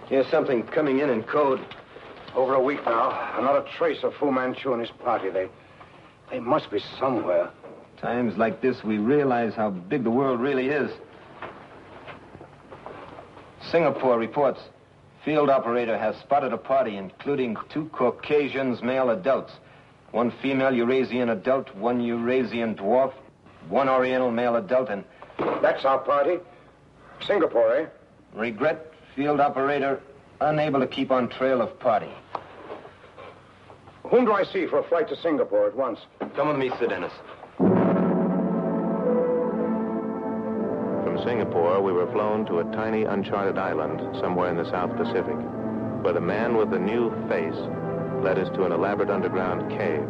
Here's something coming in code. Over a week now. Not a trace of Fu Manchu and his party. They must be somewhere. Times like this, we realize how big the world really is. Singapore reports. Field operator has spotted a party, including 2 Caucasians, male adults. 1 female Eurasian adult, 1 Eurasian dwarf, 1 Oriental male adult, and... That's our party. Singapore, eh? Regret, field operator unable to keep on trail of party. Whom do I see for a flight to Singapore at once? Come with me, Sir Dennis. From Singapore, we were flown to a tiny, uncharted island somewhere in the South Pacific, where the man with the new face led us to an elaborate underground cave.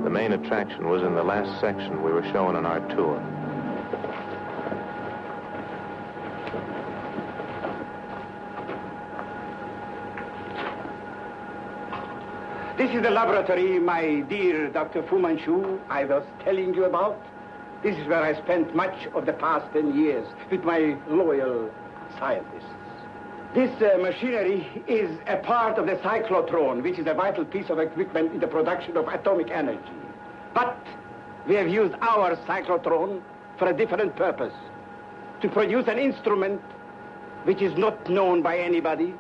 The main attraction was in the last section we were shown on our tour. This is the laboratory, my dear Dr. Fu Manchu, I was telling you about. This is where I spent much of the past 10 years with my loyal scientists. This machinery is a part of the cyclotron, which is a vital piece of equipment in the production of atomic energy. But we have used our cyclotron for a different purpose, to produce an instrument which is not known by anybody,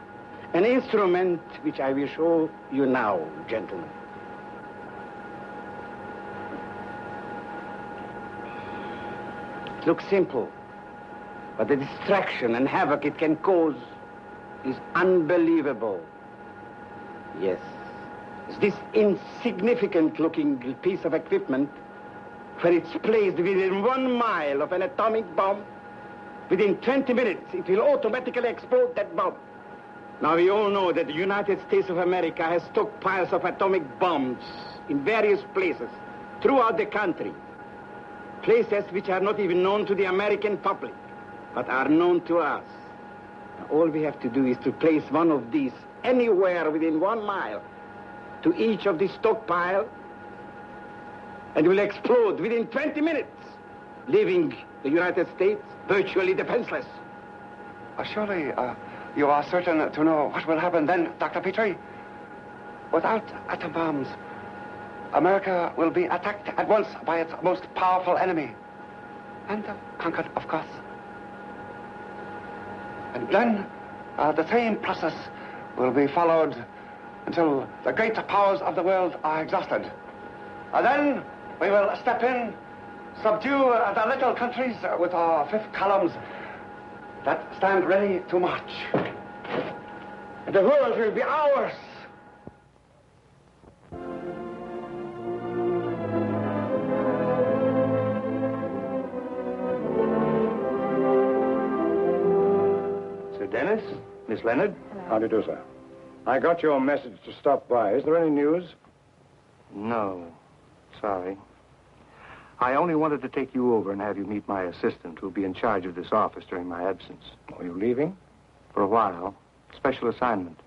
an instrument which I will show you now, gentlemen. It looks simple, but the distraction and havoc it can cause is unbelievable. Yes, this insignificant-looking piece of equipment, when it's placed within 1 mile of an atomic bomb, within 20 minutes, it will automatically explode that bomb. Now, we all know that the United States of America has stockpiles of atomic bombs in various places throughout the country. Places which are not even known to the American public, but are known to us. Now, all we have to do is to place one of these anywhere within 1 mile to each of the stockpile, and it will explode within 20 minutes, leaving the United States virtually defenseless. Surely, you are certain to know what will happen then, Dr. Petrie? Without atom bombs, America will be attacked at once by its most powerful enemy. And conquered, of course. And then the same process will be followed until the great powers of the world are exhausted. And then we will step in, subdue the little countries with our 5th columns that stand ready to march. The world will be ours. Sir Dennis, Miss Leonard. How do you do, sir? I got your message to stop by. Is there any news? No. Sorry. I only wanted to take you over and have you meet my assistant, who'll be in charge of this office during my absence. Are you leaving? For a while. Special assignment.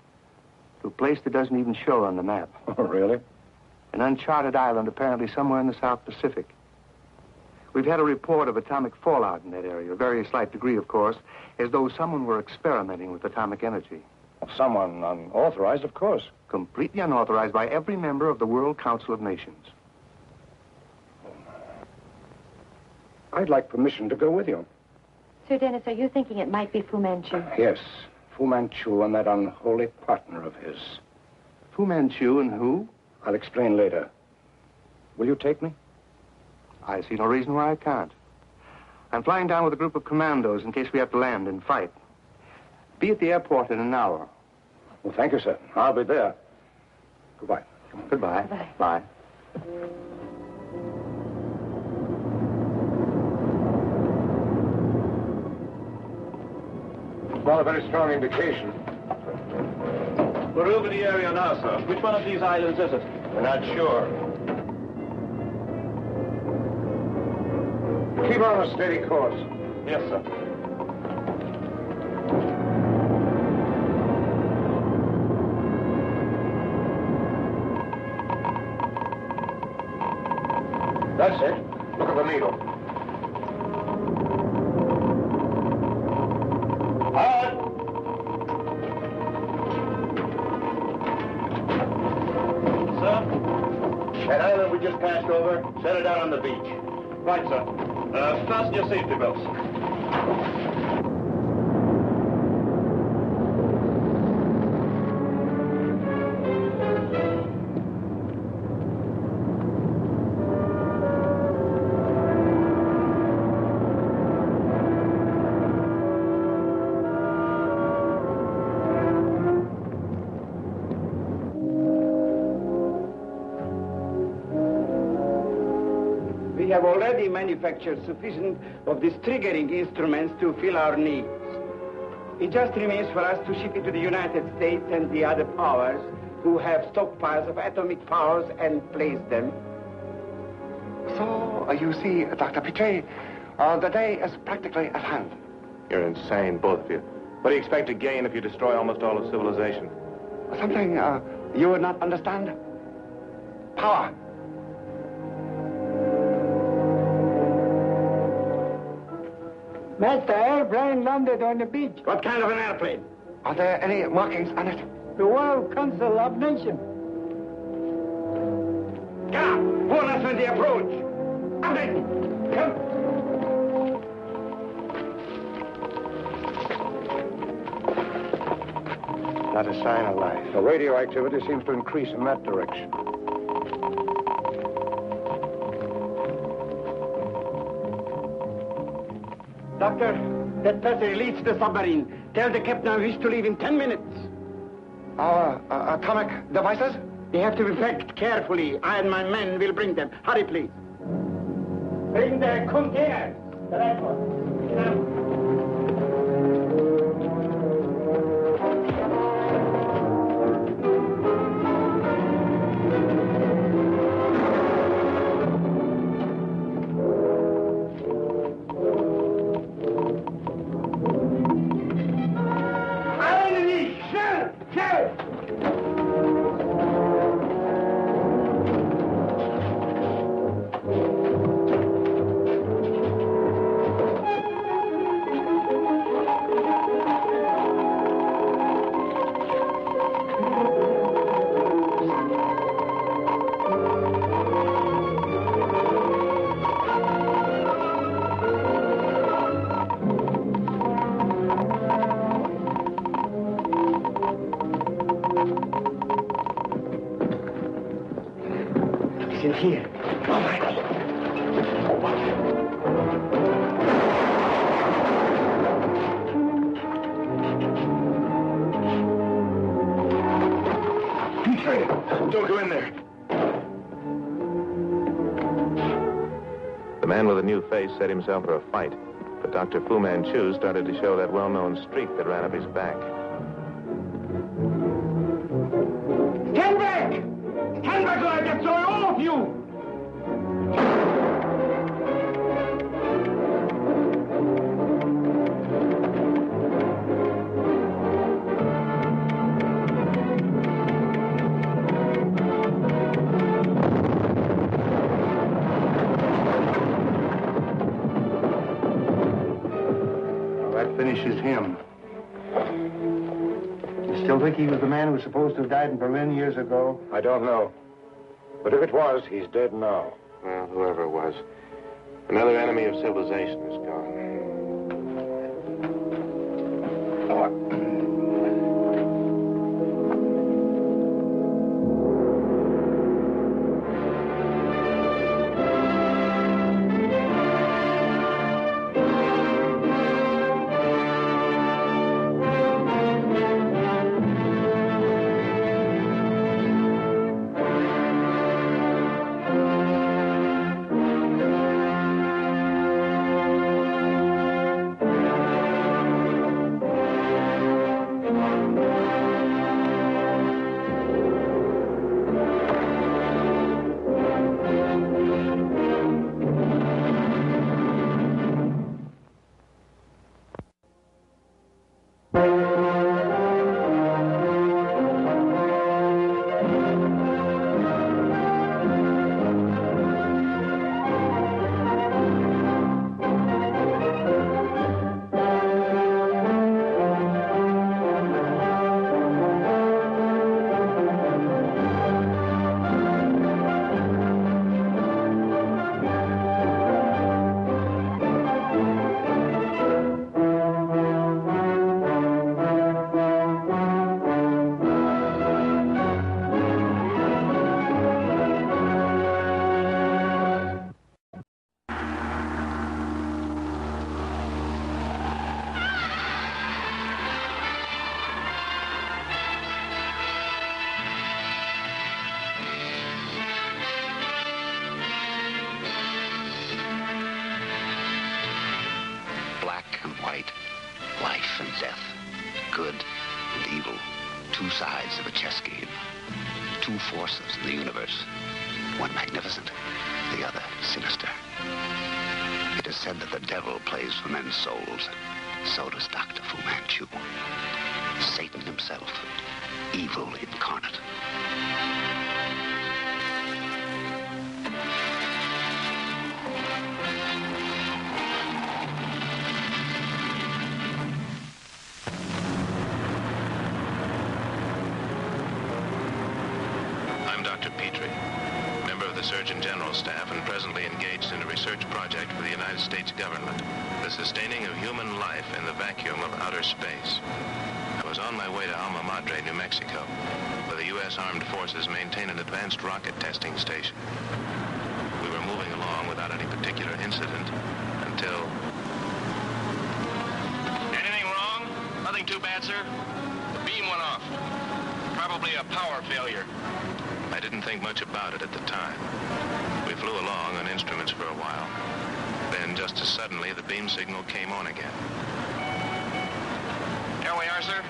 To a place that doesn't even show on the map. Oh, really? An uncharted island apparently somewhere in the South Pacific. We've had a report of atomic fallout in that area, a very slight degree, of course, as though someone were experimenting with atomic energy. Someone unauthorized, of course. Completely unauthorized by every member of the World Council of Nations. I'd like permission to go with you. Sir Dennis, are you thinking it might be Fu Manchu? Yes, Fu Manchu and that unholy partner of his. Fu Manchu and who? I'll explain later. Will you take me? I see no reason why I can't. I'm flying down with a group of commandos in case we have to land and fight. Be at the airport in an hour. Well, thank you, sir. I'll be there. Goodbye. Goodbye. Bye. Bye. Not a very strong indication. We're over the area now, sir. Which one of these islands is it? We're not sure. Keep on a steady course. Yes, sir. That's it. Look at the needle. That island we just passed over, set it down on the beach. Right, sir. Fasten your safety belts. We have already manufactured sufficient of these triggering instruments to fill our needs. It just remains for us to ship it to the United States and the other powers who have stockpiles of atomic powers and place them. So, you see, Dr. Petrie, the day is practically at hand. You're insane, both of you. What do you expect to gain if you destroy almost all of civilization? Something you would not understand? Power. Master, airplane landed on the beach. What kind of an airplane? Are there any markings on it? The World Council of Nations. Come, warn us when they approach. Amen. Come. Not a sign of life. The radioactivity seems to increase in that direction. Doctor, that passage leads to the submarine. Tell the captain I wish to leave in 10 minutes. Our atomic devices? They have to be packed carefully. I and my men will bring them. Hurry, please. Bring the containers. The right one. Now. In here. All right. Don't go in there. The man with a new face set himself for a fight, but Dr. Fu Manchu started to show that well-known streak that ran up his back. Stand back! Stand back or I destroy all of you! That finishes him. You still think he was the man who was supposed to have died in Berlin years ago? I don't know. But if it was, he's dead now. Well, whoever it was, another enemy of civilization is gone. and death, good and evil, two sides of a chess game, two forces in the universe, one magnificent, the other sinister. It is said that the devil plays for men's souls. So does Dr. Fu Manchu. Satan himself, evil incarnate. I'm Dr. Petrie, member of the Surgeon General's staff and presently engaged in a research project for the United States government, the sustaining of human life in the vacuum of outer space. I was on my way to Alma Madre, New Mexico, where the U.S. Armed Forces maintain an advanced rocket testing station. We were moving along without any particular incident until... Anything wrong? Nothing too bad, sir. The beam went off. Probably a power failure. I didn't think much about it at the time. We flew along on instruments for a while. Then, just as suddenly, the beam signal came on again. Here we are, sir.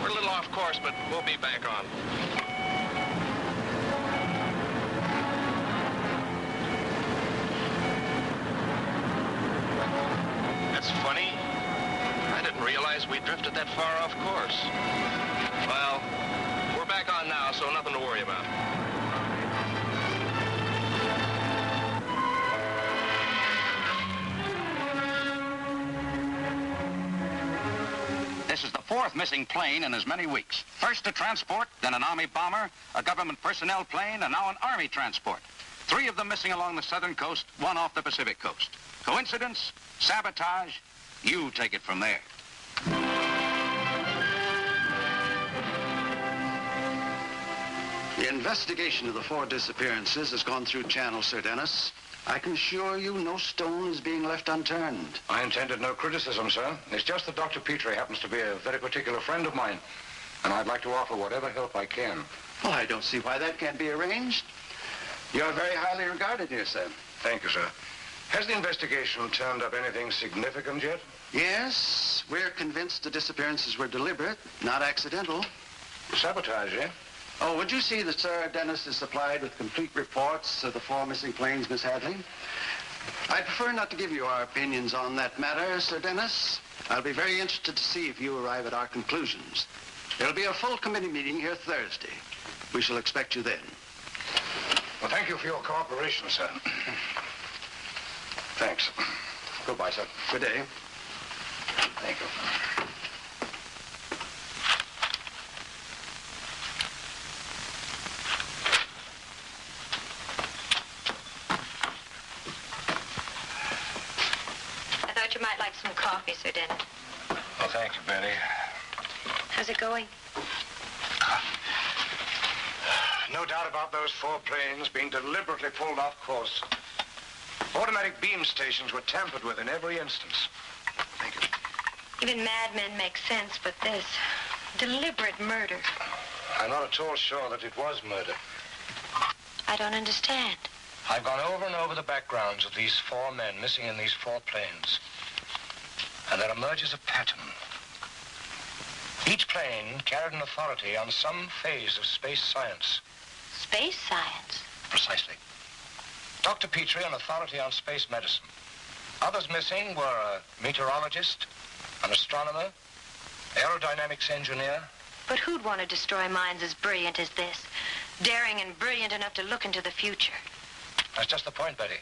We're a little off course, but we'll be back on. That's funny. I didn't realize we drifted that far off course. Well, we're back on now, so nothing to worry about. This is the fourth missing plane in as many weeks. First a transport, then an Army bomber, a government personnel plane, and now an Army transport. 3 of them missing along the southern coast, 1 off the Pacific coast. Coincidence? Sabotage? You take it from there. The investigation of the 4 disappearances has gone through channel, Sir Dennis. I can assure you no stone is being left unturned. I intended no criticism, sir. It's just that Dr. Petrie happens to be a very particular friend of mine, and I'd like to offer whatever help I can. Well, I don't see why that can't be arranged. You're very highly regarded here, sir. Thank you, sir. Has the investigation turned up anything significant yet? Yes, we're convinced the disappearances were deliberate, not accidental. Sabotage, eh? Oh, would you see that Sir Dennis is supplied with complete reports of the 4 missing planes, Miss Hadley? I'd prefer not to give you our opinions on that matter, Sir Dennis. I'll be very interested to see if you arrive at our conclusions. There'll be a full committee meeting here Thursday. We shall expect you then. Well, thank you for your cooperation, sir. Thanks. Goodbye, sir. Good day. Thank you. I thought you might like some coffee, Sir Dennis. Well, thank you, Betty. How's it going? No doubt about those 4 planes being deliberately pulled off course. Automatic beam stations were tampered with in every instance. Thank you. Even madmen make sense, but this deliberate murder. I'm not at all sure that it was murder. I don't understand. I've gone over and over the backgrounds of these 4 men missing in these 4 planes. And there emerges a pattern. Each plane carried an authority on some phase of space science. Space science? Precisely. Dr. Petrie, an authority on space medicine. Others missing were a meteorologist, an astronomer, aerodynamics engineer. But who'd want to destroy minds as brilliant as this? Daring and brilliant enough to look into the future. That's just the point, Betty.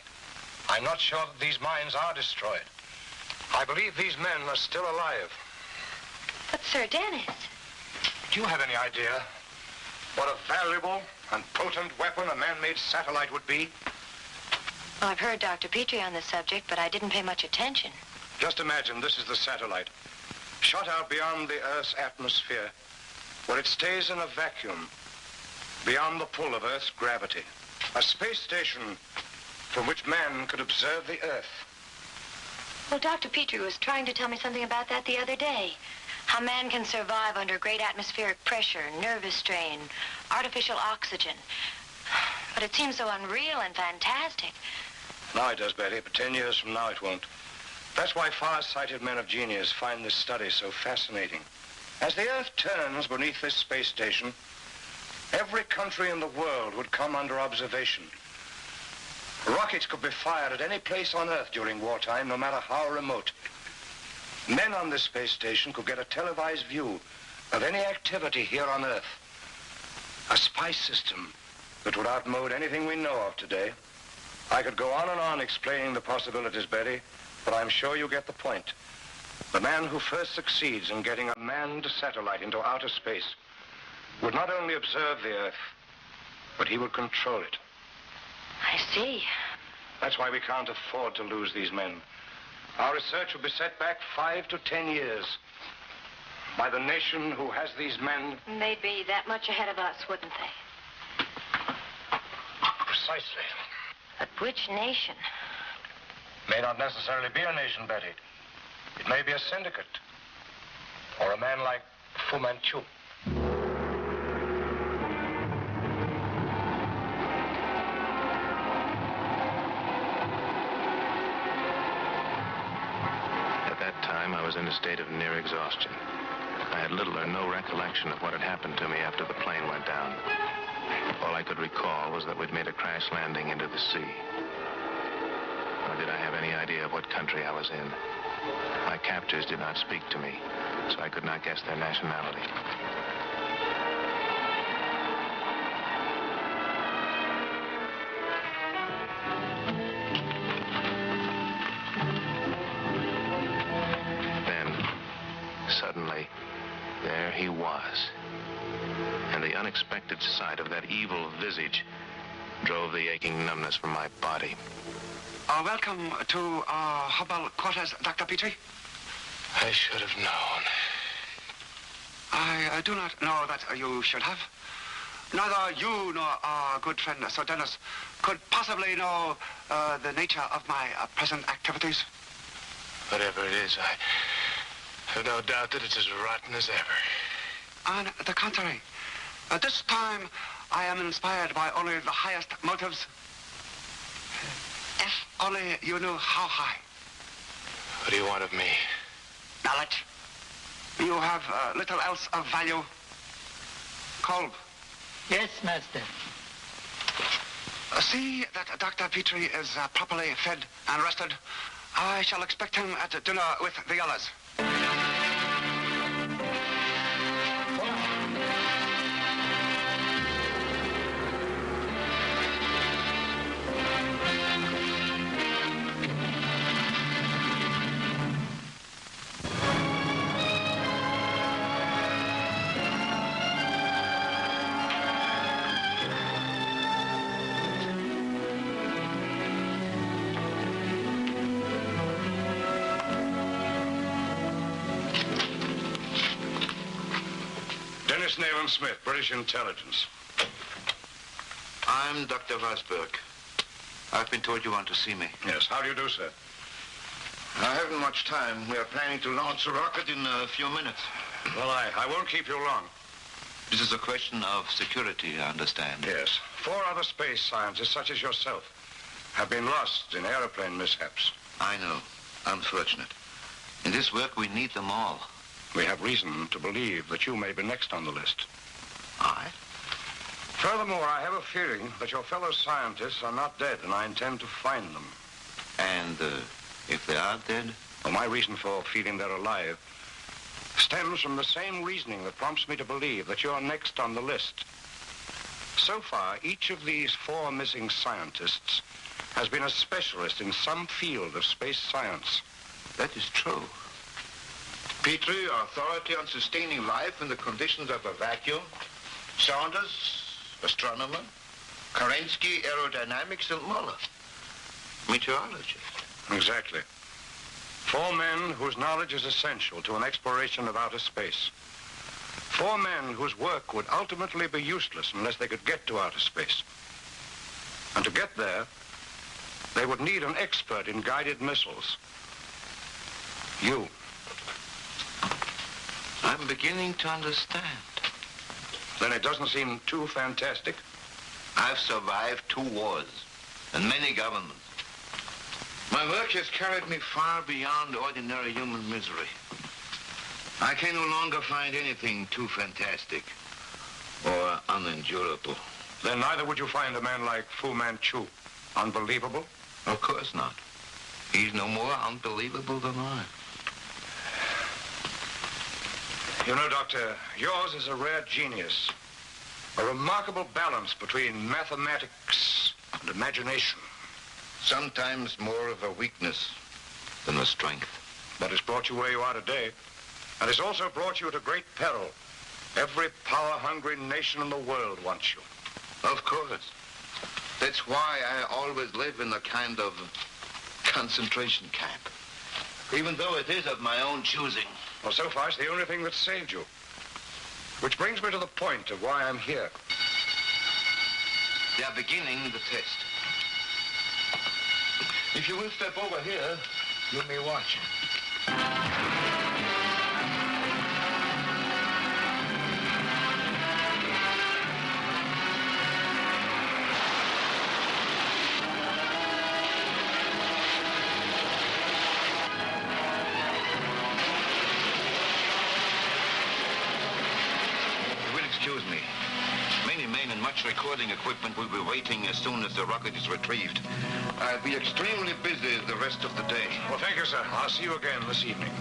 I'm not sure that these minds are destroyed. I believe these men are still alive. But, Sir Dennis... Do you have any idea what a valuable and potent weapon a man-made satellite would be? Well, I've heard Dr. Petrie on the subject, but I didn't pay much attention. Just imagine this is the satellite, shot out beyond the Earth's atmosphere, where it stays in a vacuum, beyond the pull of Earth's gravity. A space station from which man could observe the Earth. Well, Dr. Petrie was trying to tell me something about that the other day. How man can survive under great atmospheric pressure, nervous strain, artificial oxygen. But it seems so unreal and fantastic. Now it does, Betty, but 10 years from now it won't. That's why far-sighted men of genius find this study so fascinating. As the Earth turns beneath this space station, every country in the world would come under observation. Rockets could be fired at any place on Earth during wartime, no matter how remote. Men on this space station could get a televised view of any activity here on Earth. A spy system that would outmode anything we know of today. I could go on and on explaining the possibilities, Betty, but I'm sure you get the point. The man who first succeeds in getting a manned satellite into outer space would not only observe the Earth, but he would control it. I see. That's why we can't afford to lose these men. Our research will be set back 5 to 10 years by the nation who has these men. They'd be that much ahead of us, wouldn't they? Precisely. But which nation? May not necessarily be a nation, Betty. It may be a syndicate. Or a man like Fu Manchu. At that time, I was in a state of near exhaustion. I had little or no recollection of what had happened to me after the plane went down. All I could recall was that we'd made a crash landing into the sea. Nor did I have any idea of what country I was in. My captors did not speak to me, so I could not guess their nationality. Then, suddenly, there he was. And the unexpected sight of that evil visage drove the aching numbness from my body. Welcome to Hubble quarters, Dr. Petrie. I should have known. I do not know that you should have. Neither you nor our good friend, Sir Dennis, could possibly know the nature of my present activities. Whatever it is, I have no doubt that it's as rotten as ever. On the contrary, this time I am inspired by only the highest motives. If only you knew how high. What do you want of me? Knowledge. You have little else of value. Kolb. Yes, master. See that Dr. Petrie is properly fed and rested. I shall expect him at dinner with the others. Smith, British Intelligence. I'm Dr. Vosberg. I've been told you want to see me. Yes, how do you do, sir? I haven't much time. We are planning to launch a rocket in a few minutes. Well, I won't keep you long. This is a question of security, I understand. Yes. 4 other space scientists, such as yourself, have been lost in airplane mishaps. I know. Unfortunate. In this work, we need them all. We have reason to believe that you may be next on the list. I? Furthermore, I have a feeling that your fellow scientists are not dead, and I intend to find them. And if they are dead? Well, my reason for feeling they're alive stems from the same reasoning that prompts me to believe that you're next on the list. So far, each of these 4 missing scientists has been a specialist in some field of space science. That is true. Petrie, authority on sustaining life in the conditions of a vacuum. Saunders, astronomer. Kerensky, aerodynamics, and Muller, meteorology. Exactly. 4 men whose knowledge is essential to an exploration of outer space. 4 men whose work would ultimately be useless unless they could get to outer space. And to get there, they would need an expert in guided missiles. You. I'm beginning to understand. Then it doesn't seem too fantastic? I've survived 2 wars and many governments. My work has carried me far beyond ordinary human misery. I can no longer find anything too fantastic or unendurable. Then neither would you find a man like Fu Manchu unbelievable? Of course not. He's no more unbelievable than I. You know, Doctor, yours is a rare genius. A remarkable balance between mathematics and imagination. Sometimes more of a weakness than a strength. But it's brought you where you are today. And it's also brought you to great peril. Every power-hungry nation in the world wants you. Of course. That's why I always live in a kind of concentration camp. Even though it is of my own choosing. Well, so far it's the only thing that's saved you. Which brings me to the point of why I'm here. They are beginning the test. If you will step over here, you may watch. Excuse me. Many men and much recording equipment will be waiting as soon as the rocket is retrieved. I'll be extremely busy the rest of the day. Well, thank you, sir. I'll see you again this evening.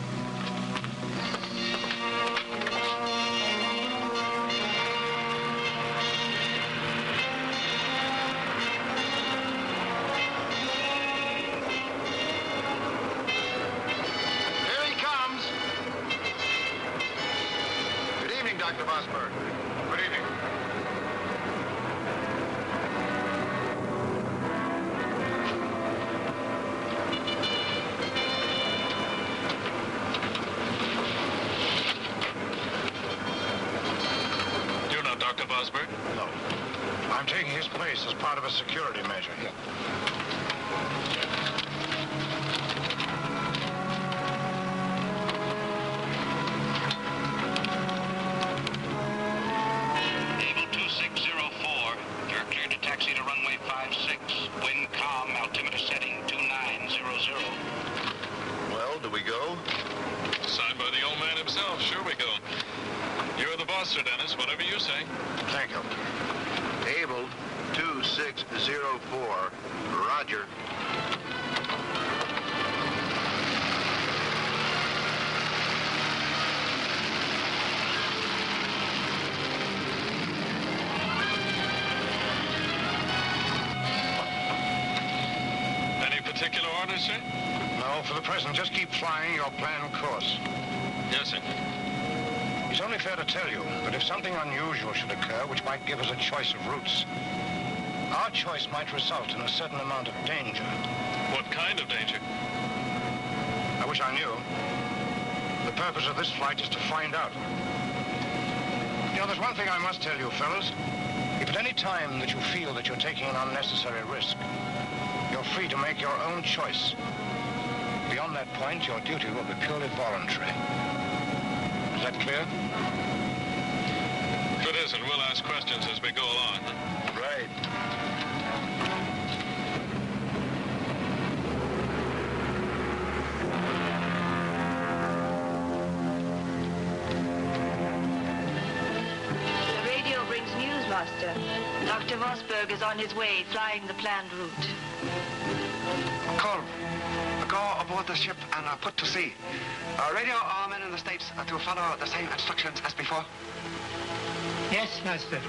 Here he comes. Good evening, Dr. Vosberg. Good evening. You know Dr. Vosberg? No. I'm taking his place as part of a security measure here. Able 2604, you're cleared to taxi to runway 56. Wind calm, altimeter setting 2900. Well, do we go? Signed by the old man himself. Sure we go. You're the boss, Sir Dennis. Whatever you say. Thank you. Able 2604. Roger. Any particular orders, sir? No, for the present, just keep flying your planned course. Yes, sir. It's only fair to tell you that if something unusual should occur, which might give us a choice of routes, our choice might result in a certain amount of danger. What kind of danger? I wish I knew. The purpose of this flight is to find out. You know, there's one thing I must tell you, fellas. If at any time that you feel that you're taking an unnecessary risk, you're free to make your own choice. Beyond that point, your duty will be purely voluntary. Is that clear? If it isn't, we'll ask questions as we go along. Right. The radio brings news, Master. Dr. Vosberg is on his way, flying the planned route. Cole, go aboard the ship and put to sea. Radio our men in the States to follow the same instructions as before. Yes, Master.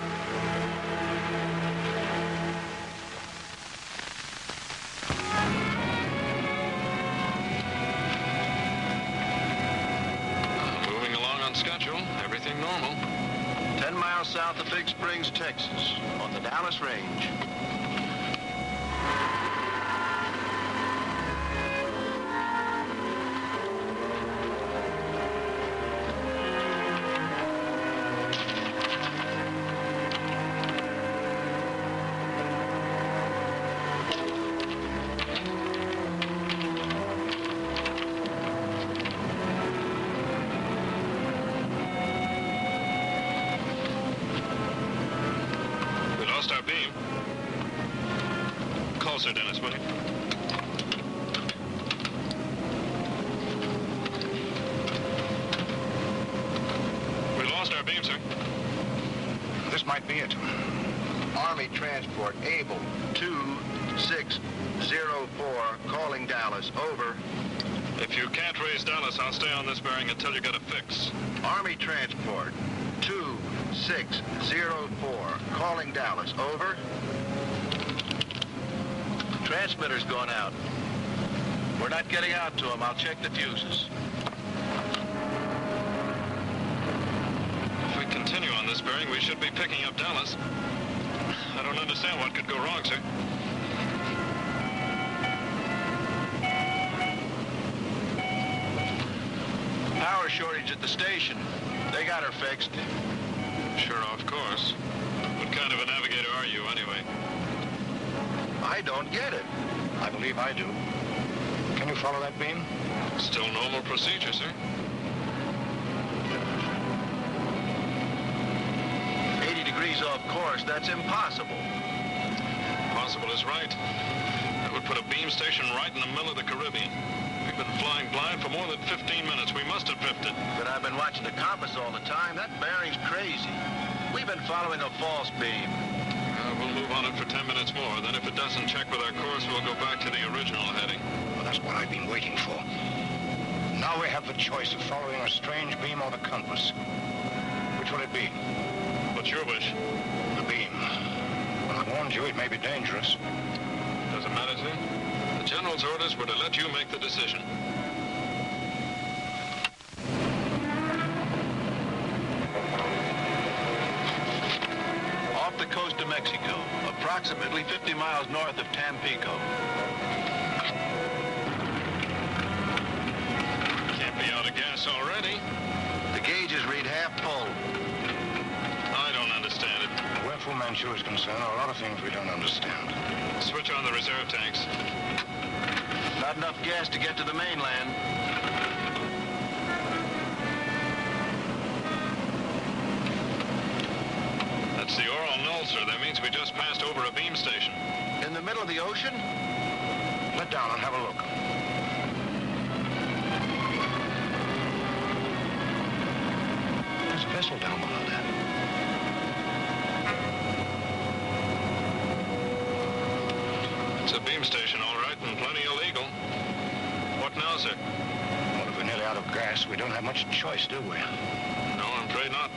Moving along on schedule. Everything normal. 10 miles south of Big Springs, Texas, on the Dallas Range. We lost our beam. Call Sir Dennis, will you? name, sir? This might be it. Army transport, Able 2604, calling Dallas, over. If you can't raise Dallas, I'll stay on this bearing until you get a fix. Army transport, 2604, calling Dallas, over. Transmitter's going out. We're not getting out to him. I'll check the fuses. If we continue on this bearing, we should be picking up Dallas. I don't understand what could go wrong, sir. Power shortage at the station. They got her fixed. Sure, of course. What kind of a navigator are you, anyway? I don't get it. I believe I do. Can you follow that beam? Still normal procedure, sir. 80 degrees off course. That's impossible. Possible is right. That would put a beam station right in the middle of the Caribbean. We've been flying blind for more than 15 minutes. We must have drifted. But I've been watching the compass all the time. That bearing's crazy. We've been following a false beam. We'll move on it for 10 minutes more. Then if it doesn't check with our course, we'll go back to the original heading. Well, that's what I've been waiting for. Now we have the choice of following a strange beam or the compass. Which will it be? What's your wish? The beam. Well, I warned you it may be dangerous. Doesn't matter, sir. The General's orders were to let you make the decision. Off the coast of Mexico, approximately 50 miles north of Tampico. Can't be out of gas already. The gauges read half full. I don't understand it. Where Fu Manchu is concerned, there are a lot of things we don't understand. Switch on the reserve tanks. Not enough gas to get to the mainland. That's the Oral Knoll, sir. That means we just passed over a beam station. In the middle of the ocean? Let down and have a look. There's a vessel down below there. It's a beam station, all right, and plenty illegal. What now, sir? Well, if we're nearly out of gas, we don't have much choice, do we? No, I'm afraid not.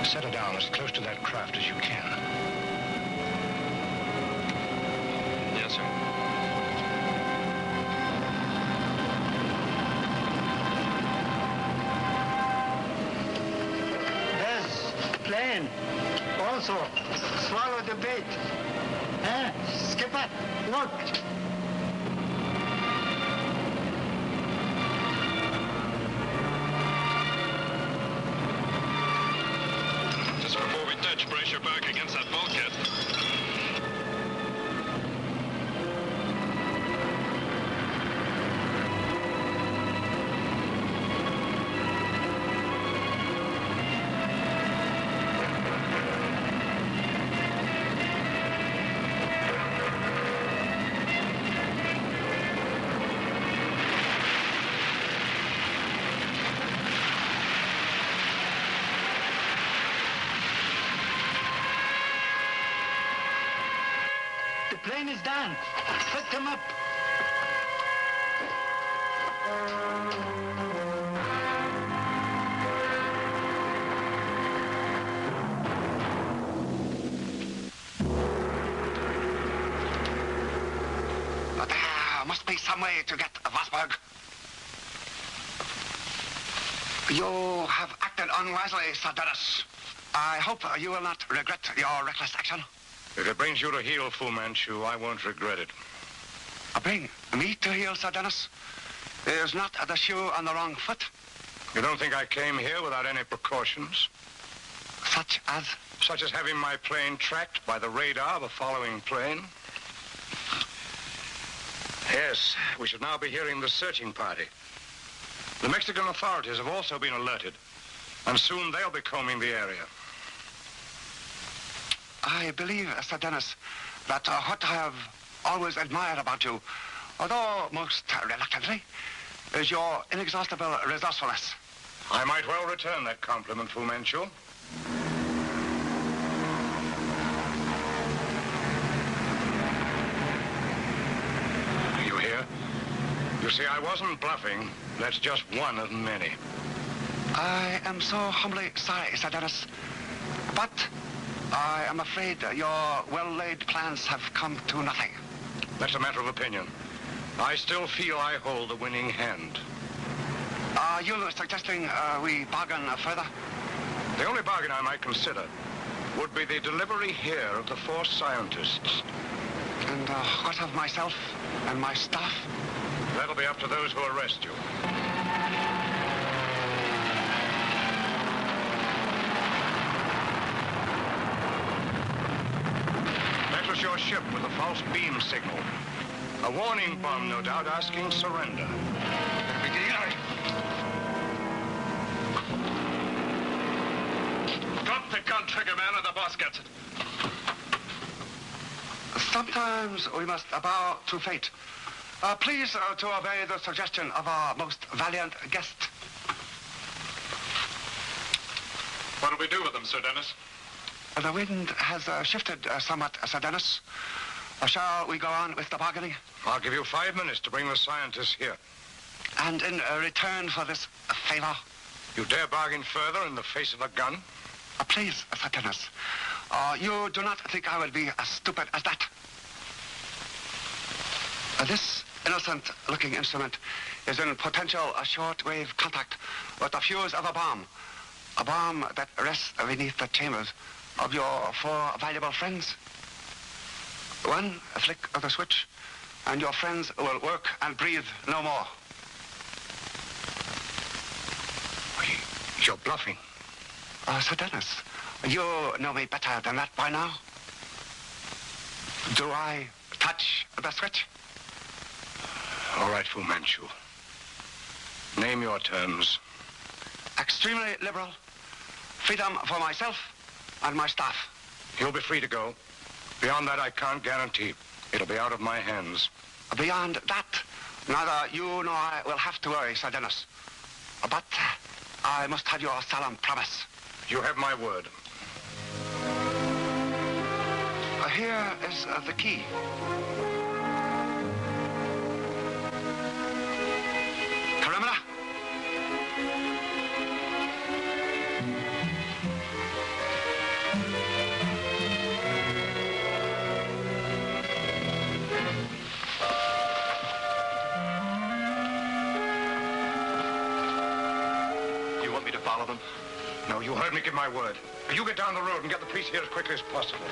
Set her down as close to that craft as you can. Yes, sir. There's plane. Also, swallow the bait. Skipper, look. Just before we touch, brace your back against that bulkhead. The plane is down. Pick them up. But there must be some way to get Vosburg. You have acted unwisely, Sir Dennis. I hope you will not regret your reckless action. If it brings you to heel, Fu Manchu, I won't regret it. Bring me to heel, Sir Dennis? Is not the shoe on the wrong foot? You don't think I came here without any precautions? Such as? Such as having my plane tracked by the radar of a following plane. Yes, we should now be hearing the searching party. The Mexican authorities have also been alerted, and soon they'll be combing the area. I believe, Sir Dennis, that what I have always admired about you, although most reluctantly, is your inexhaustible resourcefulness. I might well return that compliment, Fu Manchu. You hear? You see, I wasn't bluffing. That's just one of many. I am so humbly sorry, Sir Dennis. But I am afraid your well-laid plans have come to nothing. That's a matter of opinion. I still feel I hold the winning hand. Are you suggesting we bargain further? The only bargain I might consider would be the delivery here of the 4 scientists. And what of myself and my staff? That'll be up to those who arrest you. That was your ship with a false beam signal. A warning bomb, no doubt, asking surrender. Drop the gun, trigger man, or the boss gets it. Sometimes we must bow to fate. Please to obey the suggestion of our most valiant guest. What'll we do with them, Sir Dennis? The wind has shifted somewhat, Sir Dennis. Shall we go on with the bargaining? I'll give you 5 minutes to bring the scientists here. And in return for this favor? You dare bargain further in the face of a gun? Please, Sir Dennis. You do not think I will be as stupid as that? This innocent-looking instrument is in potential short-wave contact with the fuse of a bomb that rests beneath the chambers of your 4 valuable friends. One flick of the switch, and your friends will work and breathe no more. You're bluffing. Sir Dennis, you know me better than that by now. Do I touch the switch? All right, Fu Manchu. Name your terms. Extremely liberal. Freedom for myself and my staff. You'll be free to go. Beyond that, I can't guarantee. It'll be out of my hands. Beyond that, neither you nor I will have to worry, Sir Dennis. But I must have your solemn promise. You have my word. Here is the key. Perimeter. You want me to follow them? No, you heard me give my word. You get down the road and get the police here as quickly as possible.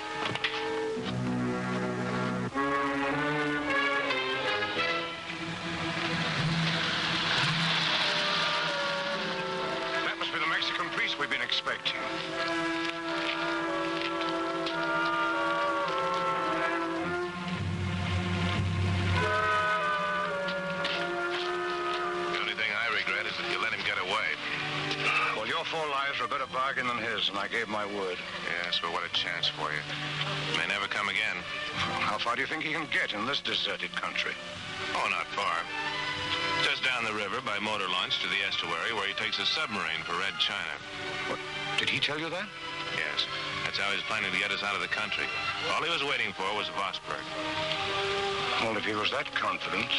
That must be the Mexican priest we've been expecting. The only thing I regret is that you let him get away. Well, your 4 lives are a better bargain than his, and I gave my word. Yes, but what a chance for you. May never come again. How far do you think he can get in this deserted country? Oh, not far. Just down the river by motor launch to the estuary where he takes a submarine for Red China. What? Did he tell you that? Yes. That's how he's planning to get us out of the country. All he was waiting for was Vosburg. Well, if he was that confident...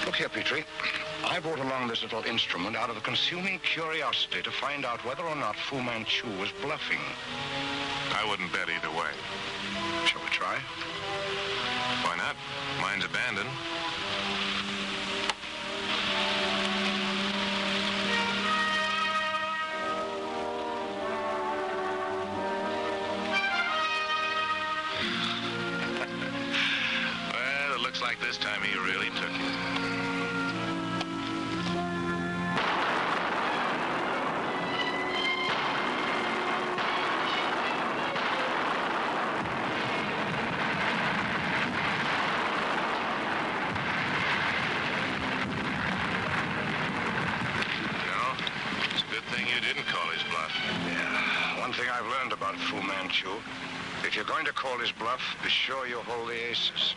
Look here, Petrie. I brought along this little instrument out of a consuming curiosity to find out whether or not Fu Manchu was bluffing. I wouldn't bet either way. Shall we try? Why not? Mine's abandoned. Well, it looks like this time he really took it. One thing I've learned about Fu Manchu, if you're going to call his bluff, be sure you hold the aces.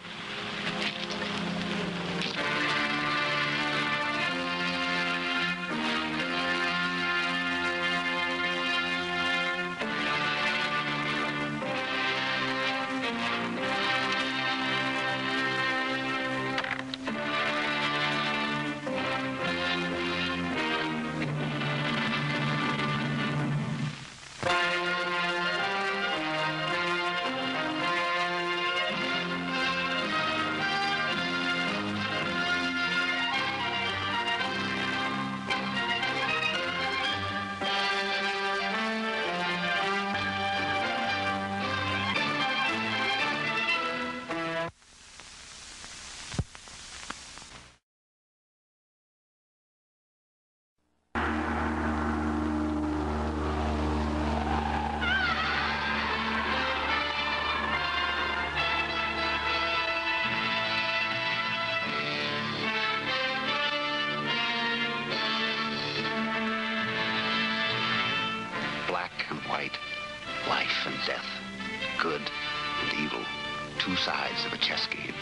sides of a chess game.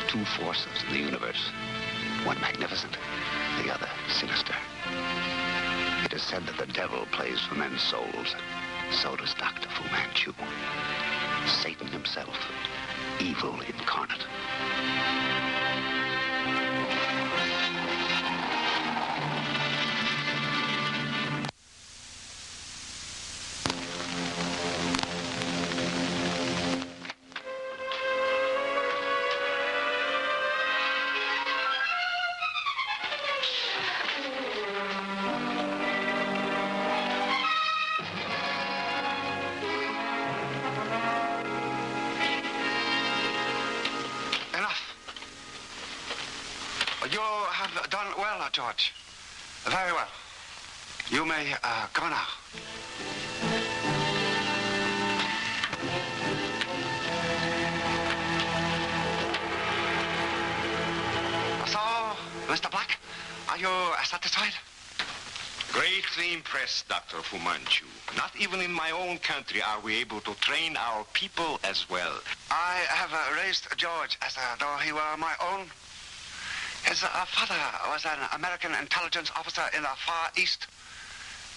Two forces in the universe. One magnificent, the other sinister. It is said that the devil plays for men's souls. So does Dr. Fu Manchu. Satan himself, evil incarnate. You have done well, George. Very well. You may go now. So, Mr. Black, are you satisfied? Greatly impressed, Dr. Fu Manchu. Not even in my own country are we able to train our people as well. I have raised George as though he were my own. His father was an American intelligence officer in the Far East.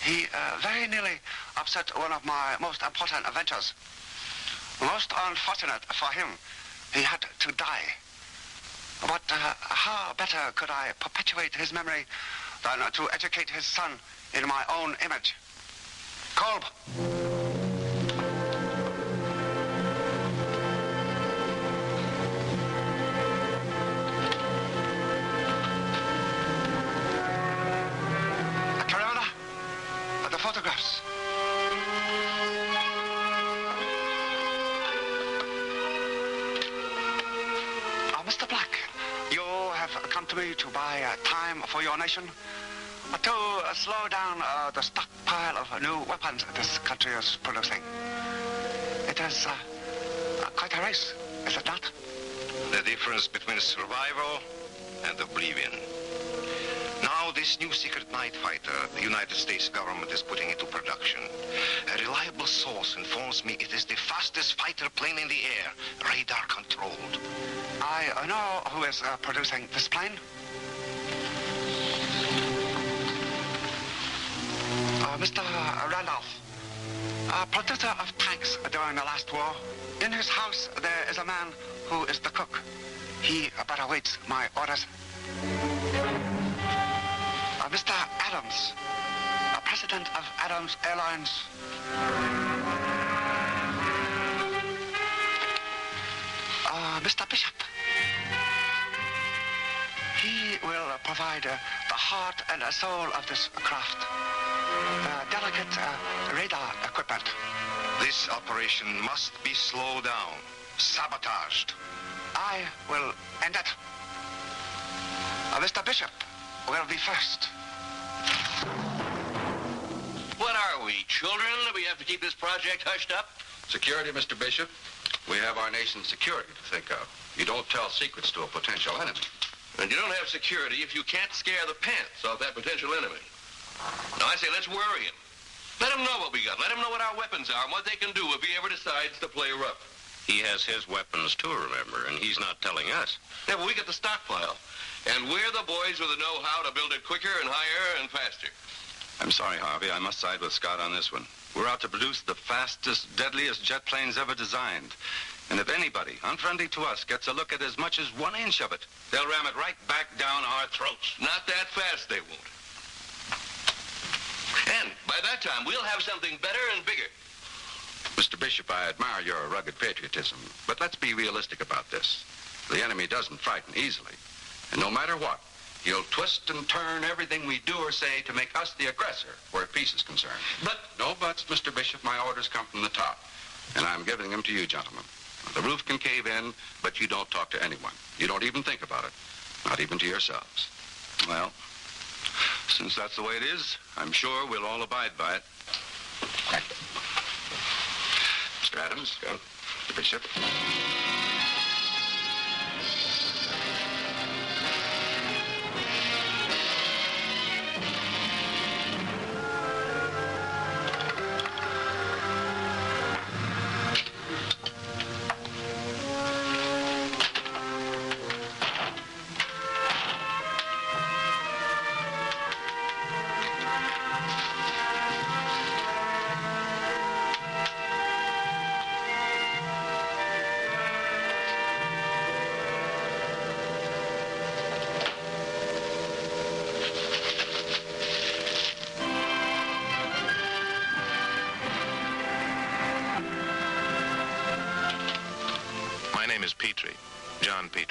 He very nearly upset one of my most important ventures. Most unfortunate for him, he had to die. But how better could I perpetuate his memory than to educate his son in my own image? Kolb. Photographs. Mr. Black, you have come to me to buy time for your nation, to slow down the stockpile of new weapons this country is producing. It is quite a race, is it not? The difference between survival and oblivion. Now, this new secret night fighter the United States government is putting into production. A reliable source informs me it is the fastest fighter plane in the air, radar controlled. I know who is producing this plane. Mr. Randolph, producer of tanks during the last war. In his house, there is a man who is the cook. He but awaits my orders. Mr. Adams, president of Adams Airlines. Mr. Bishop. He will provide the heart and soul of this craft. Delicate radar equipment. This operation must be slowed down, sabotaged. I will end it. Mr. Bishop will be first. What are we, children? We have to keep this project hushed up? Security, Mr. Bishop. We have our nation's security to think of. You don't tell secrets to a potential enemy. And you don't have security if you can't scare the pants off that potential enemy. Now, I say, let's worry him. Let him know what we got. Let him know what our weapons are and what they can do if he ever decides to play rough. He has his weapons, too, remember, and he's not telling us. Yeah, but we get the stockpile. And we're the boys with the know-how to build it quicker and higher and faster. I'm sorry, Harvey. I must side with Scott on this one. We're out to produce the fastest, deadliest jet planes ever designed. And if anybody, unfriendly to us, gets a look at as much as 1 inch of it, they'll ram it right back down our throats. Not that fast, they won't. And by that time, we'll have something better and bigger. Mr. Bishop, I admire your rugged patriotism, but let's be realistic about this. The enemy doesn't frighten easily. And no matter what, he'll twist and turn everything we do or say to make us the aggressor where peace is concerned. But... No buts, Mr. Bishop. My orders come from the top. And I'm giving them to you, gentlemen. The roof can cave in, but you don't talk to anyone. You don't even think about it. Not even to yourselves. Well, since that's the way it is, I'm sure we'll all abide by it. Right. Mr. Adams, go. Mr. Bishop.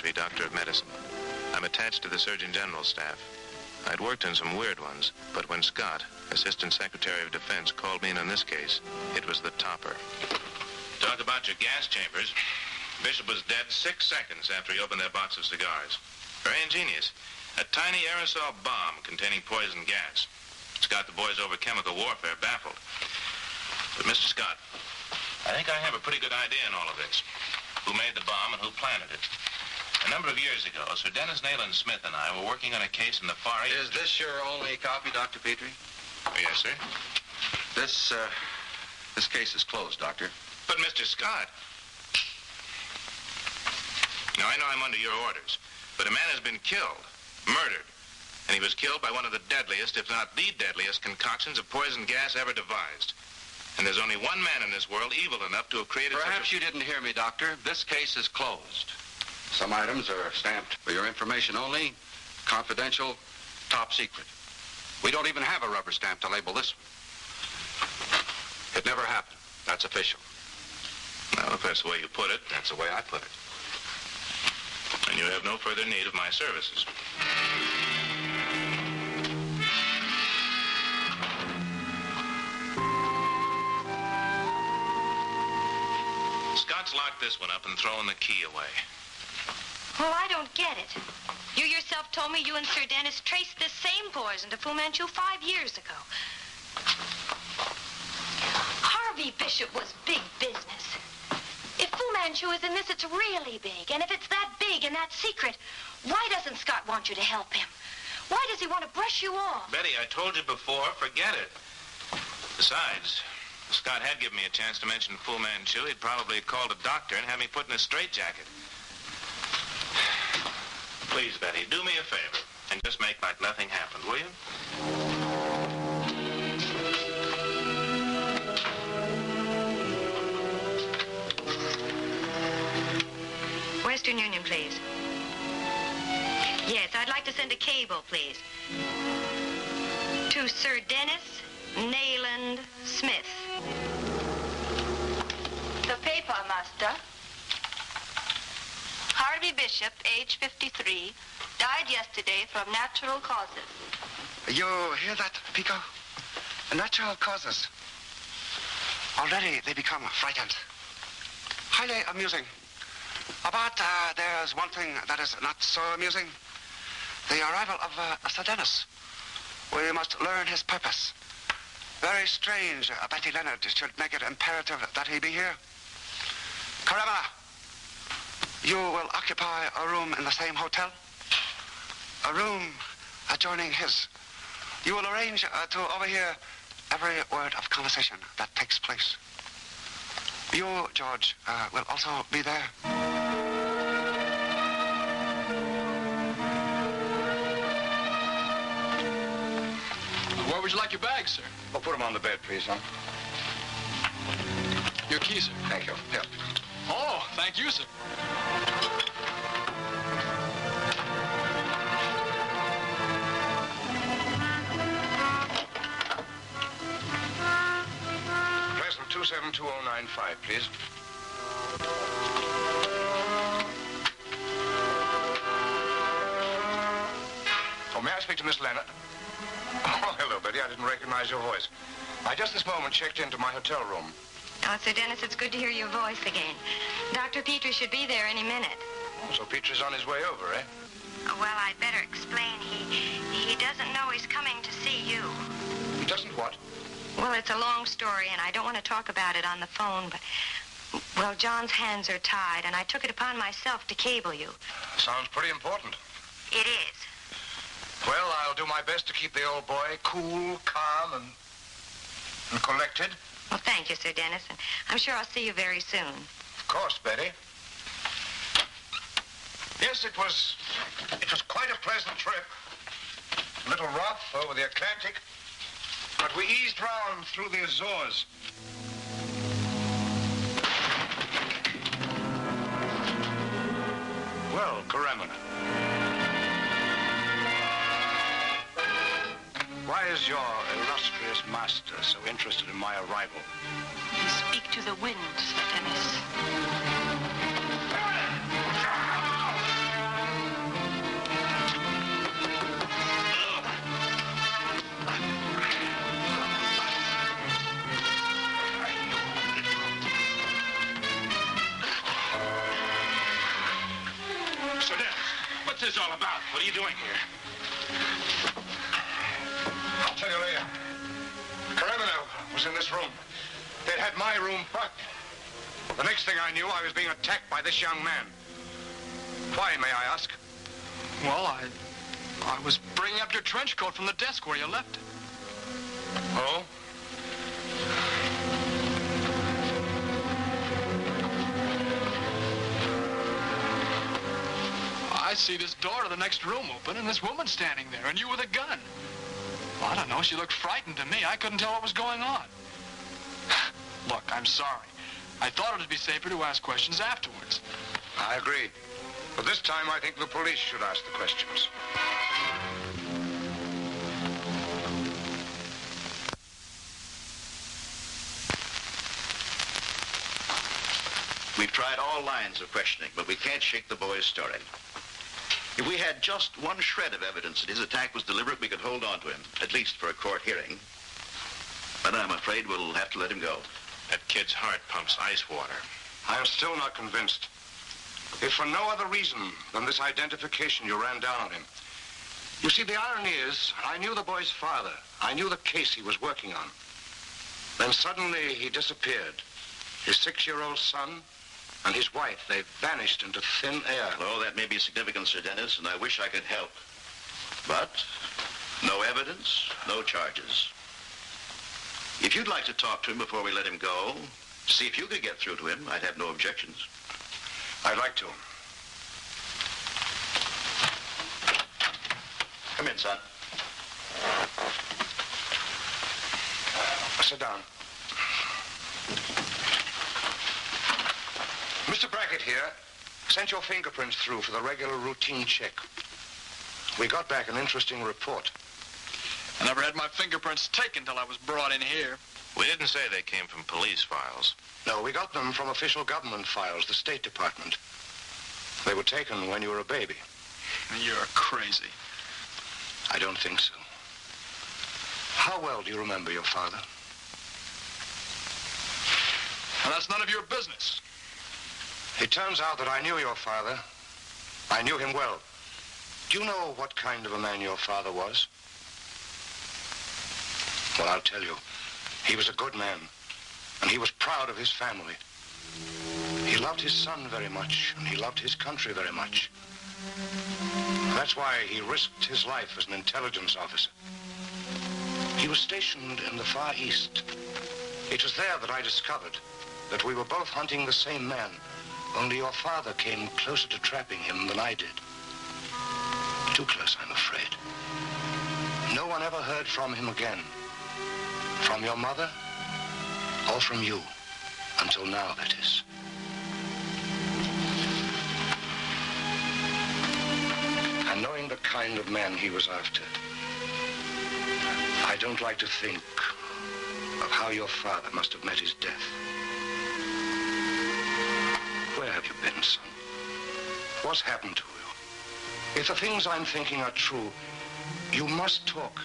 Petrie, doctor of medicine. I'm attached to the Surgeon General's staff. I'd worked on some weird ones, but when Scott, Assistant Secretary of Defense, called me in on this case, it was the topper. Talk about your gas chambers. Bishop was dead 6 seconds after he opened that box of cigars. Very ingenious. A tiny aerosol bomb containing poison gas. It's got the boys over chemical warfare baffled. But, Mr. Scott, I think I have a pretty good idea in all of this. Who made the bomb and who planted it. A number of years ago, Sir Dennis Nayland Smith and I were working on a case in the Far East. Is this your only copy, Dr. Petrie? Oh, yes, sir. This case is closed, Doctor. But, Mr. Scott... Now, I know I'm under your orders, but a man has been killed, murdered, and he was killed by one of the deadliest, if not the deadliest, concoctions of poison gas ever devised. And there's only one man in this world evil enough to have created Perhaps you didn't hear me, Doctor. This case is closed. Some items are stamped for your information only, confidential, top secret. We don't even have a rubber stamp to label this one. It never happened. That's official. Well, if that's the way you put it, That's the way I put it. and you have no further need of my services. Scott's locked this one up and thrown the key away. Well, I don't get it. You yourself told me you and Sir Dennis traced this same poison to Fu Manchu 5 years ago. Harvey Bishop was big business. If Fu Manchu is in this, it's really big. And if it's that big and that secret, why doesn't Scott want you to help him? Why does he want to brush you off? Betty, I told you before, forget it. Besides, if Scott had given me a chance to mention Fu Manchu, he'd probably have called a doctor and had me put in a straitjacket. Please, Betty, do me a favor and just make like nothing happened, will you? Western Union, please. Yes, I'd like to send a cable, please. To Sir Dennis Nayland Smith. The paper, Master. Harvey Bishop, age 53, died yesterday from natural causes. You hear that, Pico? Natural causes. Already they become frightened. Highly amusing. But there's one thing that is not so amusing. The arrival of Sir Dennis. We must learn his purpose. Very strange Betty Leonard should make it imperative that he be here. Karamana, you will occupy a room in the same hotel. A room adjoining his. You will arrange to overhear every word of conversation that takes place. You, George, will also be there. Where would you like your bags, sir? Well, put them on the bed, please, son. Your keys, sir. Thank you. Here. Oh, thank you, sir. Present 272095, please. Oh, may I speak to Miss Leonard? Oh, hello, Betty. I didn't recognize your voice. I just this moment checked into my hotel room. Oh, Sir Dennis, it's good to hear your voice again. Dr. Petrie should be there any minute. So Petrie's on his way over, eh? Well, I'd better explain. He doesn't know he's coming to see you. He doesn't what? Well, it's a long story, and I don't want to talk about it on the phone, but... Well, John's hands are tied, and I took it upon myself to cable you. Sounds pretty important. It is. Well, I'll do my best to keep the old boy cool, calm, and collected. Well, thank you, Sir Dennis, and I'm sure I'll see you very soon. Of course, Betty. Yes, it was quite a pleasant trip. A little rough over the Atlantic, but we eased round through the Azores. Well, Karamana. Why is your illustrious master so interested in my arrival? Speak to the wind, Sir Dennis. about? What are you doing here? I'll tell you later. The criminal was in this room. They'd had my room bugged. The next thing I knew, I was being attacked by this young man. Why, may I ask? Well, I was bringing up your trench coat from the desk where you left it. Oh? I see this door to the next room open and this woman standing there and you with a gun. Well, I don't know. She looked frightened to me. I couldn't tell what was going on. Look, I'm sorry. I thought it would be safer to ask questions afterwards. I agree. But this time, I think the police should ask the questions. We've tried all lines of questioning, but we can't shake the boy's story. If we had just one shred of evidence that his attack was deliberate, we could hold on to him, at least for a court hearing. But I'm afraid we'll have to let him go. That kid's heart pumps ice water. I am still not convinced. If for no other reason than this identification you ran down on him. You see, the irony is, I knew the boy's father. I knew the case he was working on. Then suddenly he disappeared. His 6-year-old son and his wife, they vanished into thin air. Oh, that may be significant, Sir Dennis, and I wish I could help. But no evidence, no charges. If you'd like to talk to him before we let him go, see if you could get through to him, I'd have no objections. I'd like to. Come in, son. Sit down. Mr. Brackett here sent your fingerprints through for the regular routine check. We got back an interesting report. I never had my fingerprints taken till I was brought in here. We didn't say they came from police files. No, we got them from official government files, the State Department. They were taken when you were a baby. You're crazy. I don't think so. How well do you remember your father? Well, that's none of your business. It turns out that I knew your father. I knew him well. Do you know what kind of a man your father was? Well, I'll tell you. He was a good man, and he was proud of his family. He loved his son very much, and he loved his country very much. That's why he risked his life as an intelligence officer. He was stationed in the Far East. It was there that I discovered that we were both hunting the same man, only your father came closer to trapping him than I did. Too close, I'm afraid. No one ever heard from him again. From your mother, or from you. Until now, that is. And knowing the kind of man he was after, I don't like to think of how your father must have met his death. Where have you been, son? What's happened to you? If the things I'm thinking are true, you must talk.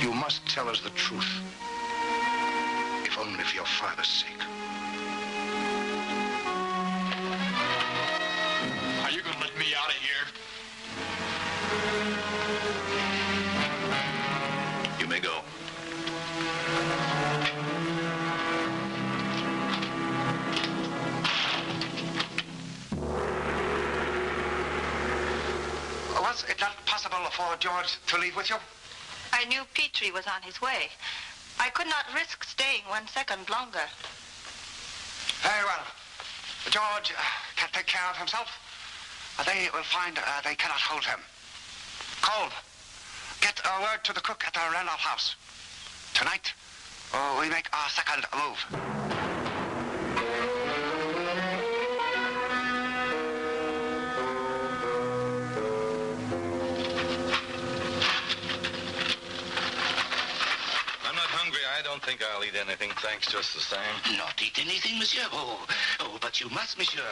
You must tell us the truth. If only for your father's sake. Are you going to let me out of here? You may go. Was it not possible for George to leave with you? I knew Petrie was on his way. I could not risk staying 1 second longer. Very well. George can take care of himself. They will find they cannot hold him. Cole, get a word to the cook at the Randolph house. Tonight, we make our second move. I don't think I'll eat anything, thanks just the same. Not eat anything, monsieur? Oh, but you must, monsieur.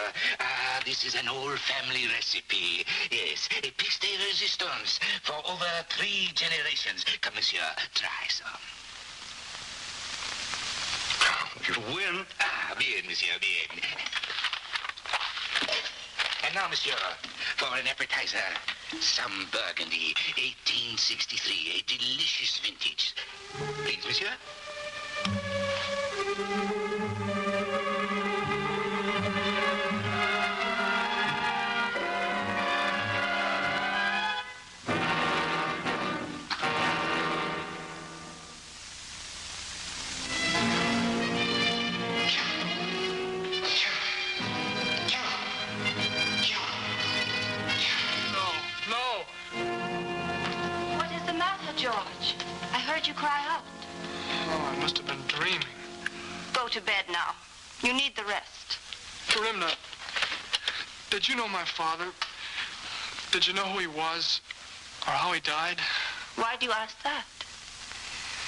This is an old family recipe. Yes, a pièce de résistance for over 3 generations. Come, monsieur, try some. You win. Bien, monsieur, bien. And now, monsieur, for an appetizer, Some Burgundy, 1863, a delicious vintage. Please, monsieur. George, I heard you cry out. Oh, I must have been dreaming. Go to bed now. You need the rest. Karimna, did you know my father? Did you know who he was? Or how he died? Why do you ask that?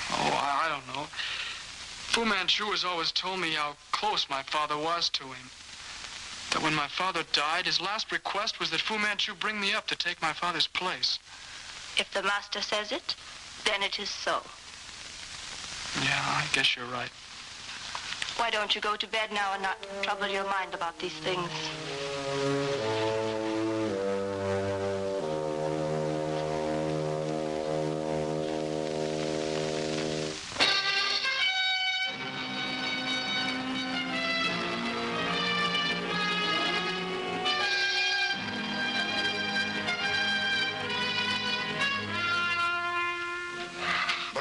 Oh, I don't know. Fu Manchu has always told me how close my father was to him. That when my father died, his last request was that Fu Manchu bring me up to take my father's place. If the master says it, then it is so. Yeah, I guess you're right. Why don't you go to bed now and not trouble your mind about these things?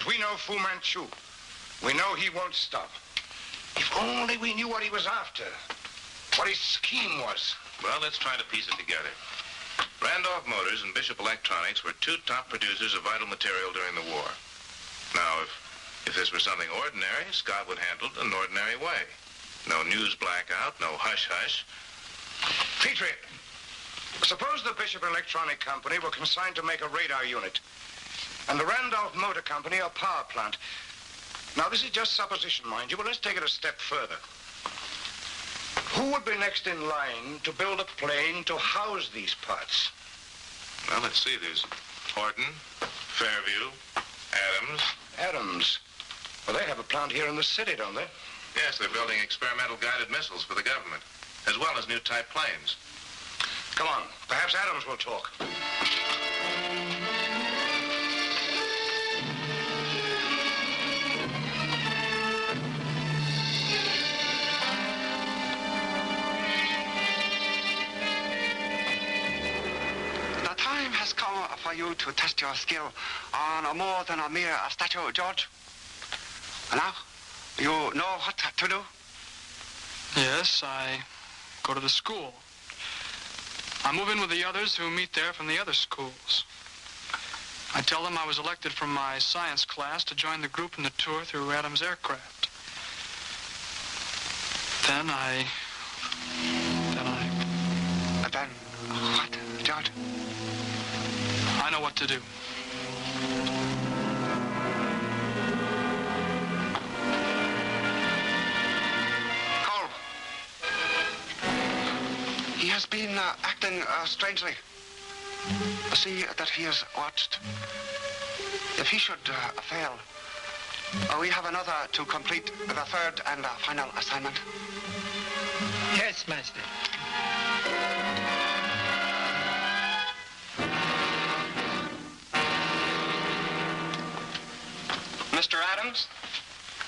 We know Fu Manchu. We know he won't stop. If only we knew what he was after, what his scheme was. Well, let's try to piece it together. Randolph Motors and Bishop Electronics were two top producers of vital material during the war. Now, if this were something ordinary, Scott would handle it in an ordinary way. No news blackout, no hush-hush. Petrie, suppose the Bishop Electronic Company were consigned to make a radar unit. And the Randolph Motor Company, a power plant. Now, this is just supposition, mind you, but let's take it a step further. Who would be next in line to build a plane to house these parts? Well, let's see. There's Horton, Fairview, Adams. Adams? Well, they have a plant here in the city, don't they? Yes, they're building experimental guided missiles for the government, as well as new type planes. Come on. Perhaps Adams will talk. For you to test your skill on more than a mere statue, George. Now, you know what to do? Yes, I go to the school. I move in with the others who meet there from the other schools. I tell them I was elected from my science class to join the group in the tour through Adams aircraft. Then what, George? I know what to do. Cole. He has been acting strangely. See that he is watched. If he should fail, we have another to complete the third and final assignment. Yes, Master. Mr. Adams,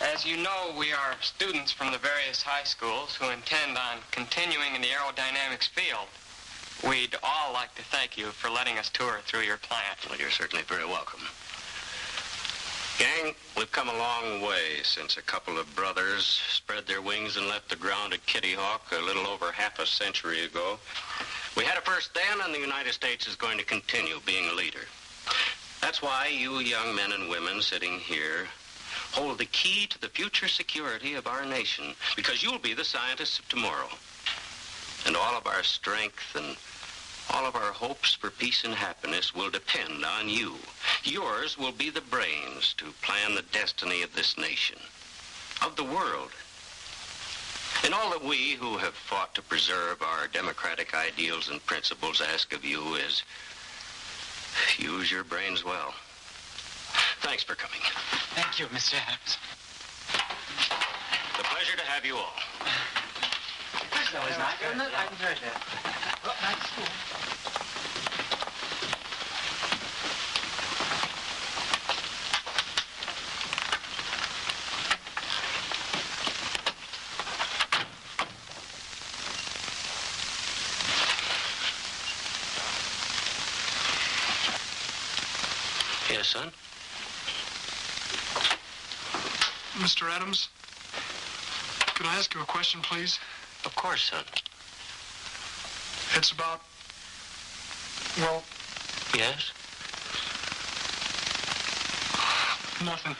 as you know, we are students from the various high schools who intend on continuing in the aerodynamics field. We'd all like to thank you for letting us tour through your plant. Well, you're certainly very welcome. Gang, we've come a long way since a couple of brothers spread their wings and left the ground at Kitty Hawk a little over half a century ago. We had a first then, and the United States is going to continue being a leader. That's why you young men and women sitting here hold the key to the future security of our nation, because you'll be the scientists of tomorrow. And all of our strength and all of our hopes for peace and happiness will depend on you. Yours will be the brains to plan the destiny of this nation, of the world. And all that we who have fought to preserve our democratic ideals and principles ask of you is use your brains well. Thanks for coming. Thank you, Mr. Adams. It's a pleasure to have you all. That's always nice, isn't it? I enjoyed that. Well, nice school. Yes, son? Mr. Adams, could I ask you a question, please? Of course, son. It's about, well... Yes? Nothing.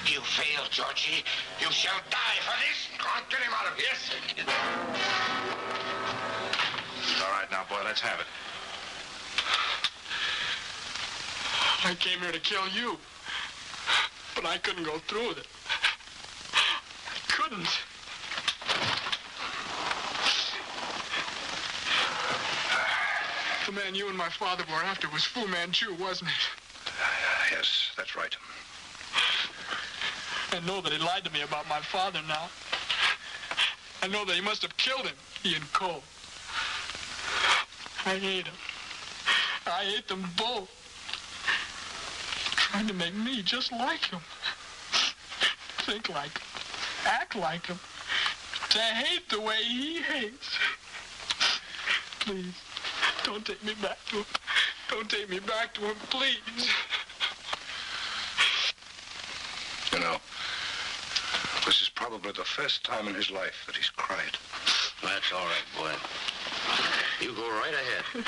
You failed, Georgie. You shall die for this. Can't get him out of here. Yes, sir. All right, now, boy, let's have it. I came here to kill you, but I couldn't go through with it. I couldn't. The man you and my father were after was Fu Manchu, wasn't it? Yes, that's right. I know that he lied to me about my father now. I know that he must have killed him, he and Cole. I hate him. I hate them both. Trying to make me just like him. Think like him. Act like him. To hate the way he hates. Please, don't take me back to him. Don't take me back to him, please. You know, this is probably the first time in his life that he's cried. That's all right, boy. You go right ahead.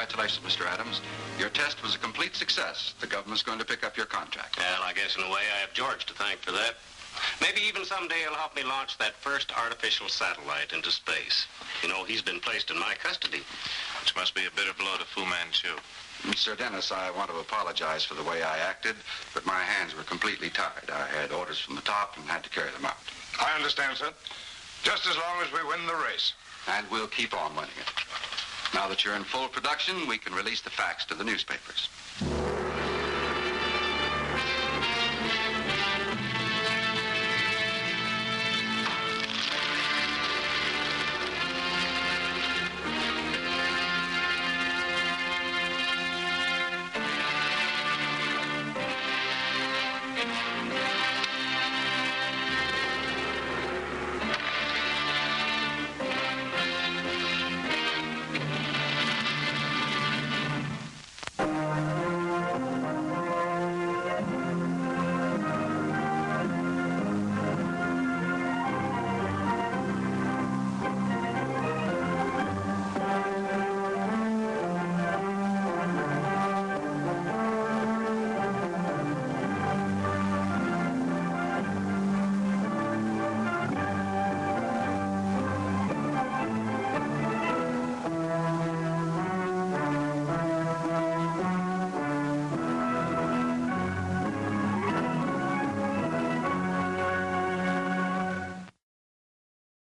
Congratulations, Mr. Adams. Your test was a complete success. The government's going to pick up your contract. Well, I guess in a way I have George to thank for that. Maybe even someday he'll help me launch that first artificial satellite into space. You know, he's been placed in my custody. Which must be a bitter blow to Fu Manchu. Mr. Dennis, I want to apologize for the way I acted, but my hands were completely tied. I had orders from the top and had to carry them out. I understand, sir. Just as long as we win the race. And we'll keep on winning it. Now that you're in full production, we can release the facts to the newspapers.